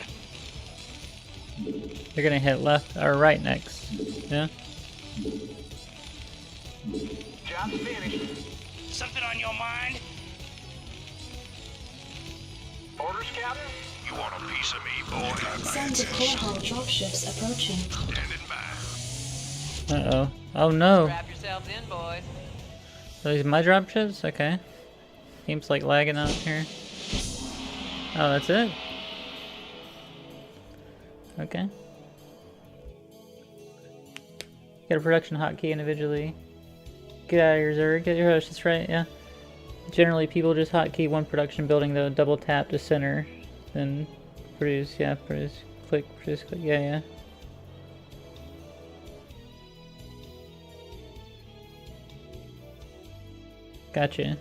You're gonna hit left or right next. Yeah? Job's finished. Something on your mind? Orders, Captain? You want a piece of me, boy? Sons of Korhal dropships approaching. Standing by. Uh-oh. Oh no. Strap yourselves in, boys. Are these my dropships? Okay. Seems like lagging out here. Oh, that's it? Okay. Get a production hotkey individually. Get out of here, Zerg. Get your host, that's right, yeah. Generally, people just hotkey one production building, though, double tap to center, then produce, yeah, produce, click, yeah, yeah. Gotcha.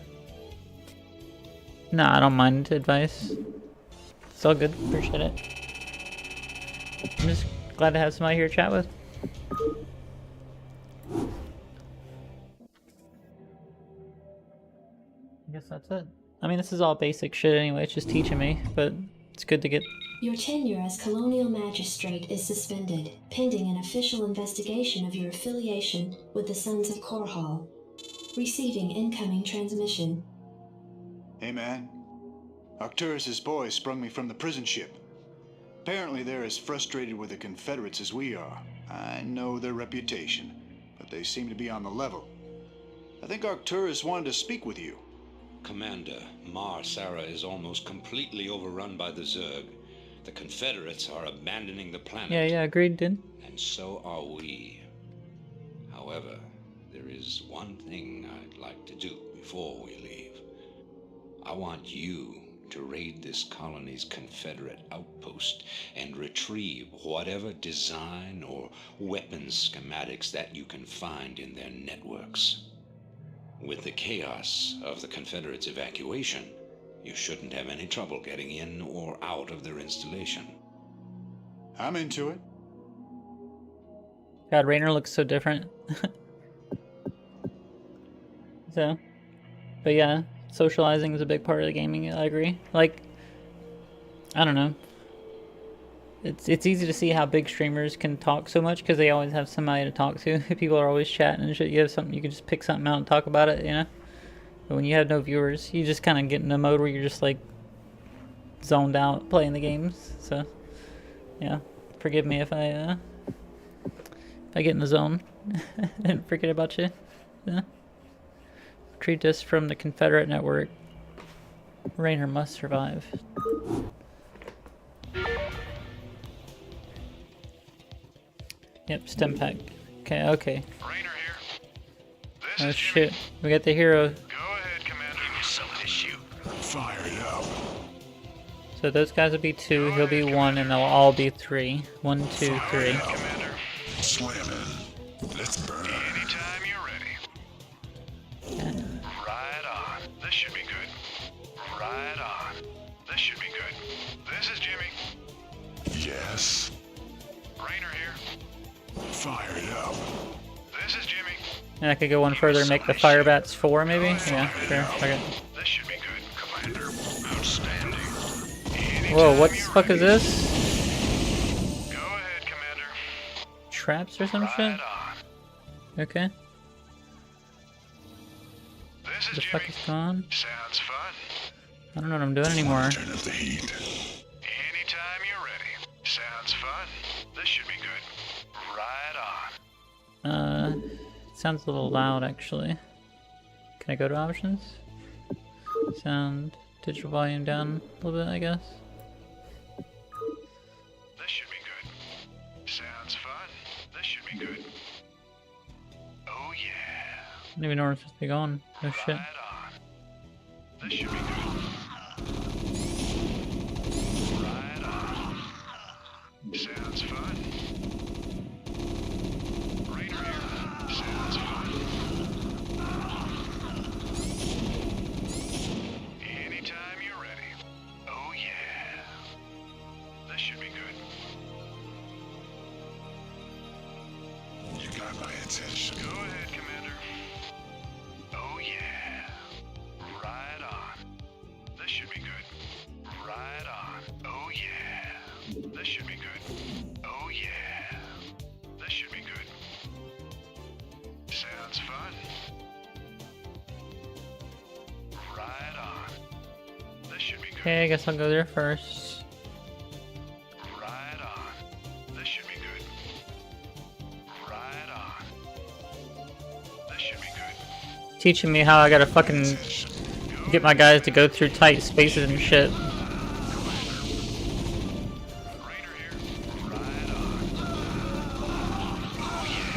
Nah, I don't mind advice. It's all good, appreciate it. I'm just glad to have somebody here to chat with. I guess that's it. I mean, this is all basic shit anyway, it's just teaching me, but it's good to get... Your tenure as Colonial Magistrate is suspended, pending an official investigation of your affiliation with the Sons of Korhal. Receiving incoming transmission. Hey man, Arcturus' boys sprung me from the prison ship. Apparently they're as frustrated with the Confederates as we are. I know their reputation, but they seem to be on the level. I think Arcturus wanted to speak with you. Commander, Mar Sara is almost completely overrun by the Zerg. The Confederates are abandoning the planet. Yeah, agreed, dude. And so are we. However, there is one thing I'd like to do before we leave. I want you to raid this colony's Confederate outpost and retrieve whatever design or weapons schematics that you can find in their networks. With the chaos of the Confederates' evacuation, You shouldn't have any trouble getting in or out of their installation. I'm into it. God, Raynor looks so different. So, but yeah, socializing is a big part of the gaming, I agree. Like, I don't know. It's easy to see how big streamers can talk so much because they always have somebody to talk to. People are always chatting and shit. You have something, you can just pick something out and talk about it, you know? But when you have no viewers, you just kind of get in a mode where you're just like zoned out playing the games. So, yeah, forgive me if I get in the zone and forget about you. Yeah. Retrieve this from the Confederate network. Raynor must survive. Yep, stem pack. Okay, okay. Raynor here. Oh shit, we got the hero. Go ahead, Commander. Give me some of this shoot. Fire it up. So those guys will be 2, he'll be 1, and they'll all be 3. 1, 2, 3. Slam it. Let's burn. Anytime you're ready. Right on. This should be good. Right on. This should be good. This is Jimmy. Yes. Raynor here. Fire it up. This is Jimmy. And I could go one further and make the fire bats 4 maybe? Yeah, sure. Okay. This should be good, Commander. Outstanding. Whoa, what the fuck is this? Go ahead, Commander. Traps or some shit? Okay. This What the fuck is going on? Sounds fun. I don't know what I'm doing anymore. Turn up the heat. Anytime you're ready. Sounds fun. This should be good. Right on. It sounds a little loud actually. Can I go to options? Sound, digital volume down a little bit, I guess. This should be good. Sounds fun. This should be good. Oh yeah. I don't even know where I'm supposed to be going. Oh shit. This should be good. Right on. Sounds fun. Raynor here. Sounds fun. Anytime you're ready. Oh yeah. This should be good. You got my attention. Go ahead, Commander. Oh yeah. Right on. This should be good. Right on. Oh yeah. This should be good. Oh yeah. This should be good. Sounds fun. Right on. This should be good. Okay, I guess I'll go there first. Right on. This should be good. Right on. This should be good. Teaching me how I gotta fucking get my guys to go through tight spaces and shit.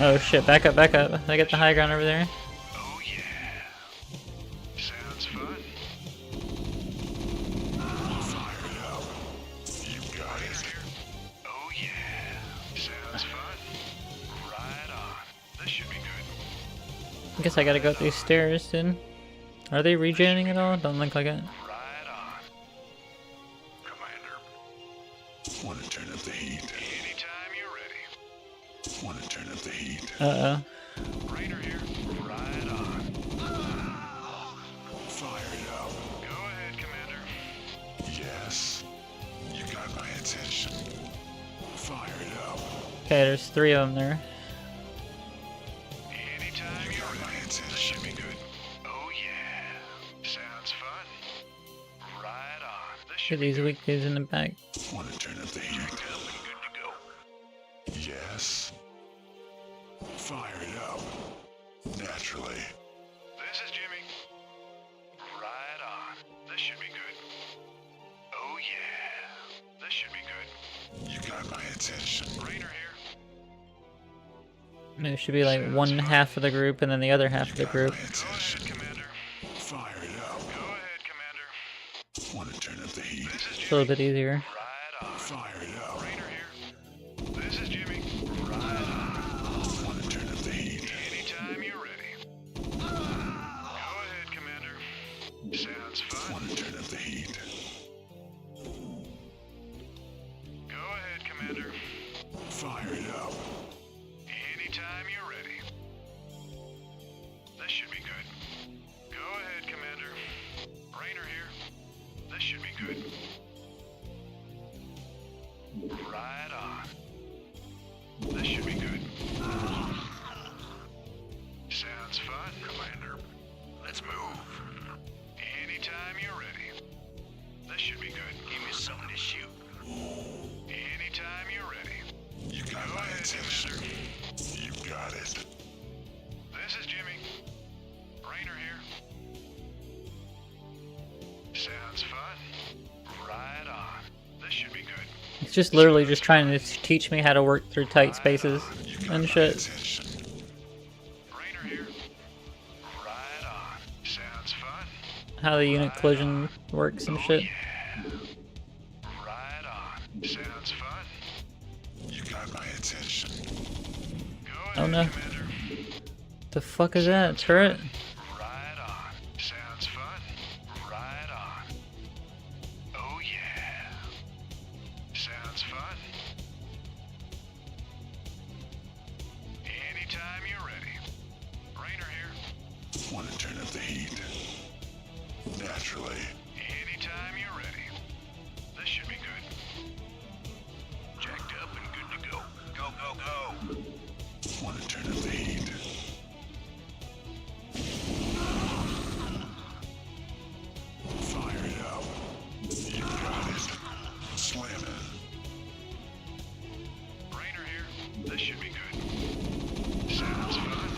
Oh shit, back up, back up. I get the high ground over there. Oh yeah. Sounds fun. Fire it up. You got it. Oh yeah. Sounds fun. Right on. This should be good. I guess I gotta go up these stairs, dude. Are they regenerating at all? Don't look like it. Right on. Commander. Want to turn up the heat. Anytime you're ready. Want to turn up the heat. Uh-oh. Raynor here. Right on. Fire it up. Go ahead, Commander. Yes. You got my attention. Fire it up. Okay, there's 3 of them there. Anytime you're ready. This should be good. Oh yeah. Sounds fun. Right on. This Get these weak dudes in the back. Want to turn up the heat. Good to go. Yes. Fire it up. Naturally. This is Jimmy. Right on. This should be good. Oh yeah. This should be good. You got my attention. Raynor here. It should be like one half of the group and then the other half of the group. Attention, Commander. Fire it up. Go ahead, Commander. Want to turn up the heat. It's a little bit easier. Right on. Fire it up. Raynor here. This is Jimmy. Right on. Want to turn up the heat. Anytime you're ready. Go ahead, Commander. Sounds fun. Want to turn up the heat. Fire it up. Anytime you're ready. This should be good. Go ahead, Commander. Rainer here. This should be good. Right on. This should be good. Sounds fun, Commander. Let's move. Anytime you're ready. This should be good. Give me something to shoot. Anytime you're ready. You got my attention. You got it. This is Jimmy. Rainer here. Sounds fun. Right on. This should be good. It's just literally just trying to teach me how to work through tight spaces and shit. Rainer here. Right on. Sounds fun. How the unit collision works and shit. Right on. Sounds fun. You got my attention. Oh no. The fuck is that? Turret? Right on. Sounds fun. Right on. Oh yeah. Sounds fun. Anytime you're ready. Rainer here. Want to turn up the heat. Naturally. Anytime you're ready. This should be good. Jacked up and good to go. Go, go, go. Want to turn up the heat. Fire it up. You got it. Slam it. Rainer here. This should be good. Sounds fun.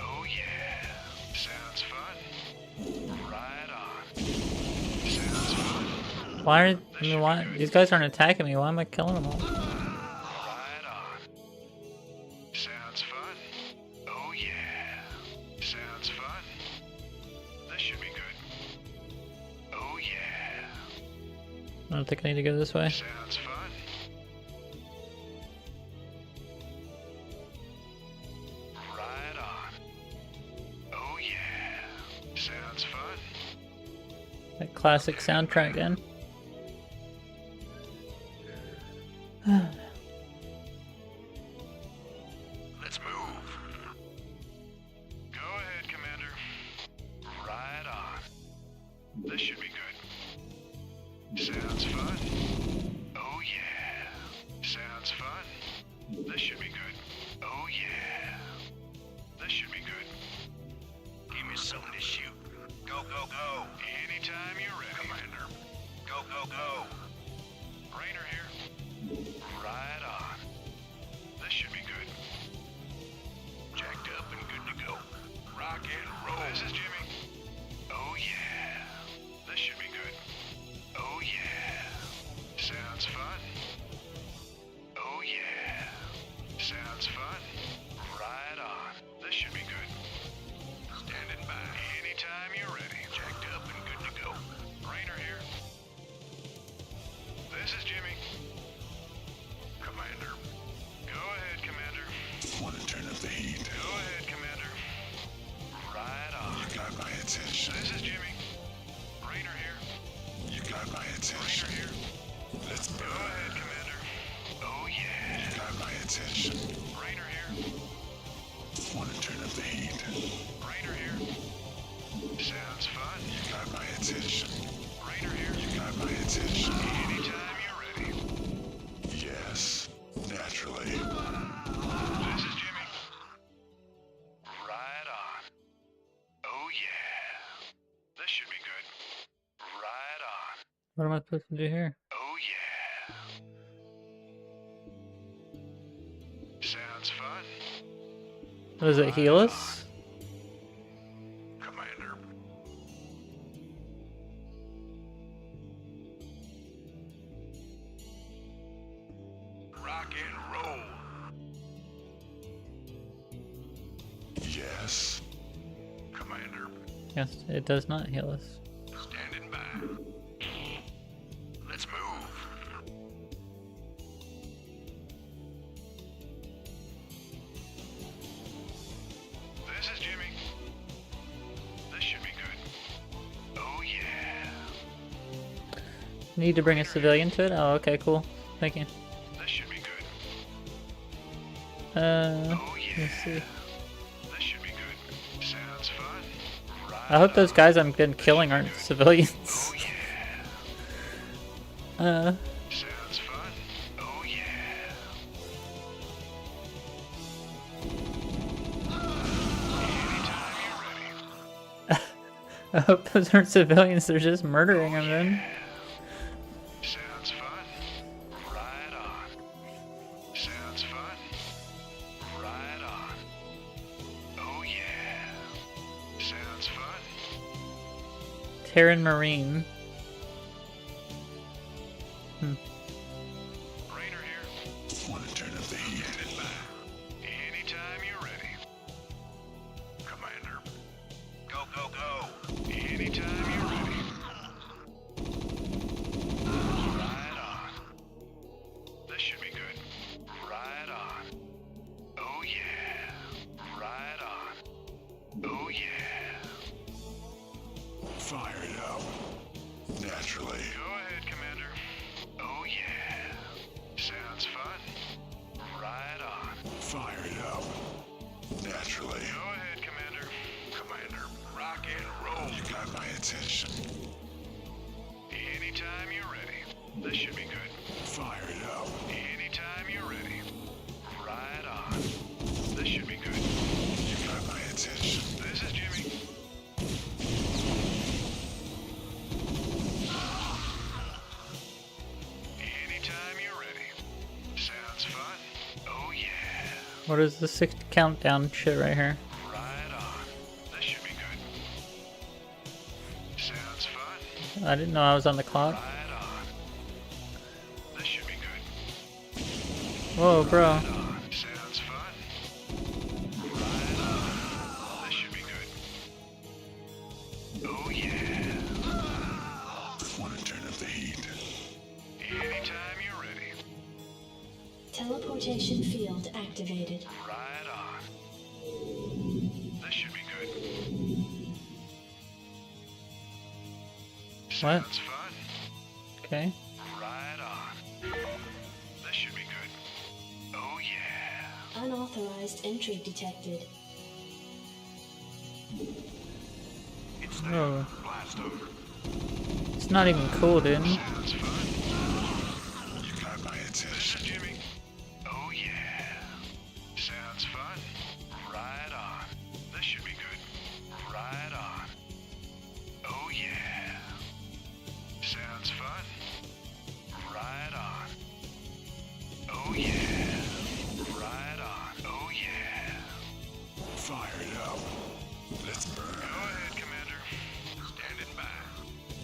Oh yeah. Sounds fun. Right on. Sounds fun. Why are, I mean, why? These guys aren't attacking me. Why am I killing them all? Right on. Sounds fun. Oh yeah. Sounds fun. This should be good. Oh yeah. I don't think I need to go this way. Sounds fun. Right on. Oh yeah. Sounds fun. That classic soundtrack again. Let's move. Go ahead, Commander. Right on. This should be good. Sounds fun. Oh yeah. Sounds fun. This should be good. Oh yeah. This should be good. Give me something to shoot. Go, go, go. Anytime you're ready. Commander. Go, go, go. Rainer here. Right on. This should be good. Jacked up and good to go. Rock and roll. This is Jimmy. Oh yeah. This should be good. Oh yeah. Sounds fun. Oh yeah. Sounds fun. Right on. This should be good. Standing by. Anytime you're ready. Jacked up and good to go. Rainer here. This is Jimmy. Commander. Go ahead, Commander. Want to turn up the heat. Go ahead, Commander. Right on. You got my attention. This is Jimmy. Rainer here. You got my attention. Rainer here. Let's go ahead, Commander. Oh yeah. You got my attention. Rainer here. Want to turn up the heat. Rainer here. Sounds fun. You got my attention. Rainer here. You got my attention. Anytime you're ready. Yes. Naturally. This is Jimmy. Right on. Oh yeah. This should be good. Right on. What am I supposed to do here? Oh yeah. Sounds fun. Does it heal us? Commander. Rock and roll. Yes. Commander. Yes, it does not heal us. Standing by. Let's move. This is Jimmy. This should be good. Oh yeah. Need to bring a civilian to it? Oh, okay, cool. Thank you. This should be good. Let's see. This should be good. Sounds fun. I hope those guys I'm been killing aren't civilians. Sounds fun. Oh yeah. I hope those aren't civilians, they're just murdering them then. Sounds fun. Right on. Sounds fun. Right on. Oh yeah. Sounds fun. Terran Marine. Rainer here. Want to turn up the heat? Headed back. Anytime you're ready. Commander. Go, go, go. Anytime you're ready. Right on. This should be good. Right on. Oh yeah. Right on. Oh yeah. Fire it up. Naturally. Go ahead, Commander. Oh yeah. Sounds fun. Right on. Fire it up. Naturally. Go ahead, Commander. Commander, rock and roll. You got my attention. Anytime you're ready. This should be good. Fire it up. Anytime you're ready. Right on. This should be good. You got my attention. This is Jimmy. Anytime you're ready. Sounds fun. Oh yeah. What is the 6 countdown shit right here? Right on. This should be good. Sounds fun. I didn't know I was on the clock. Right on. This should be good. Whoa, bro. Sounds fun. Right on. This should be good. Oh yeah. Want to turn up the heat? Anytime you're ready. Teleportation field activated. Right on. This should be good. What? Sounds fun. Okay. Right on. This should be good. Oh yeah. Unauthorized entry detected. It's Oh. blast over. It's not even cool, dude. Sounds fun. You got my attention. This is Jimmy. Oh yeah. Sounds fun. Right on. This should be good. Right on. Oh yeah. Sounds fun. Right on. Oh yeah. Right on. Oh yeah. Fire it up. Let's burn. Go ahead, Commander. Standing by.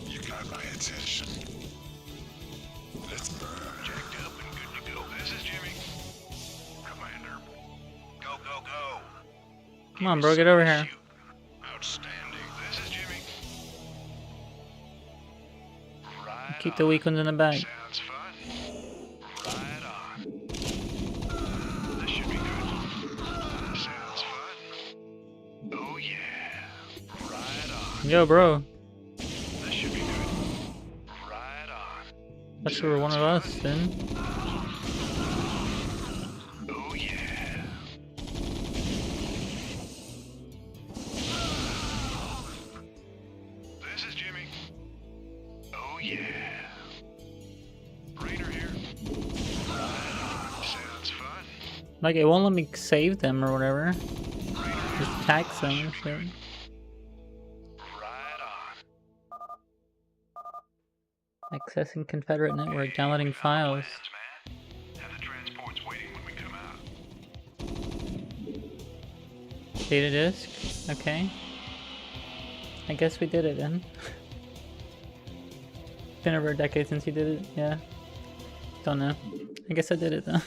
You got my attention. Let's burn. Jacked up and good to go. This is Jimmy. Commander. Go, go, go. Come on, bro, get over here. Outstanding. This is Jimmy. Right Keep the weak ones in the back. Sounds fun. Right on. This should be good. Sounds fun. Oh yeah. Right on. Yo, bro. This should be good. Right on. Thought you were one of us, then. Oh yeah. This is Jimmy. Oh yeah. Rainer here. Right on. Sounds fun. Like, it won't let me save them or whatever. Just tax them and shit. Right on. Accessing Confederate network, downloading files. Have the transports waiting when we come out. Data disk? Okay. I guess we did it then. Been over a decade since you did it, yeah. Don't know. I guess I did it though.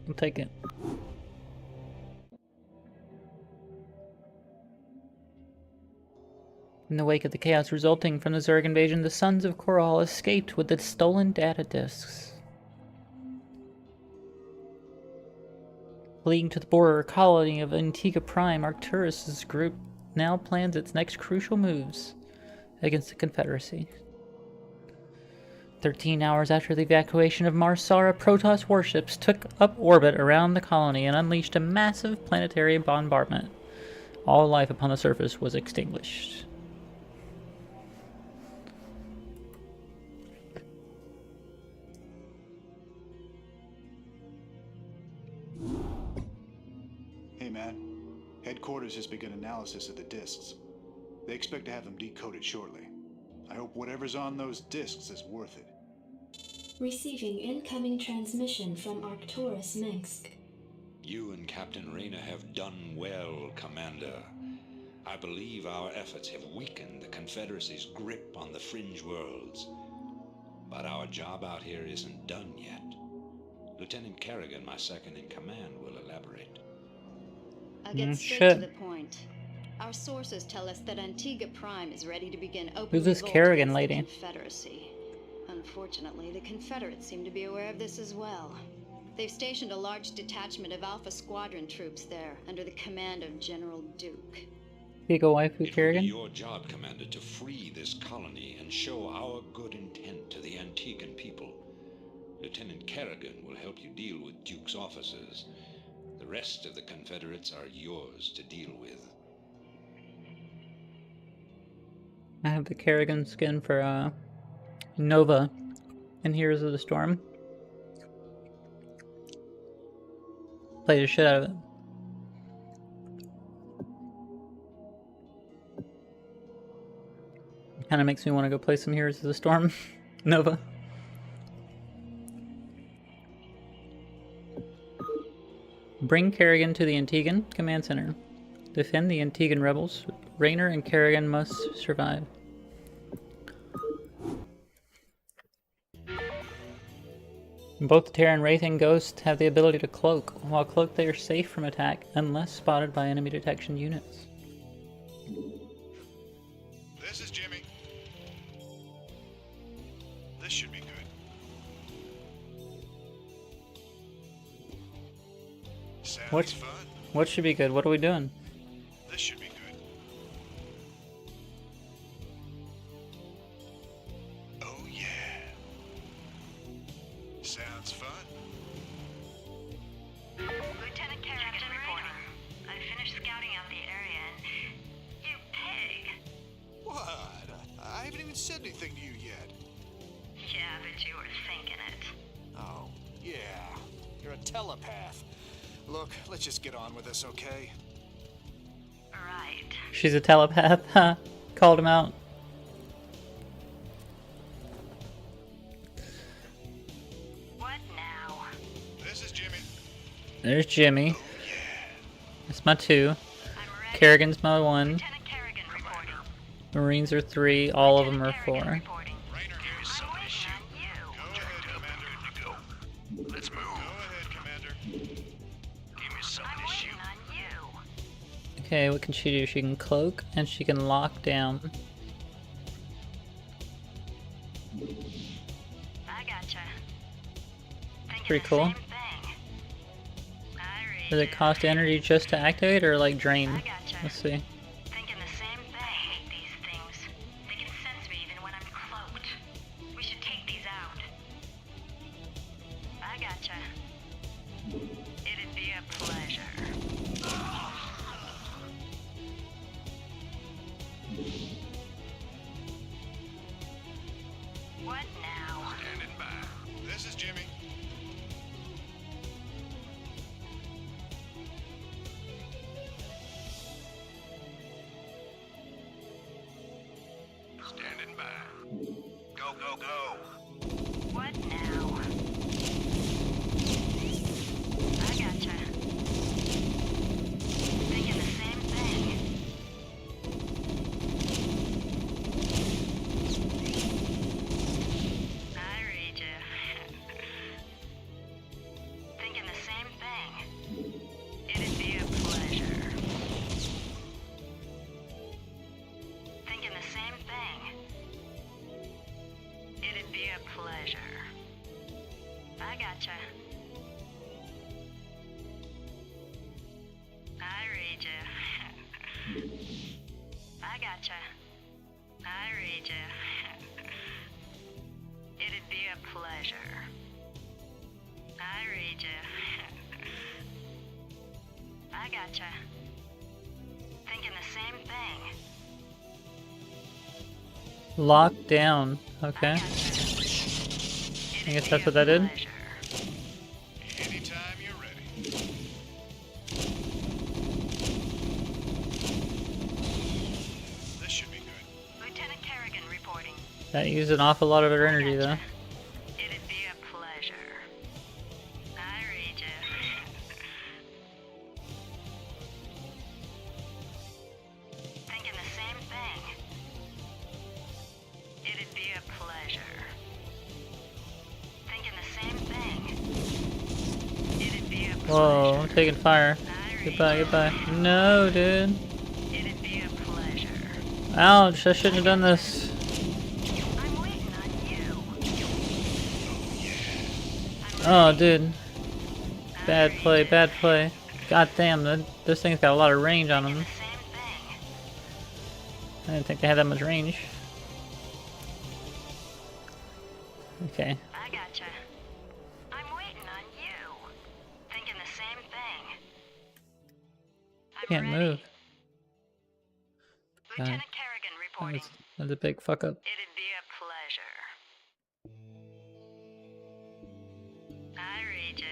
I'll take it. In the wake of the chaos resulting from the Zerg invasion, the Sons of Koral escaped with the stolen data disks. Fleeing to the border colony of Antigua Prime, Arcturus' group now plans its next crucial moves against the Confederacy. 13 hours after the evacuation of Mars, Sara, Protoss warships took up orbit around the colony and unleashed a massive planetary bombardment. All life upon the surface was extinguished. Hey man, headquarters has begun analysis of the discs. They expect to have them decoded shortly. I hope whatever's on those discs is worth it. Receiving incoming transmission from Arcturus Minsk. You and Captain Rayner have done well, Commander. I believe our efforts have weakened the Confederacy's grip on the fringe worlds. But our job out here isn't done yet. Lieutenant Kerrigan, my second in command, will elaborate. I'll get straight to the point. Our sources tell us that Antigua Prime is ready to begin open Who's this revolt Kerrigan against lady? the Confederacy. Unfortunately, the Confederates seem to be aware of this as well. They've stationed a large detachment of Alpha Squadron troops there, under the command of General Duke. Eagle Waifu Kerrigan? It will be your job, Commander, to free this colony and show our good intent to the Antiguan people. Lieutenant Kerrigan will help you deal with Duke's officers. The rest of the Confederates are yours to deal with. I have the Kerrigan skin for Nova in Heroes of the Storm. Played the shit out of it. Kind of makes me want to go play some Heroes of the Storm. Nova. Bring Kerrigan to the Antiguan Command Center. Defend the Antiguan rebels. Rayner and Kerrigan must survive. Both the Terran Wraith and Ghost have the ability to cloak. While cloaked, they are safe from attack unless spotted by enemy detection units. This is Jimmy. This should be good. Sounds fun. What should be good? What are we doing? This should be good. Oh yeah. Sounds fun. Lieutenant Kerrigan reporting. I finished scouting out the area and... You pig! What? I haven't even said anything to you yet. Yeah, but you were thinking it. Oh, yeah. You're a telepath. Look, let's just get on with this, okay? Right. She's a telepath, huh? Called him out. What now? This is Jimmy. There's Jimmy. That's my 2. Kerrigan's my 1. Marines are 3. All of them are 4. Let's move. Go ahead, Commander. Give me something to shoot. Okay, what can she do? She can cloak and she can lock down. I gotcha. Pretty cool. Does it cost energy just to activate or like drain? Let's see. Thinking the same thing. I hate these things. They can sense me even when I'm cloaked. We should take these out. I gotcha. It'd be a pleasure. What now? Standing by. This is Jimmy. Standing by. Go, go, go. What now? I gotcha. Thinking the same thing. I read you. Thinking the same thing. It'd be a pleasure. Thinking the same thing. It'd be a pleasure. I gotcha. I read you. I gotcha. I read you. It'd be pleasure. I read you. I gotcha. Thinking the same thing. Locked down. Okay. I guess that's what that did. Anytime you're ready. This should be good. Lieutenant Kerrigan reporting. That used an awful lot of her energy, though. It'd be a pleasure. I read you. Thinking the same thing. It'd be a pleasure. Thinking the same thing. It'd be a pleasure. Whoa, I'm taking fire. Goodbye, goodbye. No, dude. It'd be a pleasure. Ouch, I shouldn't have done this. I'm waiting on you. Oh, dude. Bad play, bad play. God damn, this thing's got a lot of range on them. I didn't think they had that much range. Okay. I gotcha. I'm waiting on you. Thinking the same thing. Can't move. Lieutenant Kerrigan reporting. That's a big fuck up. It'd be a pleasure. I read you.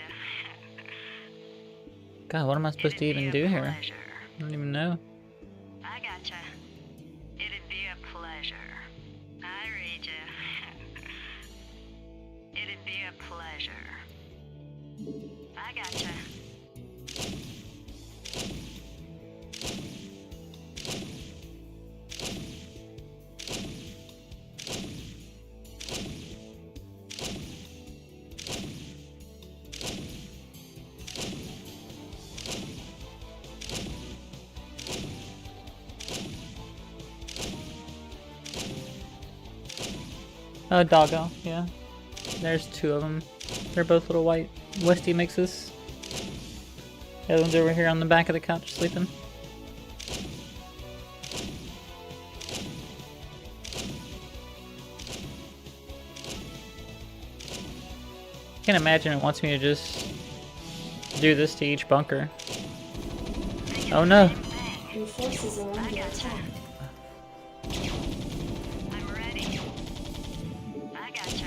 God, what am I supposed to even do here? I don't even know. I gotcha. It'd be a pleasure. I read you. It'd be a pleasure. I gotcha. Oh, doggo, yeah. There's two of them. They're both little white Westie mixes. The other one's over here on the back of the couch sleeping. Can't imagine it wants me to just do this to each bunker. Oh no! Your forces are under attack. I'm ready. I gotcha.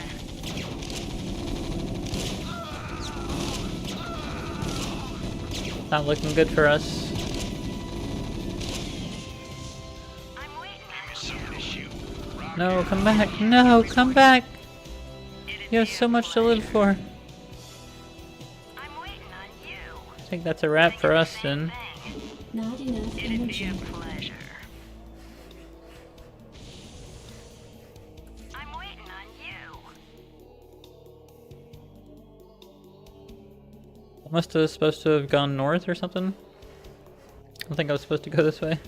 Not looking good for us. No, come back! No, come back! You have so much to live for. I think that's a wrap for us then. Not enough energy. I'm waiting on you. I must have supposed to have gone north or something. I don't think I was supposed to go this way.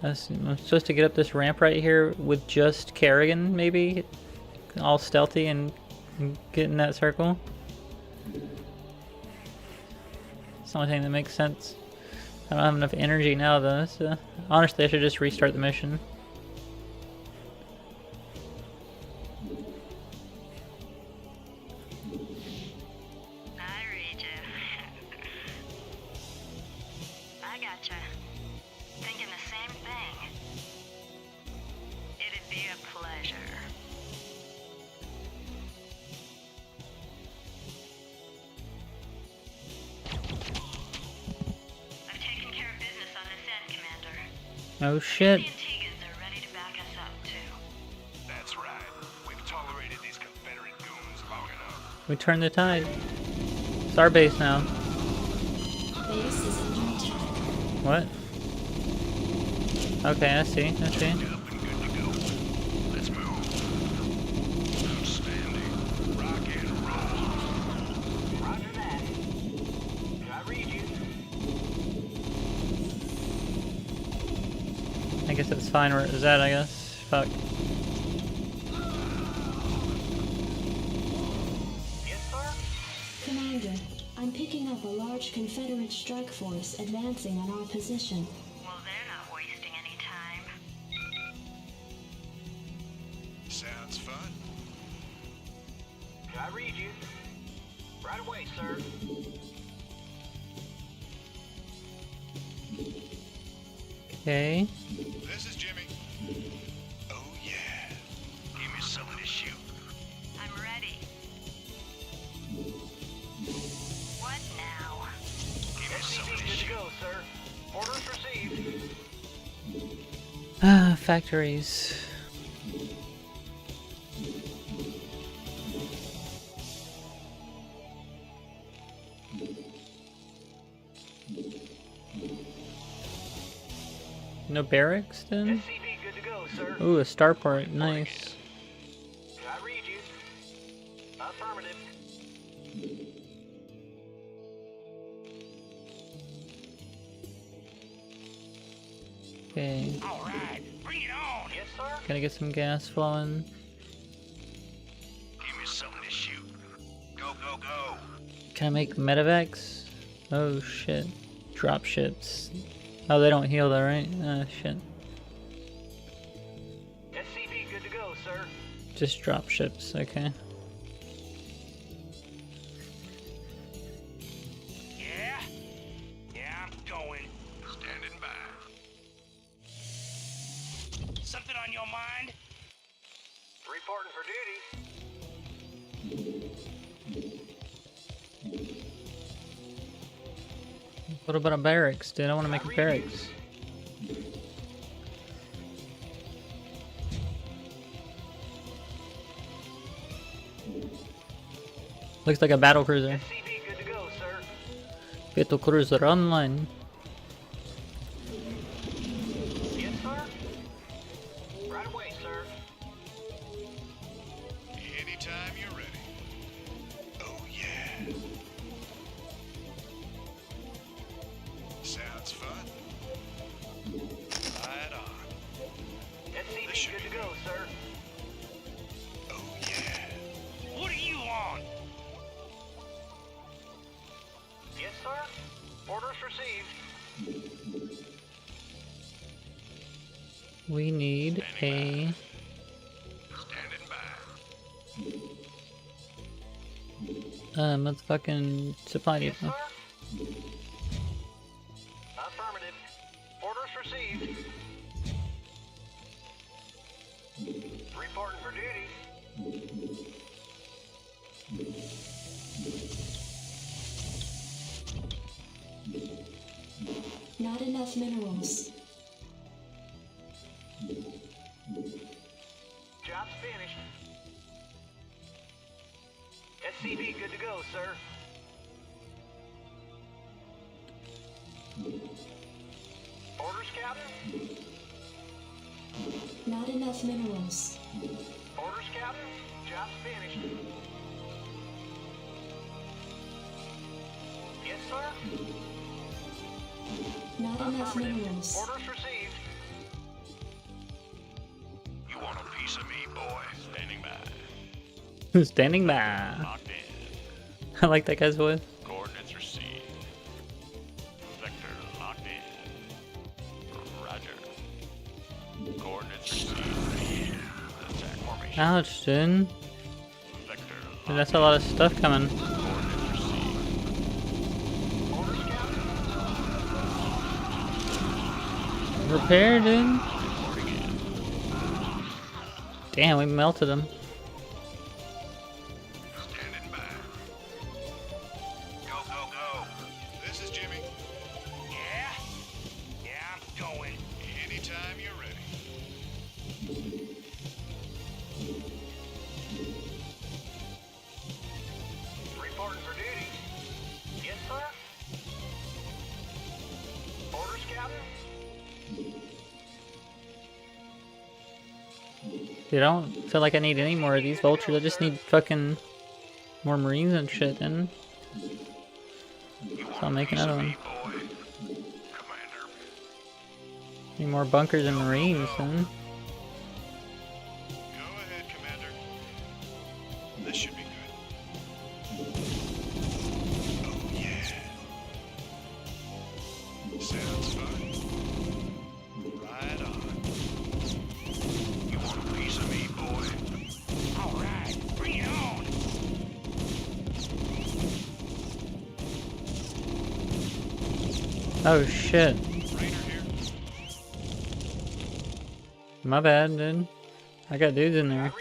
I'm supposed to get up this ramp right here with just Kerrigan, maybe? All stealthy and get in that circle. It's the only thing that makes sense. I don't have enough energy now though, so honestly I should just restart the mission. I read you. I gotcha. Thinking the same thing. It'd be a pleasure. I've taken care of business on this end, Commander. Oh shit. The Antigans are ready to back us up, too. That's right. We've tolerated these Confederate goons long enough. We turned the tide. It's our base now. Base is under attack. What? Okay, I see, I see. Let's move. Outstanding. Rock and roll. Roger that. I read you. I guess it's fine where it was at, I guess. Fuck. Commander, I'm picking up a large Confederate strike force advancing on our position. Well, they're not wasting any time. Sounds fun. I read you. Right away, sir. Okay. This is Jimmy. Oh yeah. Give me something to shoot. I'm ready. What now? Give me something to Good to shoot. go, sir. Orders received. Ah, factories. No barracks then? SCV good to go, sir. Ooh, a starport, nice. I read you. Affirmative. Okay. All right, bring it on. Yes, sir. Gotta get some gas flowing. Give me something to shoot. Go, go, go. Can I make medevacs? Oh shit. Drop ships. Oh, they don't heal though, right? Ah, shit. SCV good to go, sir. Just drop ships, okay. Yeah? Yeah, I'm going. Standing by. Something on your mind? Reporting for duty. What about a barracks, dude? I want to make a barracks. Looks like a battle cruiser. SCV good to go, sir. Battle cruiser online. Yes, sir. Right away, sir. Anytime you're ready. Oh yeah. Sounds fun. Right on. SCV good to go, sir. Oh yeah. What are you on? Yes, sir. Orders received. We need a... Standing by. motherfucking supply depot. Affirmative. Orders received. Reporting for duty. Not enough minerals. Job's finished. SCV good to go, sir. Orders, Captain? Not enough minerals. Orders, Captain? Job's finished. Yes, sir? Not enough minerals. Orders received. You want a piece of me, boy? Standing by. Standing by. Locked in. I like that guy's voice. Coordinates received. Sector locked in. Roger. Coordinates received. Attack formation. Ouch, dude. Sector Dude, that's a lot of stuff coming. Repair, dude. Damn, we melted him. Standing by. Go, go, go. This is Jimmy. Yeah? Yeah, I'm going. Anytime you're ready. Reporting for duty. Yes, sir? Orders, Captain? Dude, I don't feel like I need any more of these vultures. I just need fucking more marines and shit, and so I'll make another one. Need more bunkers and marines, then. Go ahead, Commander. This should be good. Oh, yeah. Sounds fun. Right on. You want a piece of me, boy? All right, bring it on. Oh shit. My bad, dude. I got dudes in there.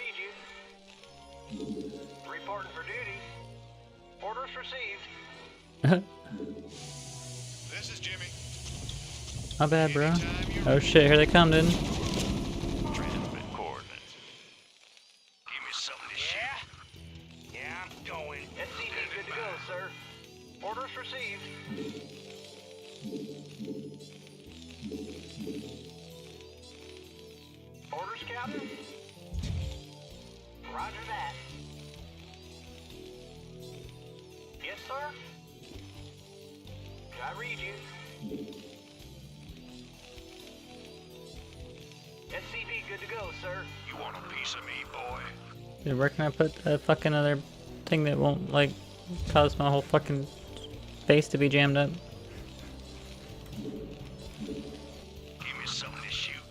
Reporting for duty. Orders received. This is Jimmy. My bad, bro. Oh shit, here they come, dude. Transmit coordinates. Give me something to shoot. Yeah, I'm going. SCV good to go, sir. Orders received. Orders, Captain? Roger that. Yes, sir? I read you. SCV good to go, sir. You want a piece of me, boy? Dude, where can I put a fucking other thing that won't, like, cause my whole fucking base to be jammed up? Give me something to shoot.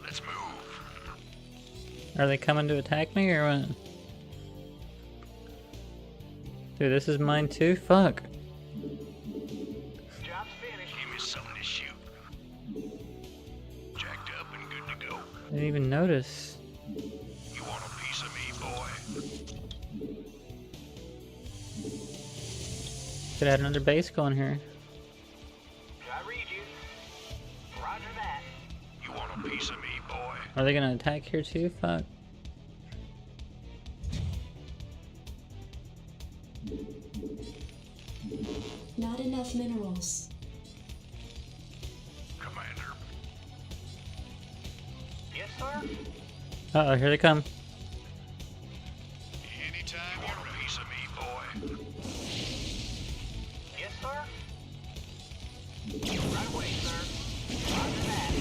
Let's move. Are they coming to attack me or what? Dude, this is mine too? Fuck. Job's finished. Give me something to shoot. Jacked up and good to go. I didn't even notice. You want a piece of me, boy? Could add another base going here. I read you. Roger that. You want a piece of me, boy? Are they gonna attack here too? Fuck. Not enough minerals. Commander. Yes, sir? Uh-oh, here they come. Anytime you want a piece of me, boy? Yes, sir? Right away, sir. Roger that.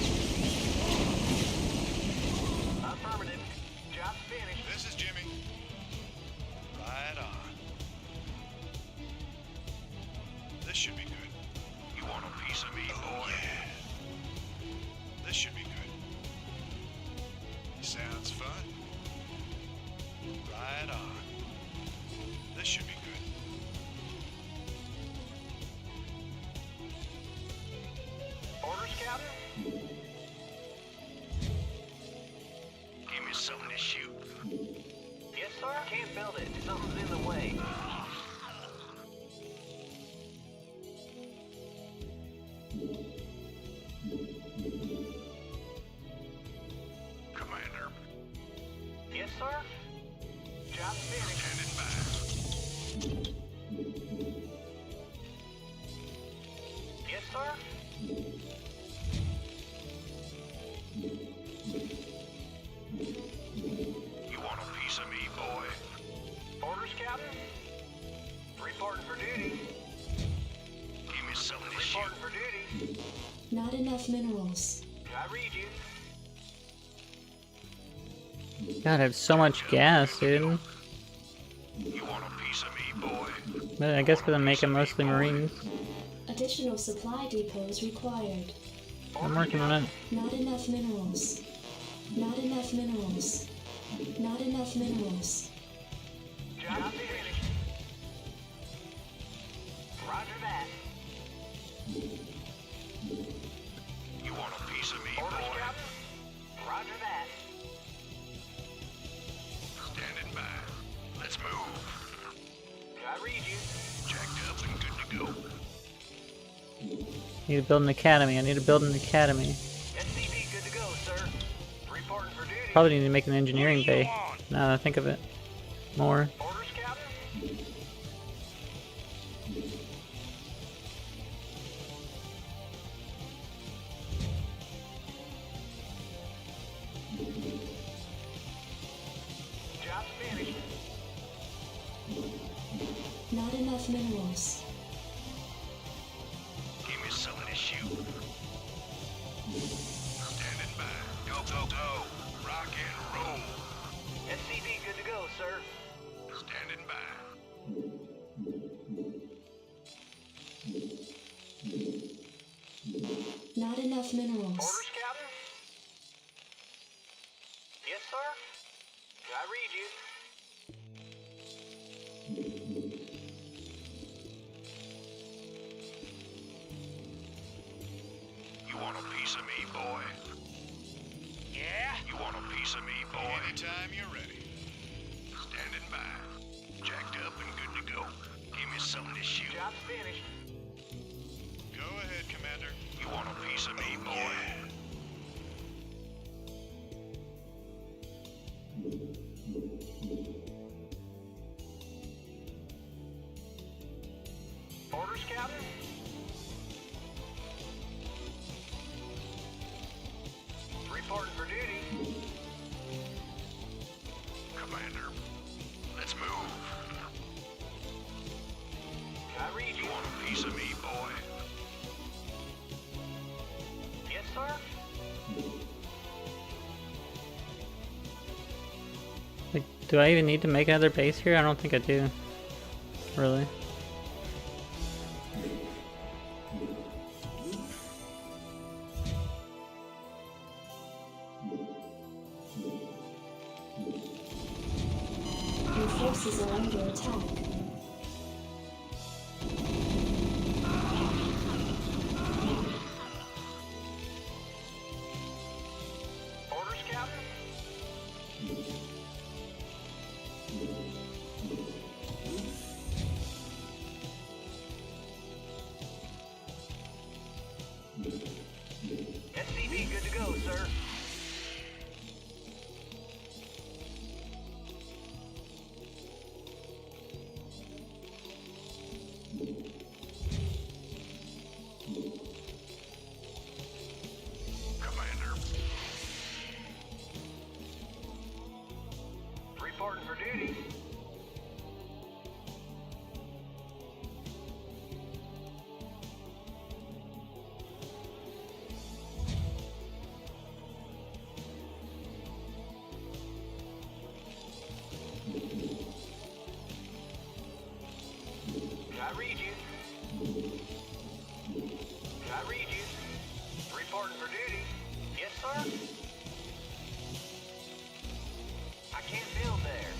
Affirmative. Job's finished. This is Jimmy. Right on. This should be good. You want a piece of me, boy? Yeah. This should be good. Sounds fun. Right on. This should be good. Orders, Captain? Give me something to shoot. Yes, sir? Can't build it. Something's in the way. Commander. Yes, sir? Job's finished. Standing by. Yes, sir? You want a piece of me, boy? Orders, Captain? Reporting for duty. Give me something to shoot. Reporting for duty. Not enough minerals. I read you. God, I have so much gas, dude. You want a piece of me, boy? But I guess because I'm making mostly Marines. Additional supply depots required. I'm working on it. Not enough minerals. Not enough minerals. Not enough minerals. Job finished. Roger that. You want a piece of me, Orders, boy? Captain? Roger that. Standing by. Let's move. I read you. Jacked up and good to go. Need to build an academy. I need to build an academy. SCV good to go, sir. Reporting for duty. Probably need to make an engineering bay. Now that I think of it. More. Orders, Captain? Job's finished. Not enough minerals. Give me something to shoot. Standing by. Go, go, go. Rock and roll. SCV good to go, sir. Standing by. Not enough minerals. Orders, Captain? Yes, sir? I read you. a piece of me, boy? Yeah? You want a piece of me, boy? Anytime you're ready. Standing by. Jacked up and good to go. Give me something to shoot. Job's finished. Go ahead, Commander. You want a piece of me, boy? Orders, Captain? Reporting for duty. Commander, let's move. I read you. You want a piece of me, boy? Yes, sir? Like, do I even need to make another base here? I don't think I do. Really. Your forces are under attack. Orders, Captain? SCV good to go, sir. Commander. Reporting for duty. I read you. I read you. Reporting for duty. Yes, sir? I can't build there.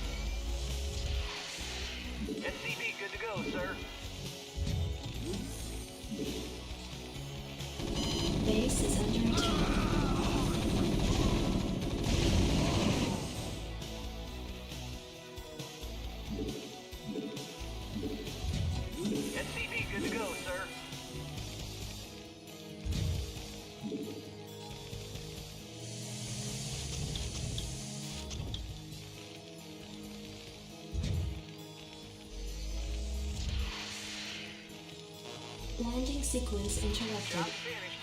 SCV good to go, sir. Base is under attack. SCV good to go, sir. Landing sequence interrupted. Job's finished.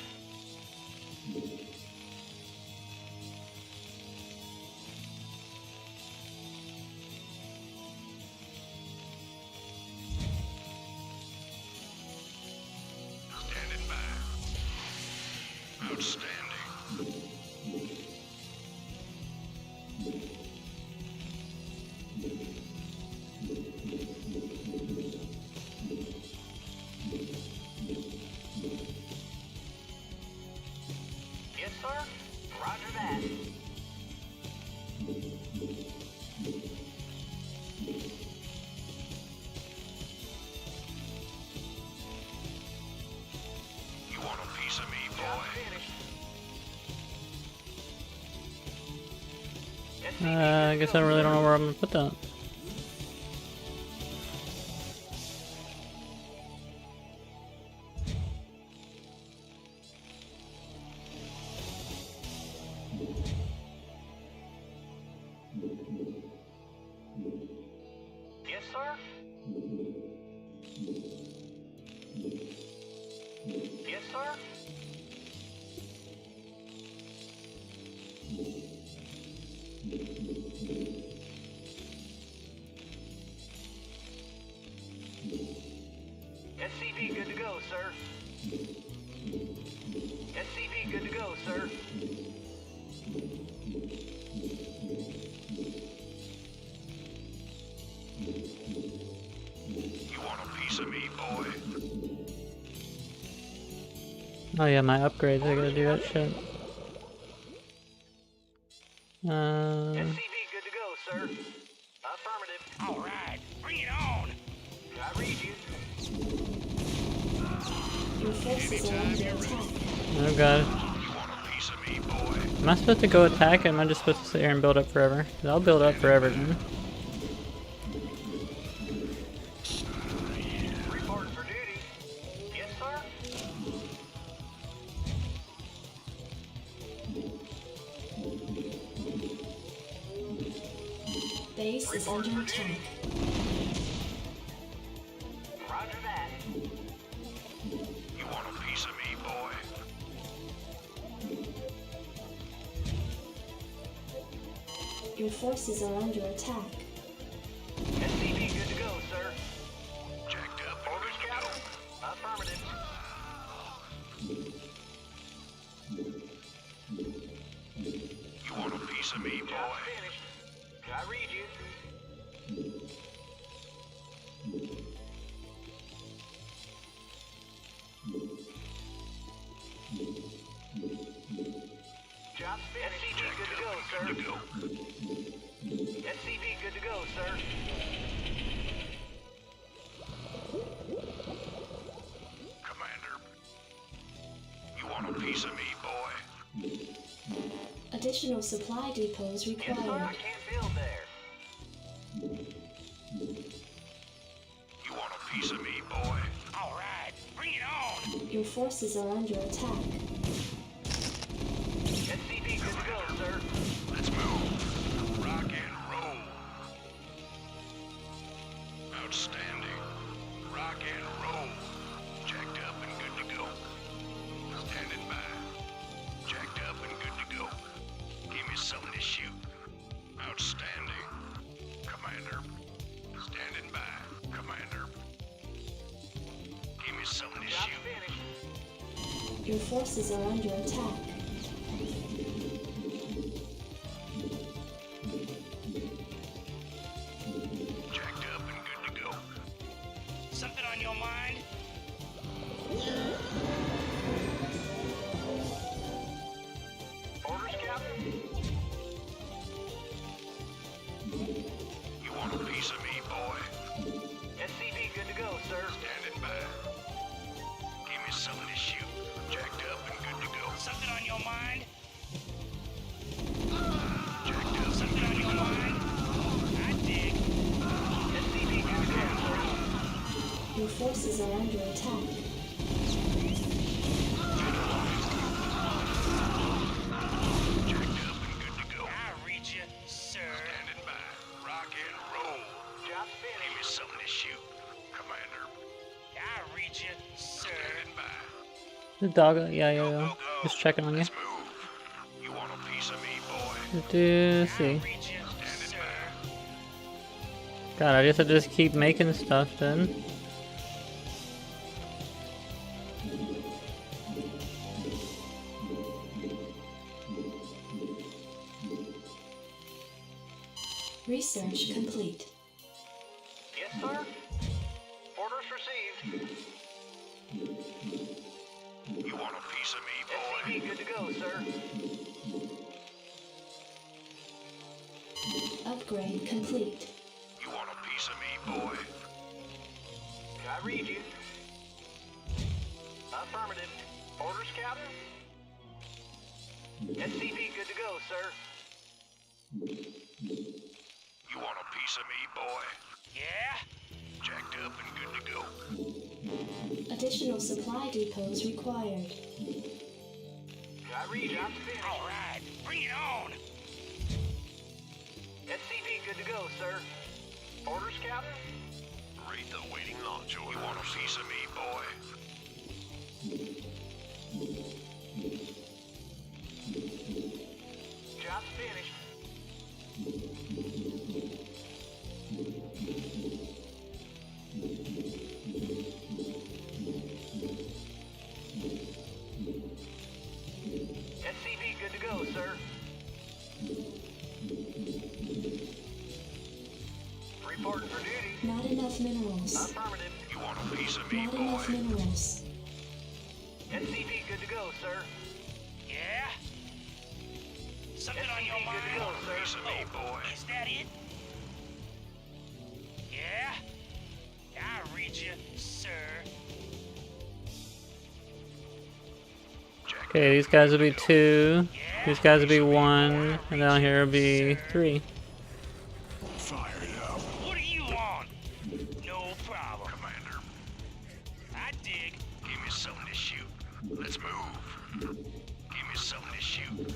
Standing by. Outstanding. Yes, sir? Roger that. You want a piece of me, Job's boy? finished. I guess I really don't know where I'm gonna put that. Yes, sir? Yes, sir? SCV good to go, sir. SCV good to go, sir. You want a piece of me, boy? Oh yeah, my upgrades, I gotta do that shit. SCV good to go, sir. Affirmative. All right, bring it on. I read you. Your forces are under attack. Oh god. piece of me, boy? Am I supposed to go attack, or am I just supposed to sit here and build up forever? 'Cause I'll build up forever then. Reporting for duty. Yes, sir? Base is under attack. Roger that. You want a piece of me, boy? Your forces are under attack. SCV good to go, sir. Jacked up. Orders, Captain. Affirmative. You want a piece of me, Job boy? finished. I read you. Job finished. SCV good to go, sir. Good to go. SCV good to go, sir. Commander. You want a piece of me, boy? Additional supply depots Yes, sir. I required. can't build there. You want a piece of me, boy? All right, bring it on. Your forces are under attack. SCV good to go, sir. Let's move. Rock and roll. Outstanding. Rock and roll. Jacked up and good to go. Standing by. Jacked up and good to go. Give me something to shoot. Outstanding. Commander. Standing by. Commander. Give me something to Job shoot. finished. Your forces are under attack. Jacked up and good to go. Something on your mind? Orders, Captain. You want a piece of me, boy? SCV good to go, sir. Standing by. Give me something to shoot. Jacked up and good to go. Something on your mind? Jacked up. Something on your mind? I dig. SCV good to go, sir. Your forces are under attack. Jacked up and good to go. I read you, sir. Standing by. Rock and roll. Job Give me finished. something to shoot. Commander. I read you, sir. Standing by. The dog, yeah. Go, go. Just checking on you. Let's move. You want a piece of me, boy? Do see. I read you, Standing sir. by. God, I guess I just keep making stuff then. Research complete. Yes, sir. Orders received. You want a piece of me, boy? SCV good to go, sir. Upgrade complete. You want a piece of me, boy? I read you. Affirmative. Orders, Captain. SCV good to go, sir. You want a piece of me, boy? Yeah? Jacked up and good to go. Additional supply depots required. I read you. Job finished. All right, bring it on. SCV good to go, sir. Orders, Captain. Read the waiting launch order. You want a piece of me, boy? Job finished. SCV good to go, sir. Reporting for duty. Not enough minerals. Affirmative. You want a piece of me, Not boy? enough minerals. SCV good to go, sir. Yeah? Something on your SCV good to mind? go, A piece sir. of me, boy? Is that it? Yeah? I read you, sir. Jacked Okay, these guys will be 2. These guys will be 1. And down here will be 3. Fire it up. What do you want? No problem. Commander. I dig. Give me something to shoot. Let's move. Give me something to shoot.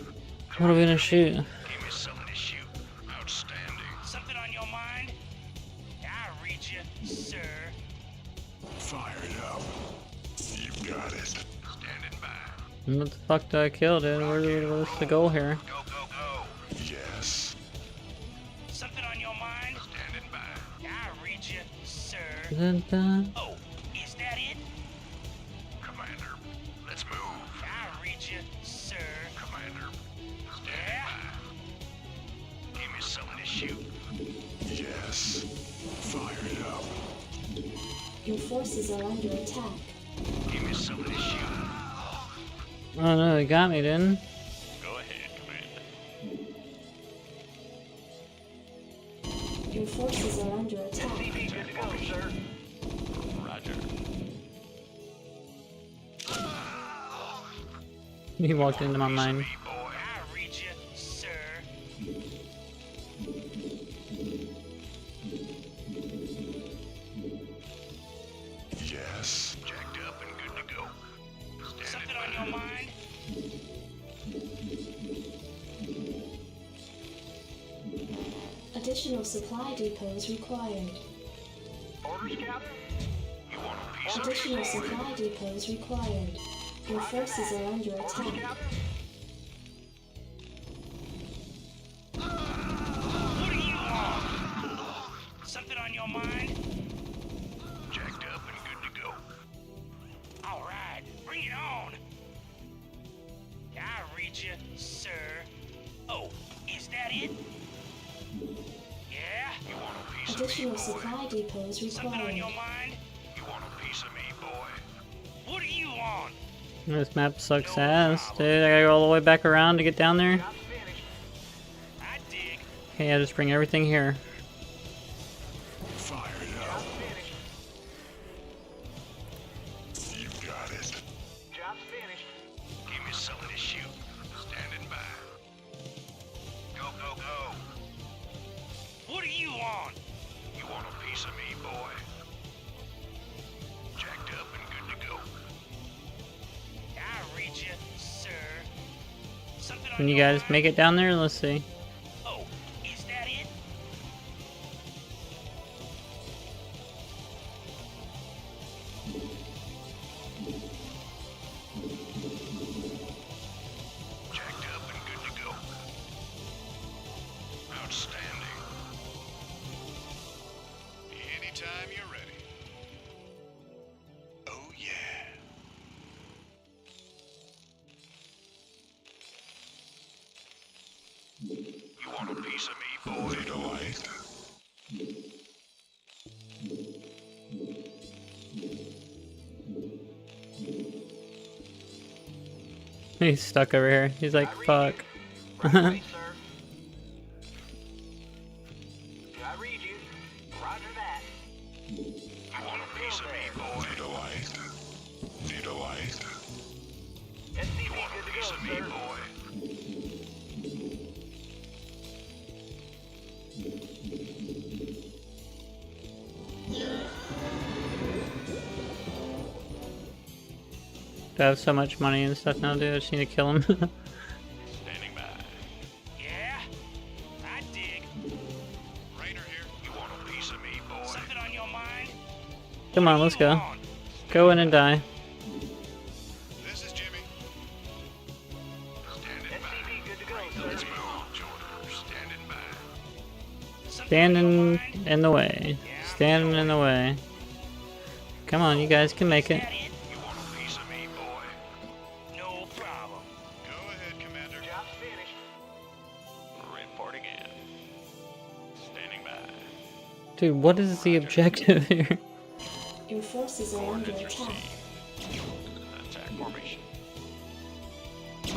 What are we gonna shoot? Give me something to shoot. Outstanding. Something on your mind? I read you, sir. Fire it up. You got it. Standing by. What the fuck did I kill, dude? Where's the goal here? Go, go, go. Yes. Something on your mind? Standing by. I read you, sir. Dun-dun. Oh, is that it? Commander, let's move. I read you, sir. Commander, standing by. Give me something to shoot. Yes. Fire it up. Your forces are under attack. Give me something to shoot. Oh no, he got me, didn't? Go ahead, Commander. Your forces are under attack. SCV good to go, sir. Roger. He walked into my mind. I read you, sir. Yes. Jacked up and good to go. Something on your mind? Additional supply depots required. Orders, Captain? You want a piece of Additional me, boy? supply depots required. Your forces are under Orders, attack. Captain? What do you want? Something on your mind? Jacked up and good to go. All right, bring it on. I read you, sir. Oh, is that it? Yeah? You want a piece of me, Additional boy? supply depots Something on required. your mind? You want a piece of me, boy? What do you want? This map sucks ass, dude. I gotta go all the way back around to get down there. Job's finished. I dig. Okay, I just bring everything here. Fire it up. Job's finished. You got it. Job's finished. Give me something to shoot. Standing by. Go, go, go. What do you want? You want a piece of me, boy? Jacked up and good to go. I read you, sir. Something on Can you your guys mind? make it down there? Let's see. Oh, is that it? Jacked up and good to go. Outstanding. Anytime you're ready. Oh, yeah. You want a piece of me, boy? Delight. He's stuck over here. He's like, fuck. Right away, sir. I read you. Roger that. You want a piece of me, boy? Delight. Delight. SCV You want good a to piece go, of me, sir. boy? I have so much money and stuff now, dude. I just need to kill him. Standing by. Yeah? I dig. Rainer here. You want a piece of me, boy? Something on your mind? Come on, let's go. Go in and die. This is Jimmy. Standing by. SCV good to go, Let's sir. move, Jordan. Standing by. Standing in the way. Standing in the way. Come on, you guys can make it. You want a piece of me, boy? No problem. Go ahead, Commander. Job's finished. Reporting in. Standing by. Dude, what is the objective here? Your forces are under attack. Attack formation.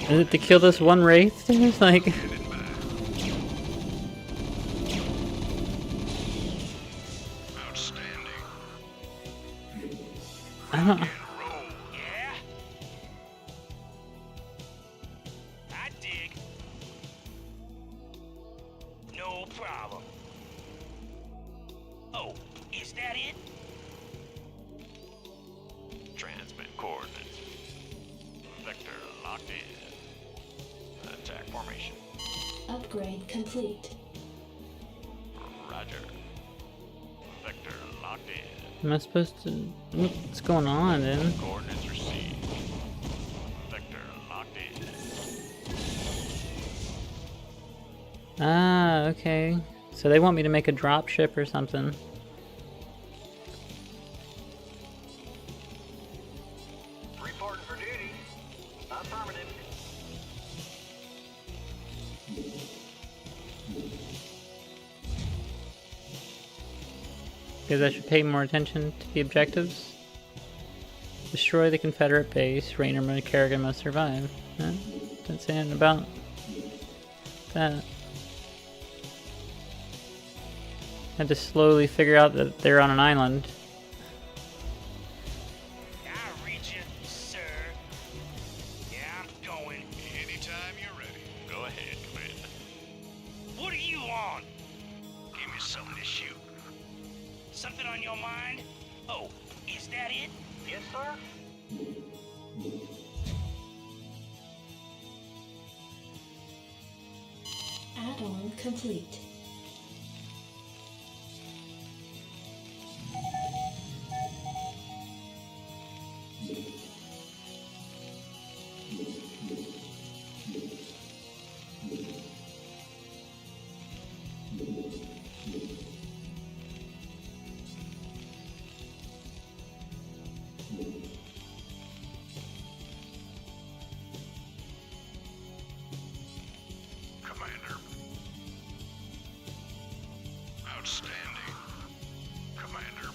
Is it to kill this one wraith? Dude? Like, Standing by. Outstanding. I don't. Roll. Yeah? that it? Transmit coordinates. Vector locked in. Attack formation. Upgrade complete. Roger. Vector locked in. Am I supposed to... What's going on, then? Coordinates received. Vector locked in. Ah, okay. So they want me to make a drop ship or something. Reporting for duty. Affirmative. Because I should pay more attention to the objectives. Destroy the Confederate base. Rainer and Kerrigan must survive. Huh? Don't say anything about that. Had to slowly figure out that they're on an island. I'll read you, sir. Yeah, I'm going. Anytime you're ready. Go ahead, Commander. What do you want? Give me something to shoot. Something on your mind? Oh, is that it? Yes, sir. Add-on complete. Commander. Outstanding. Commander.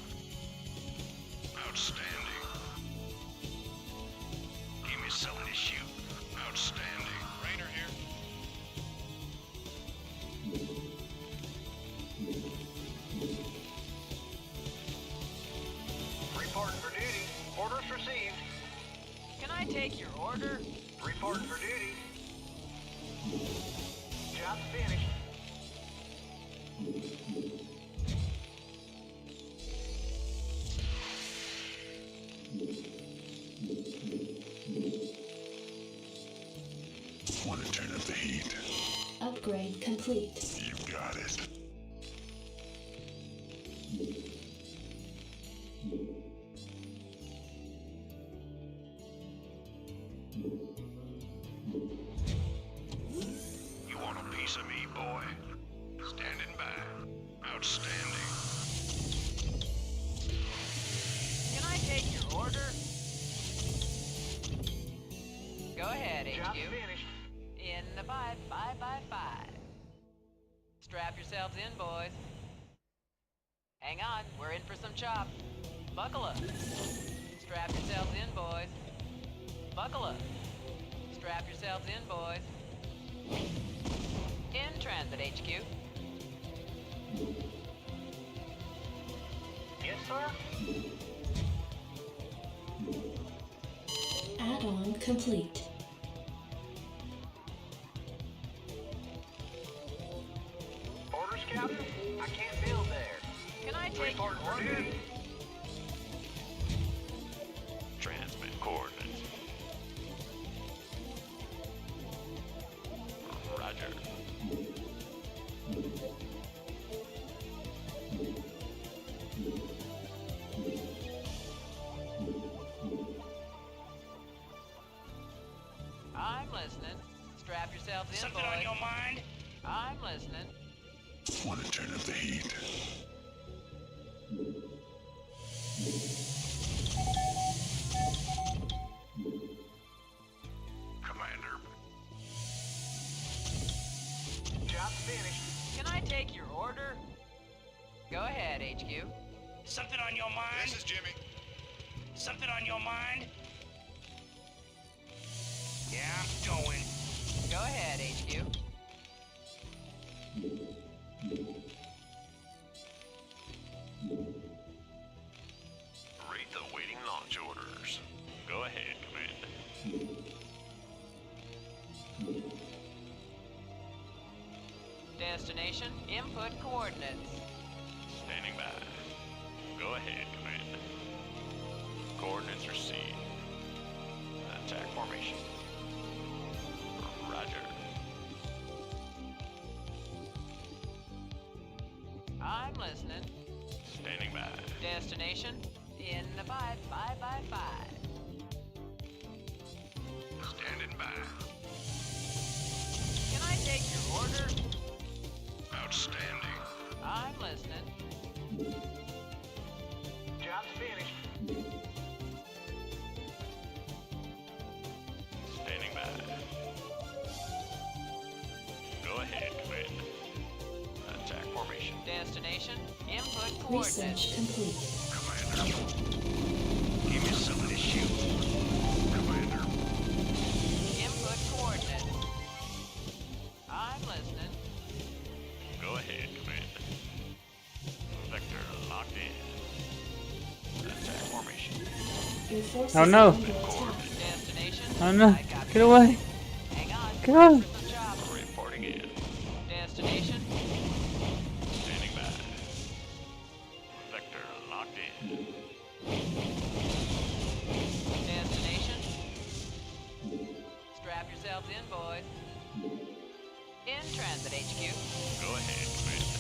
Outstanding. Give me something to shoot. Outstanding. Rainer here. Reporting for duty. Orders received. Can I take your order? Reporting for duty. Job's finished. Want to turn up the heat? Upgrade complete. You got it. You want a piece of me, boy? Standing by. Outstanding. Can I take your order? Go ahead, Job's HQ. finished. In the 5, 5 by 5. Strap yourselves in, boys. Hang on, we're in for some chop. Buckle up. Strap yourselves in, boys. Buckle up. Strap yourselves in, boys. In transit, HQ. Yes, sir. Add-on complete. Orders, Captain? I can't build there. Can I take your Reporting for order? duty. Transmit coordinates. Roger. I'm listening. Strap yourselves in, Something boys. on your mind? I'm listening. Want to turn up the heat? Commander. Job's finished. Can I take your order? Go ahead, HQ. Something on your mind? This is Jimmy. Something on your mind? Yeah, I'm going. Go ahead, HQ. Read the waiting launch orders. Go ahead, Commander. Destination, input coordinates. Standing by. Go formation. Roger. I'm listening. Standing by. Destination in the 5 by 5. Standing by. Can I take your order? Outstanding. I'm listening. Job's finished. Standing by. Go ahead, Commander. Attack formation. Destination input Research coordinates. complete. Commander. Give me something to shoot. Commander. Input coordinates. I'm listening. Go ahead, Commander. Vector locked in. Attack formation. Your forces Oh no! are under attack. Destination. Oh no! Get away! Hang on. Get on! Reporting in. Destination. Standing by. Vector locked in. Destination. Strap yourselves in, boys. In transit, HQ. Go ahead, Commander.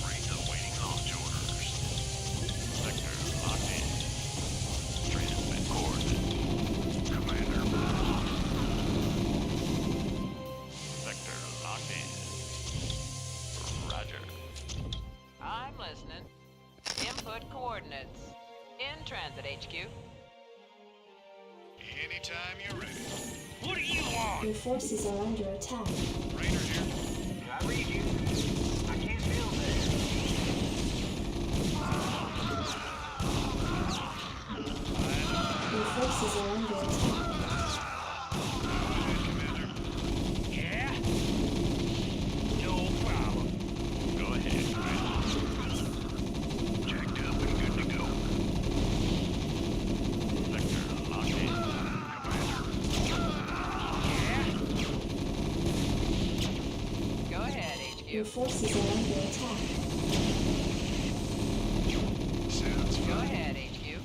Bring awaiting launch orders. Vector locked in. Transmit coordinates. Commander. Vector locked in. Roger. I'm listening. Input coordinates. In transit, HQ. Anytime you're ready. What do you want? Your forces are under attack. Rainer here. I read you. I can't feel there. Your forces are under attack. Yeah? No problem. Go ahead, Commander. Jacked up and good to go. Vector locked in. Go ahead, HQ. Your forces are under attack. Sounds Go fun. ahead, HQ.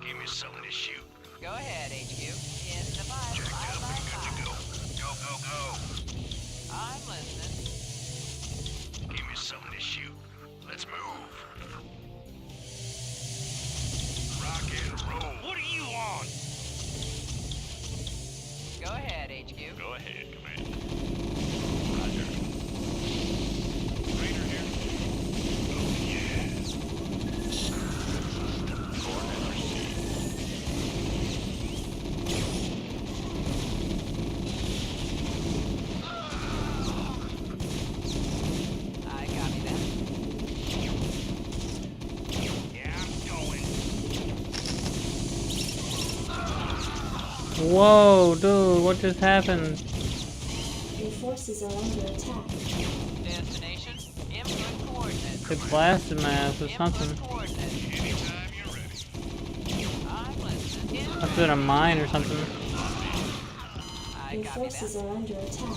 Give me something to shoot. Go ahead, HQ. In the 5 Jacked up by and good to 5. go. Go, go, go. I'm listening. Give me something to shoot. Let's move. Rock and roll. What do you want? Go ahead, HQ. Go ahead, Commander. Roger. Rainer here. Oh, yes. Coordinates received. I copy that. Yeah, I'm going. Whoa, dude, what just happened? Your forces are under attack. Destination input coordinates. It blasted my ass or something. Input coordinates. Anytime you're ready. I'm listening. In Must have been a mine or something. I Your copy forces that. are under attack.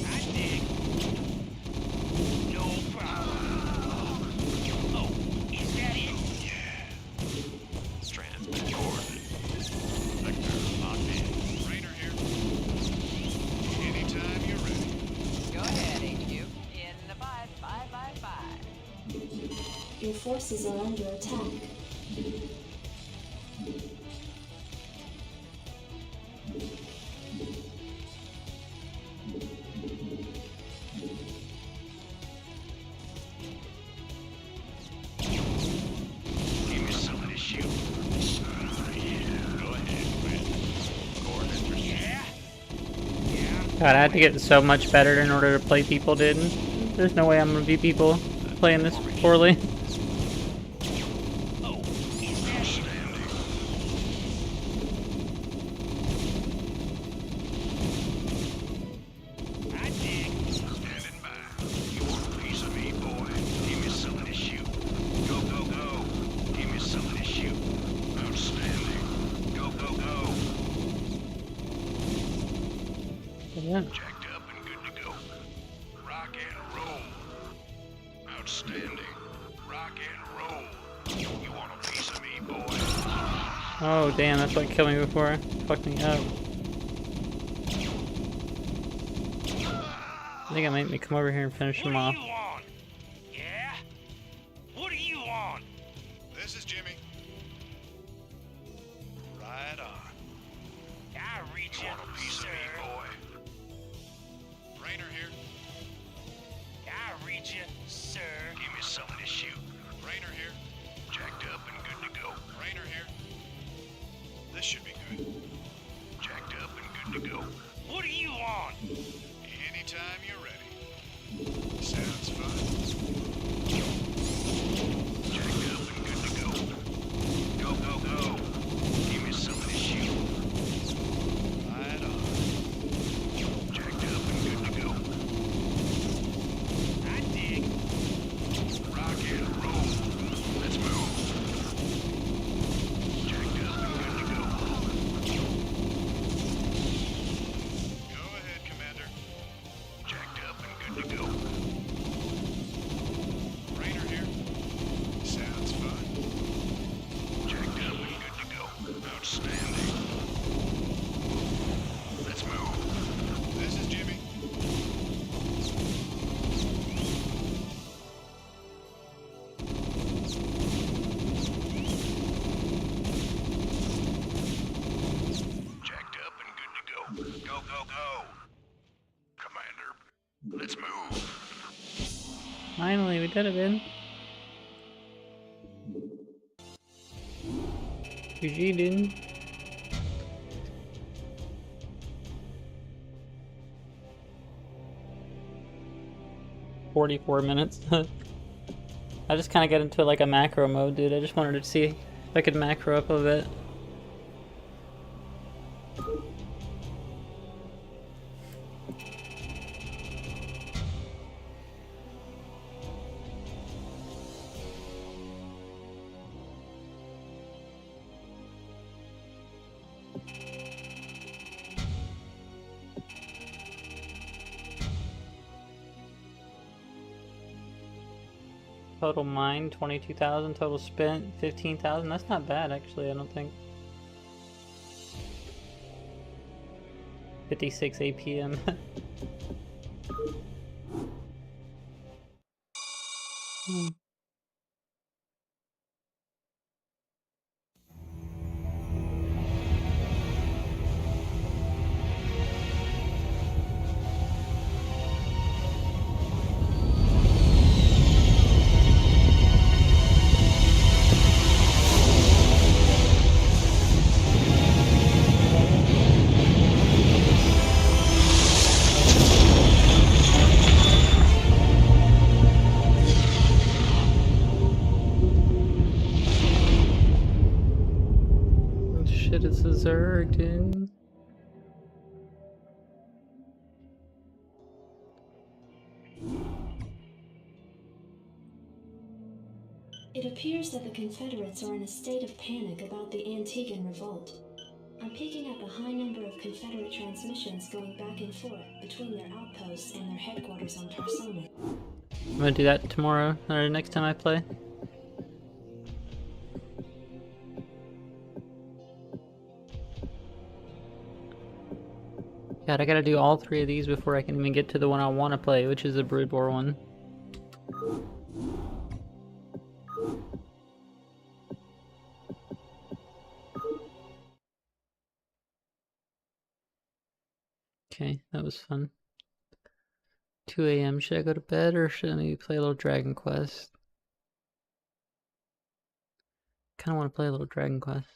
I dig. No problem. Oh, is that it? Transmit coordinates. Vector locked in. Rainer here. Anytime you're ready. Go ahead, HQ. In the 5 by 5. Your forces are under attack. Give me something to shoot. Yeah. Go ahead, Commander. Coordinates received. God, I had to get so much better in order to play people, dude. There's no way I'm gonna beat people playing this poorly. I dig. Standing by. You want a piece of me, boy? Give me something to shoot. Go, go, go. Give me something to shoot. Outstanding. Go, go, go. Yeah. Jacked up and good to go. Rock and roll. Outstanding. Rock and roll. You want a piece of me, boy? Oh damn, that's what killed me before. Fucked me up. I think I might make come over here and finish him off. Yeah? What do you want? This is Jimmy. Right on. I read you, sir. Boy. Rainer here. I read you, sir. Give me something to shoot. Rainer here. Jacked up and good to go. Rainer here. This should be good. Jacked up and good to go. What do you want? Anytime you're ready. Sounds fun. Jacked up and good to go. Go, go, go. Give me something to shoot. Right on. Jacked up and good to go. I dig. Rock and roll. Let's move. Jacked up and good to go. Go ahead, Commander. Jacked up and good to go. Rainer here. Sounds fun. Jacked up and good to go. Outstanding. Let's move. This is Jimmy. Jacked up and good to go. Go, go, go. Commander, let's move. Finally, we did it, man. GG, dude. "44 minutes." I just kind of get into like a macro mode, dude. I just wanted to see if I could macro up a bit. Total mine 22,000, total spent 15,000. That's not bad actually, I don't think. 56 APM. Shit, it's a Zerg, dude. It appears that the Confederates are in a state of panic about the Antiguan revolt. I'm picking up a high number of Confederate transmissions going back and forth between their outposts and their headquarters on Tarsona. I'm gonna do that tomorrow, or next time I play. God, I gotta do all three of these before I can even get to the one I want to play, which is the Brood War one. Okay, that was fun. 2 AM, should I go to bed or should I maybe play a little Dragon Quest? Kinda wanna play a little Dragon Quest.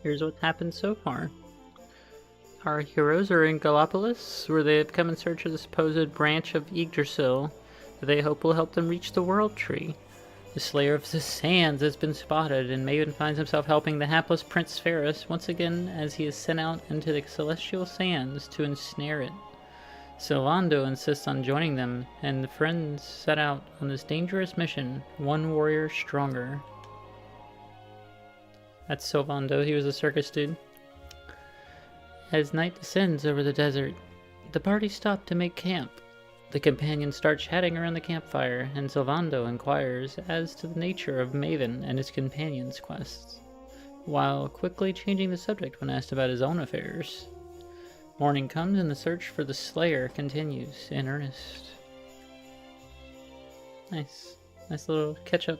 here's what happened so far. Our heroes are in Gallipolis, where they have come in search of the supposed branch of Yggdrasil that they hope will help them reach the World Tree. The Slayer of the Sands has been spotted, and Maven finds himself helping the hapless Prince Ferris once again as he is sent out into the Celestial Sands to ensnare it. Sylvando insists on joining them, and the friends set out on this dangerous mission, one warrior stronger. That's Sylvando, he was a circus dude. As night descends over the desert, the party stop to make camp. The companions start chatting around the campfire, and Sylvando inquires as to the nature of Maven and his companions' quests, while quickly changing the subject when asked about his own affairs. Morning comes and the search for the Slayer continues in earnest. Nice. Nice little catch-up.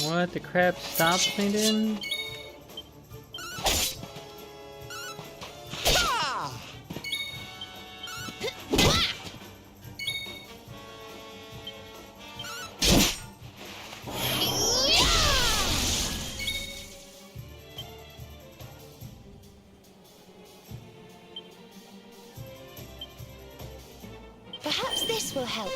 What? The crab stops me, dude? Perhaps this will help.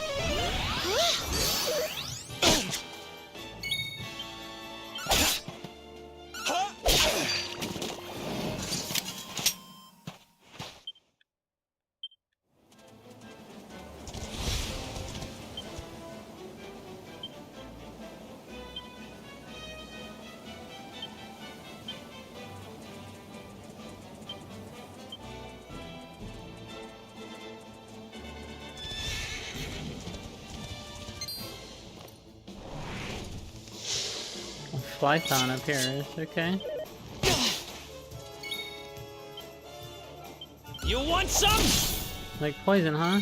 Python appears, okay. You want some? Like poison, huh?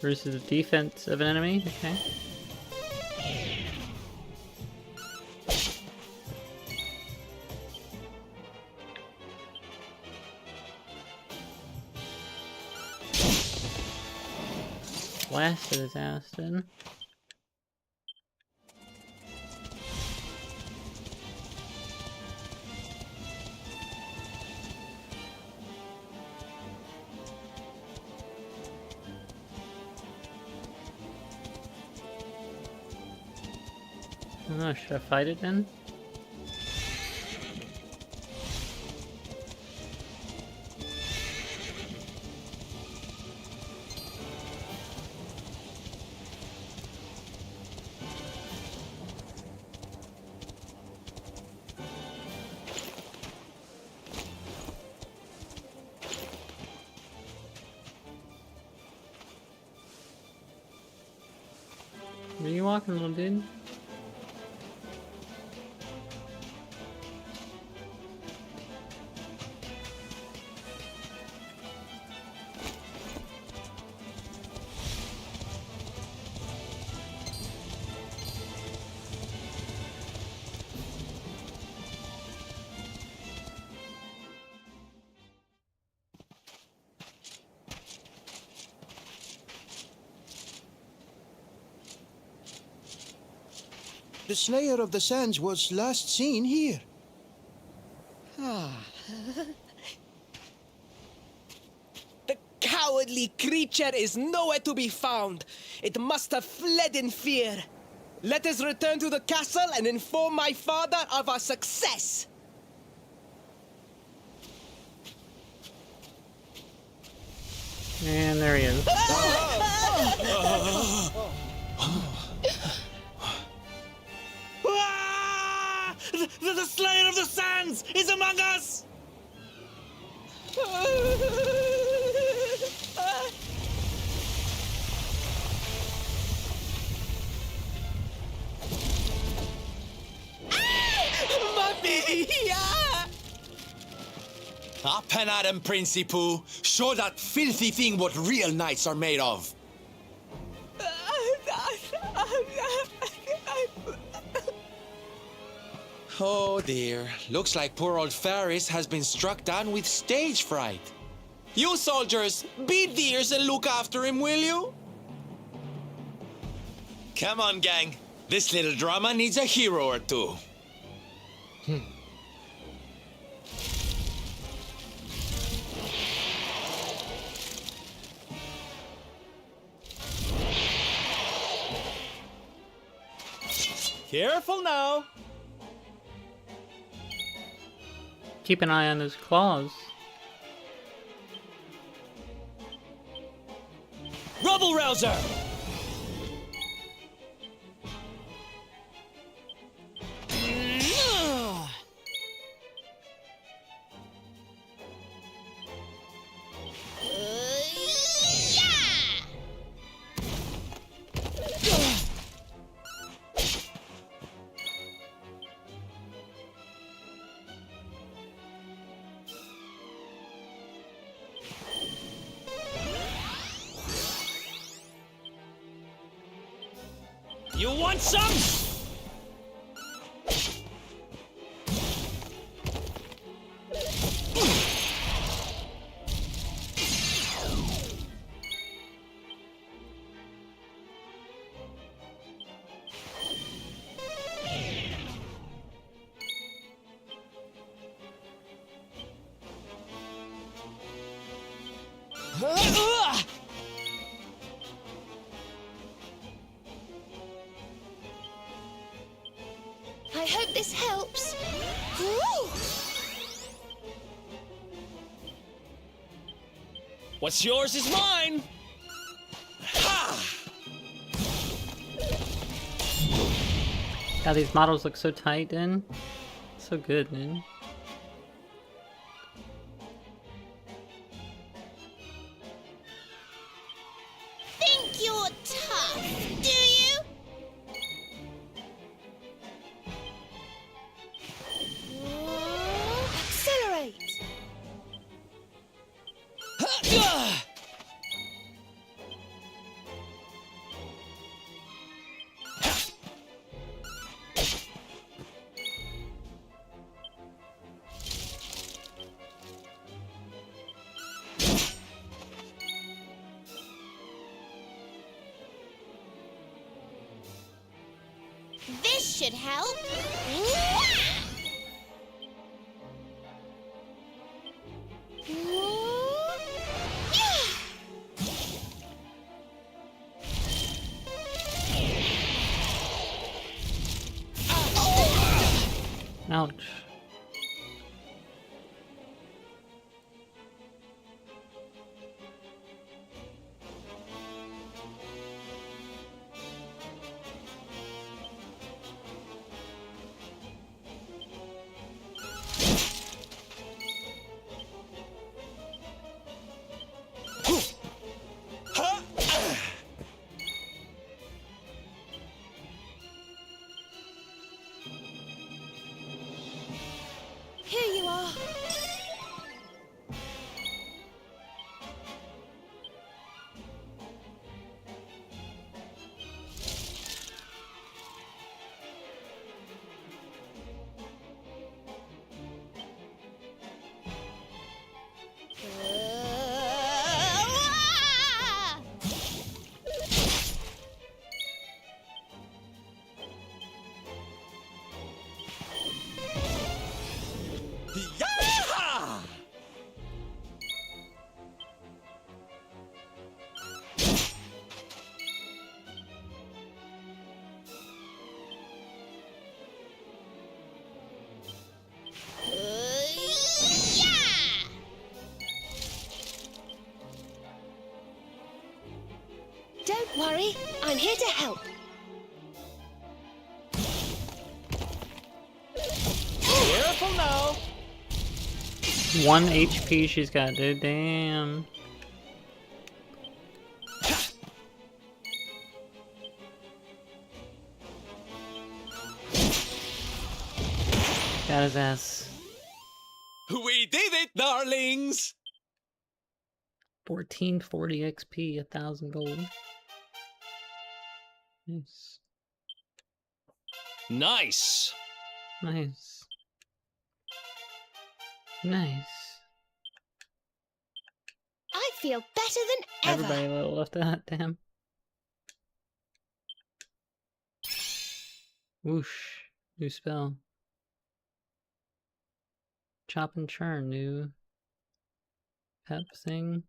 Versus the defense of an enemy, okay. Blasted his ass, then. I don't know, should I fight it then? Where you walking, little dude? The Slayer of the Sands was last seen here. The cowardly creature is nowhere to be found. It must have fled in fear. Let us return to the castle and inform my father of our success. And there he is. The Slayer of the Sands is among us! Mommy! Open at him, Principal. Show that filthy thing what real knights are made of. Oh dear. Looks like poor old Ferris has been struck down with stage fright. You soldiers, beat the ears and look after him, will you? Come on, gang. This little drama needs a hero or two. Careful now. Keep an eye on his claws. Rubble Rouser! You want some? I hope this helps. Ooh. What's yours is mine. God, these models look so tight, man. So good, man. Think you're tough, do you? Accelerate. This should help. Ouch. Here you are. worry. I'm here to help. Careful now. 1 HP she's got, dude. Damn. Got his ass. We did it, darlings! 1440 XP, 1000 gold. Nice. Nice! Nice. Nice. I feel better than ever. Everybody level up that, damn. Whoosh. New spell. Chop and churn, new pep thing.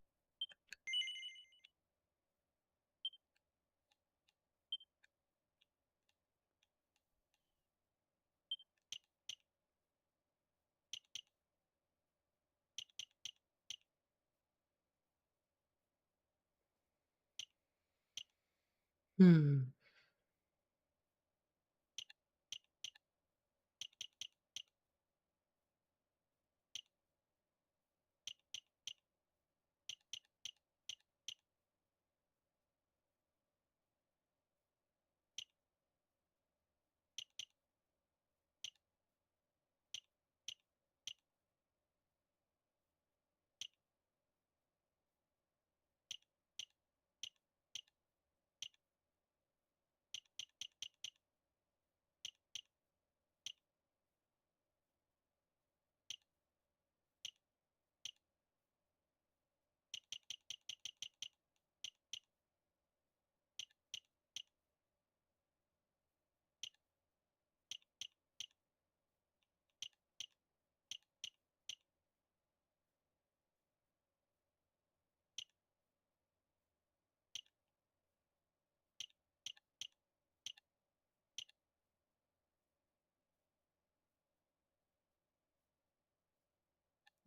Hmm.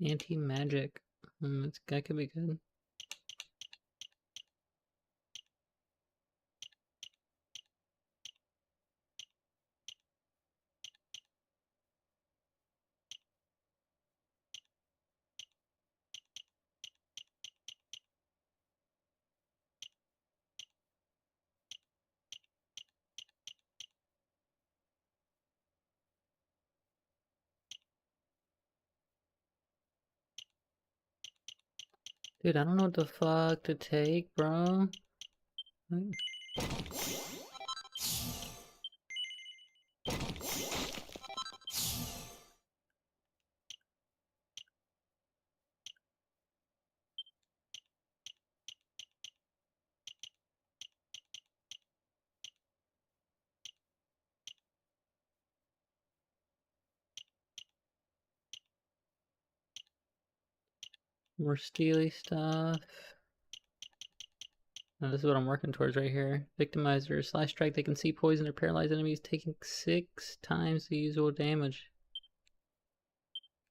Anti-magic. That could be good. Dude, I don't know what the fuck to take, bro. More steely stuff. Now this is what I'm working towards right here. Victimizer. Slash strike, they can see poison or paralyze enemies taking 6 times the usual damage.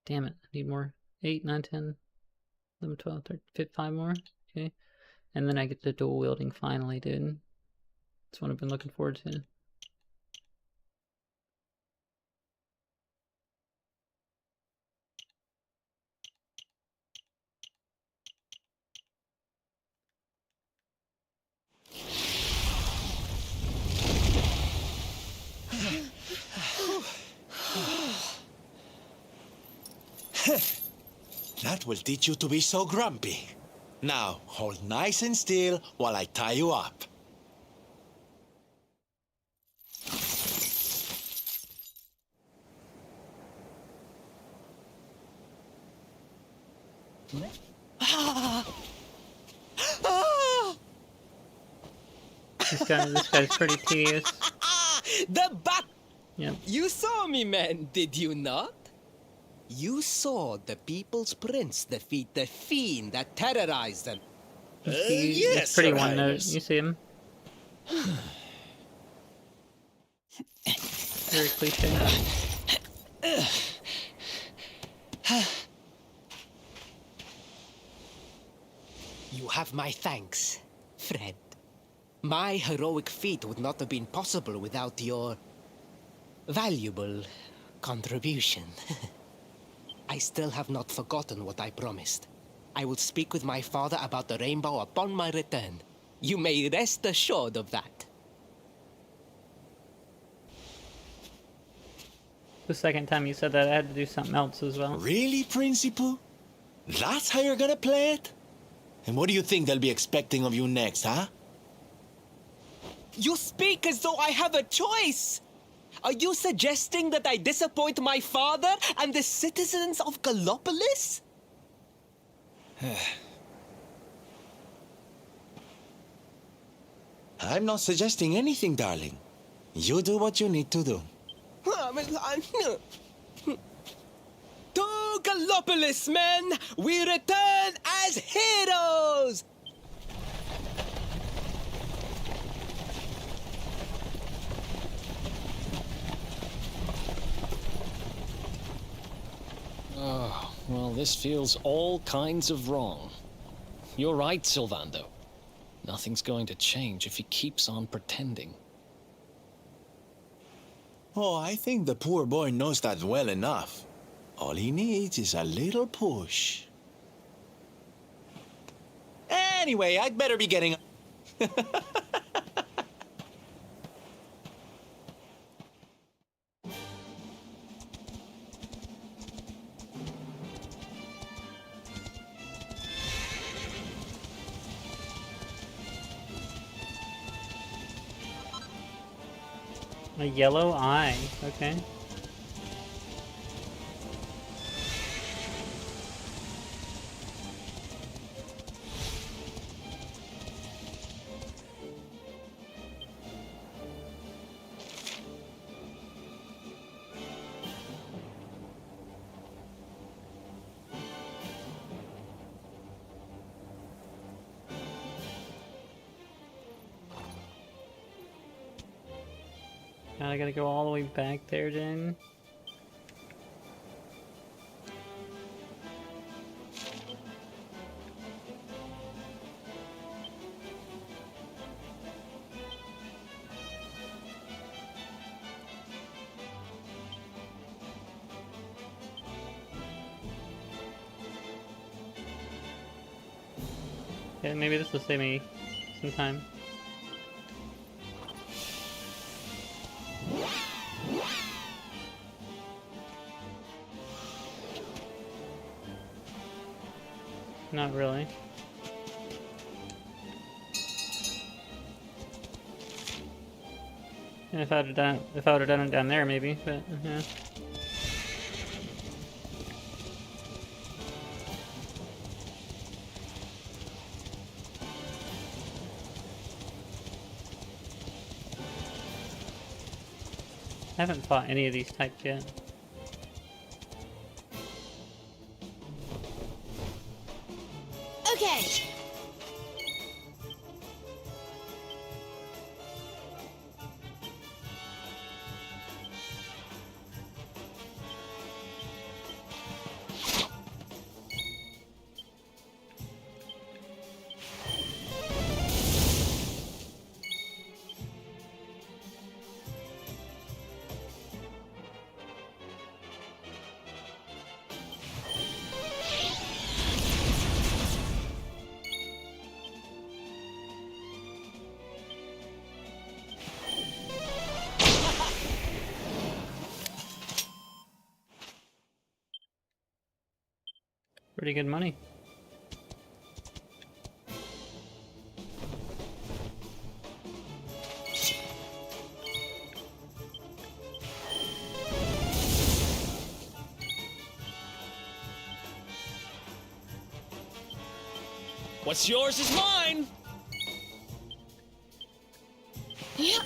Damn it, I need more. 8, 9, 10, 11, 12, 13, 15, 5 more. Okay. And then I get the dual wielding finally, dude. That's what I've been looking forward to. That will teach you to be so grumpy. Now, hold nice and still while I tie you up. This guy's pretty tedious. The bat. Yep. You saw me, man, did you not? You saw the People's Prince defeat the fiend that terrorized them. He's pretty one note. You see him? Very cliche. You have my thanks, Fred. My heroic feat would not have been possible without your valuable contribution. I still have not forgotten what I promised. I will speak with my father about the rainbow upon my return. You may rest assured of that. The second time you said that, I had to do something else as well. Really, Principal? That's how you're gonna play it? And what do you think they'll be expecting of you next, huh? You speak as though I have a choice! Are you suggesting that I disappoint my father and the citizens of Gallopolis? I'm not suggesting anything, darling. You do what you need to do. To Gallopolis, men! We return as heroes! Oh, well, this feels all kinds of wrong. You're right, Sylvando. Nothing's going to change if he keeps on pretending. Oh, I think the poor boy knows that well enough. All he needs is a little push. Anyway, I'd better be getting... A yellow eye, okay. I gotta go all the way back there, then. Yeah, maybe this will save me some time. Not really. And if I would have done it down there, maybe, but yeah. I haven't fought any of these types yet. Okay. Pretty good money. What's yours is mine! Yeah.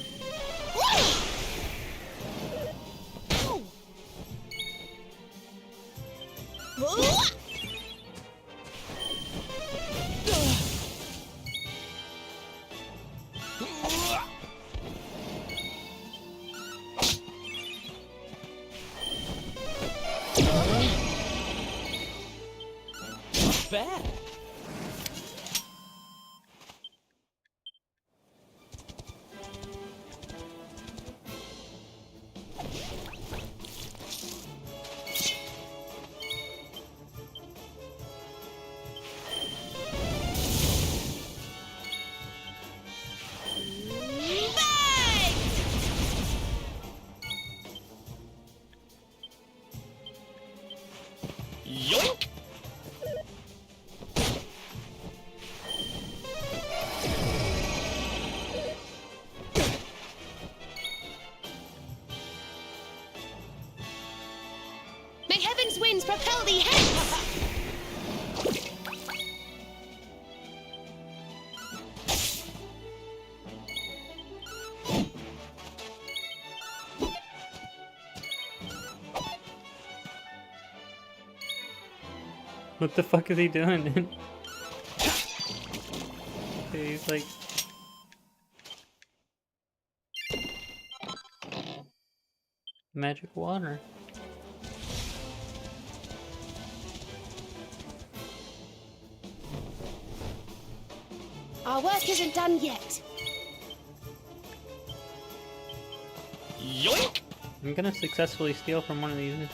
Bad. May heaven's winds propel thee hence! What the fuck is he doing? He's like... magic water. Our work isn't done yet. Yoink! I'm gonna successfully steal from one of these.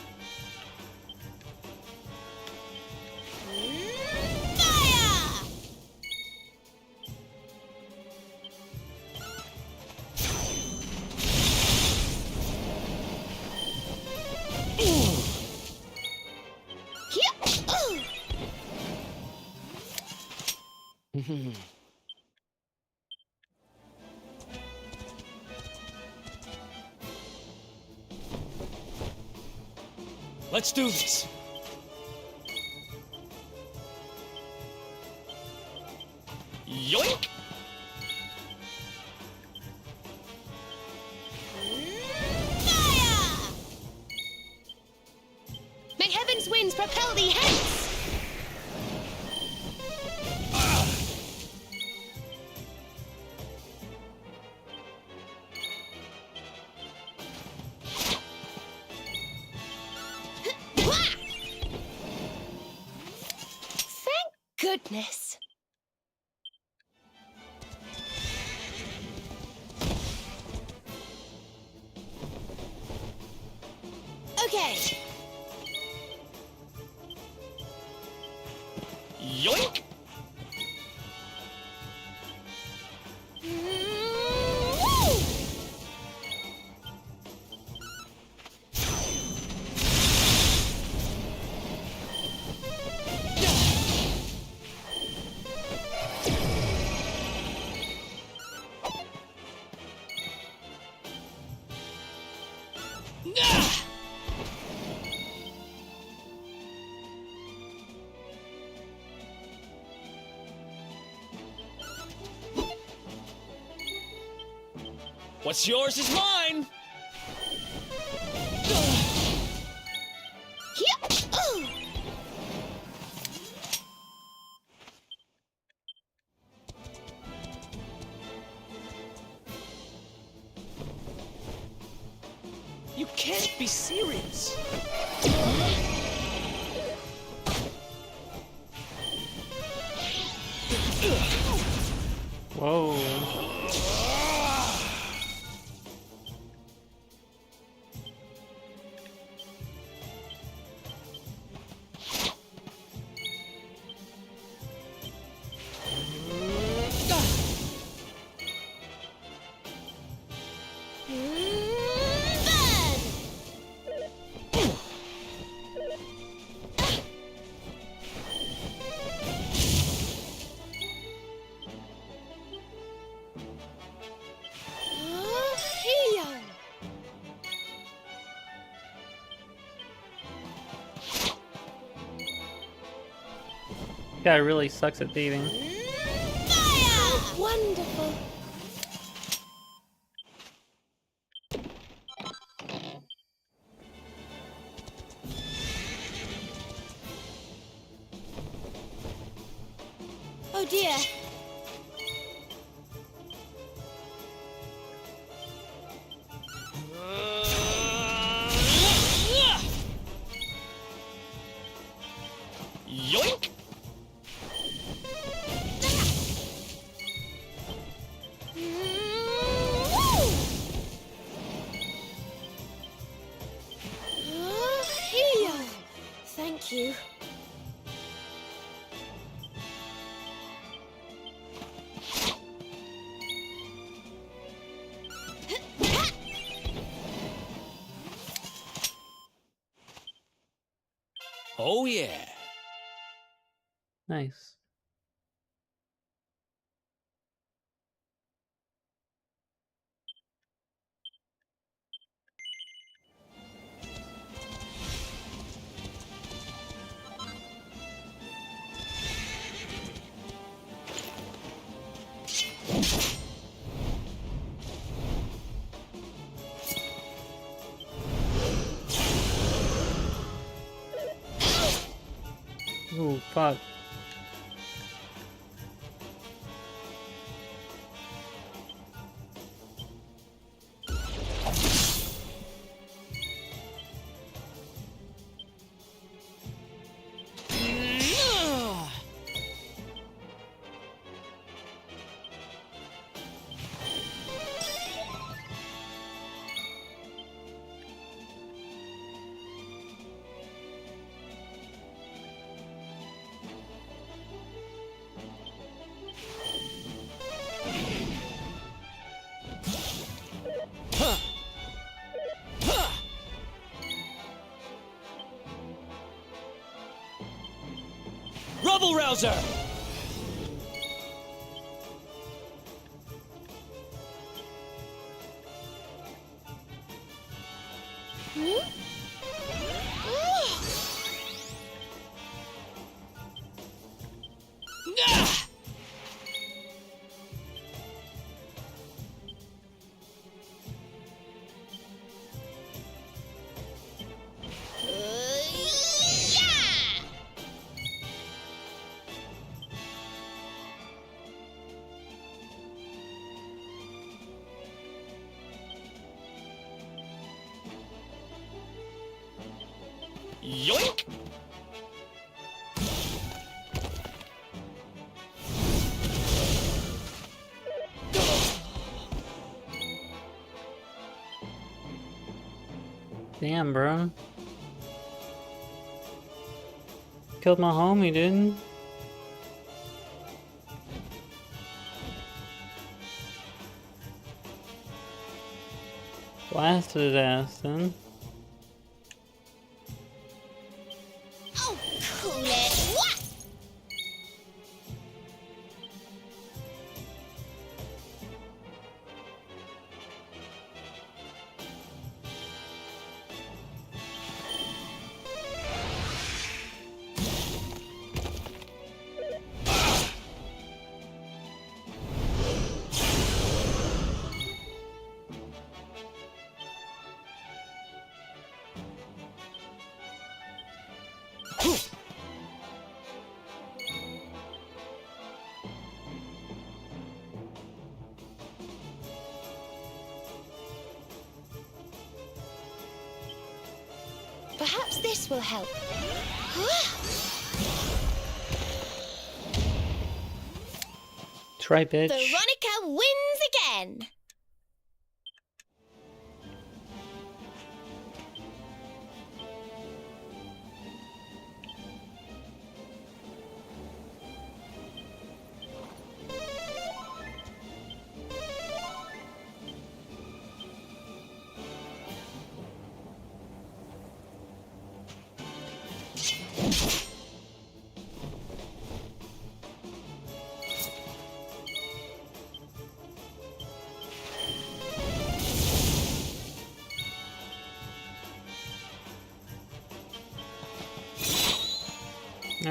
Let's do this. Yoink! May heaven's winds propel thee hence! Goodness. Okay. Yoink! What's yours is mine! You can't be serious! Whoa. Guy really sucks at thieving. Fire! Wonderful. Oh dear. Yoink! Thank you. Oh yeah. Nice. Ooh, fuck. Rubble Rouser! Yoink! Damn, bro. Killed my homie, dude. Blasted his ass, then. Oh, cool it. What? Perhaps this will help. That's right, bitch. Veronica wins again.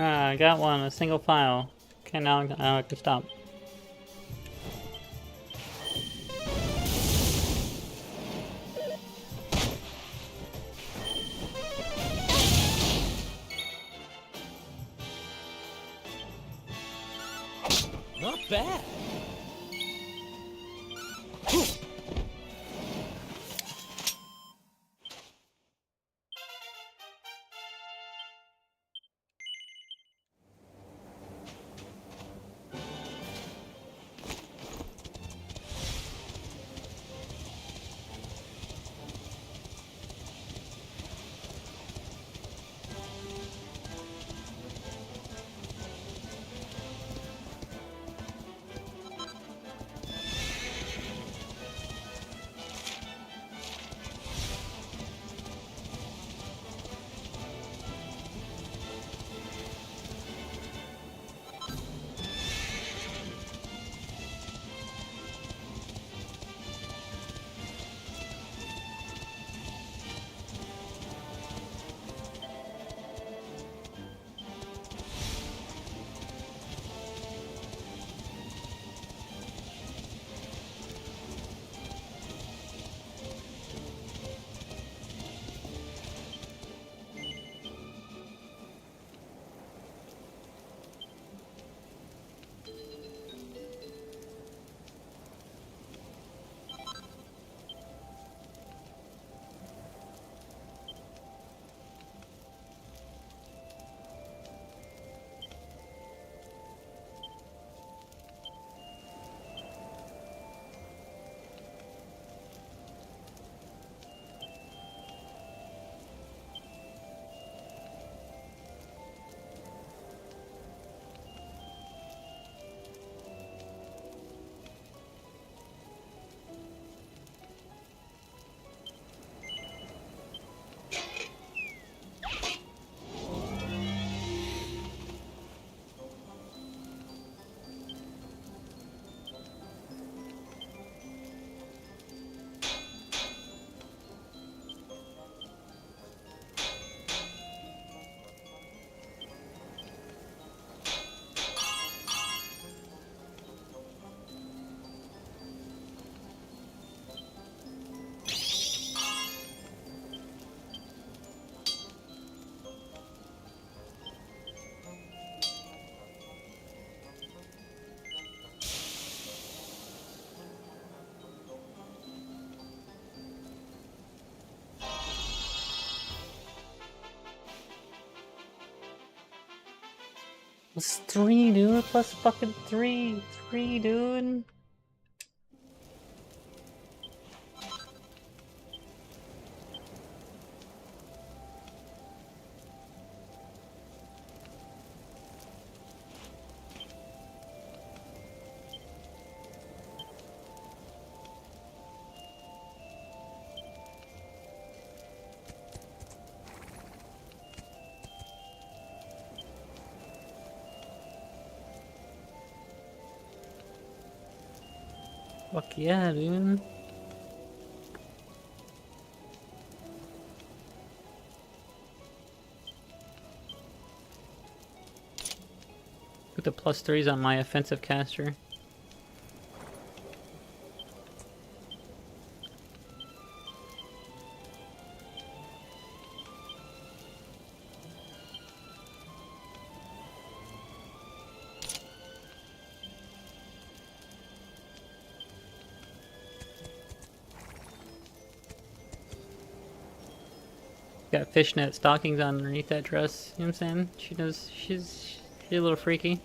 Ah, I got one, a single file. Okay, now I can stop. Not bad. Plus 3, dude. Plus fucking 3. 3, dude. Fuck yeah, dude. Put the plus 3s on my offensive caster. Got fishnet stockings on underneath that dress. You know what I'm saying? She's a little freaky.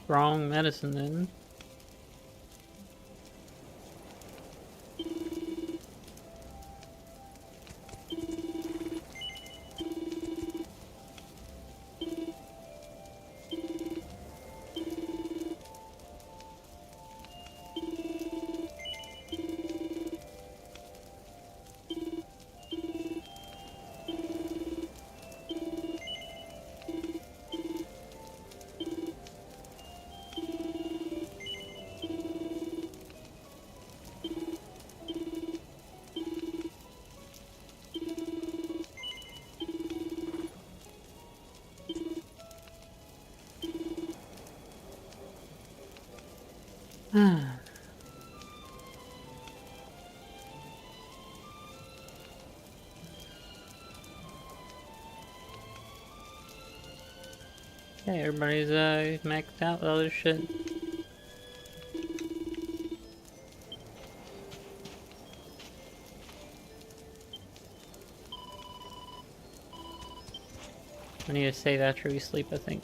Wrong medicine then. Okay, everybody's maxed out with all this shit. I need to save after we sleep, I think.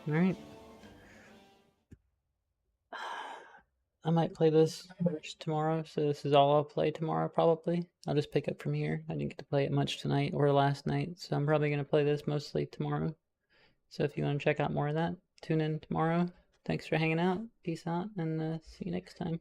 Alright. I might play this first tomorrow, so this is all I'll play tomorrow probably. I'll just pick up from here. I didn't get to play it much tonight or last night, so I'm probably going to play this mostly tomorrow. So if you want to check out more of that, tune in tomorrow. Thanks for hanging out. Peace out, and see you next time.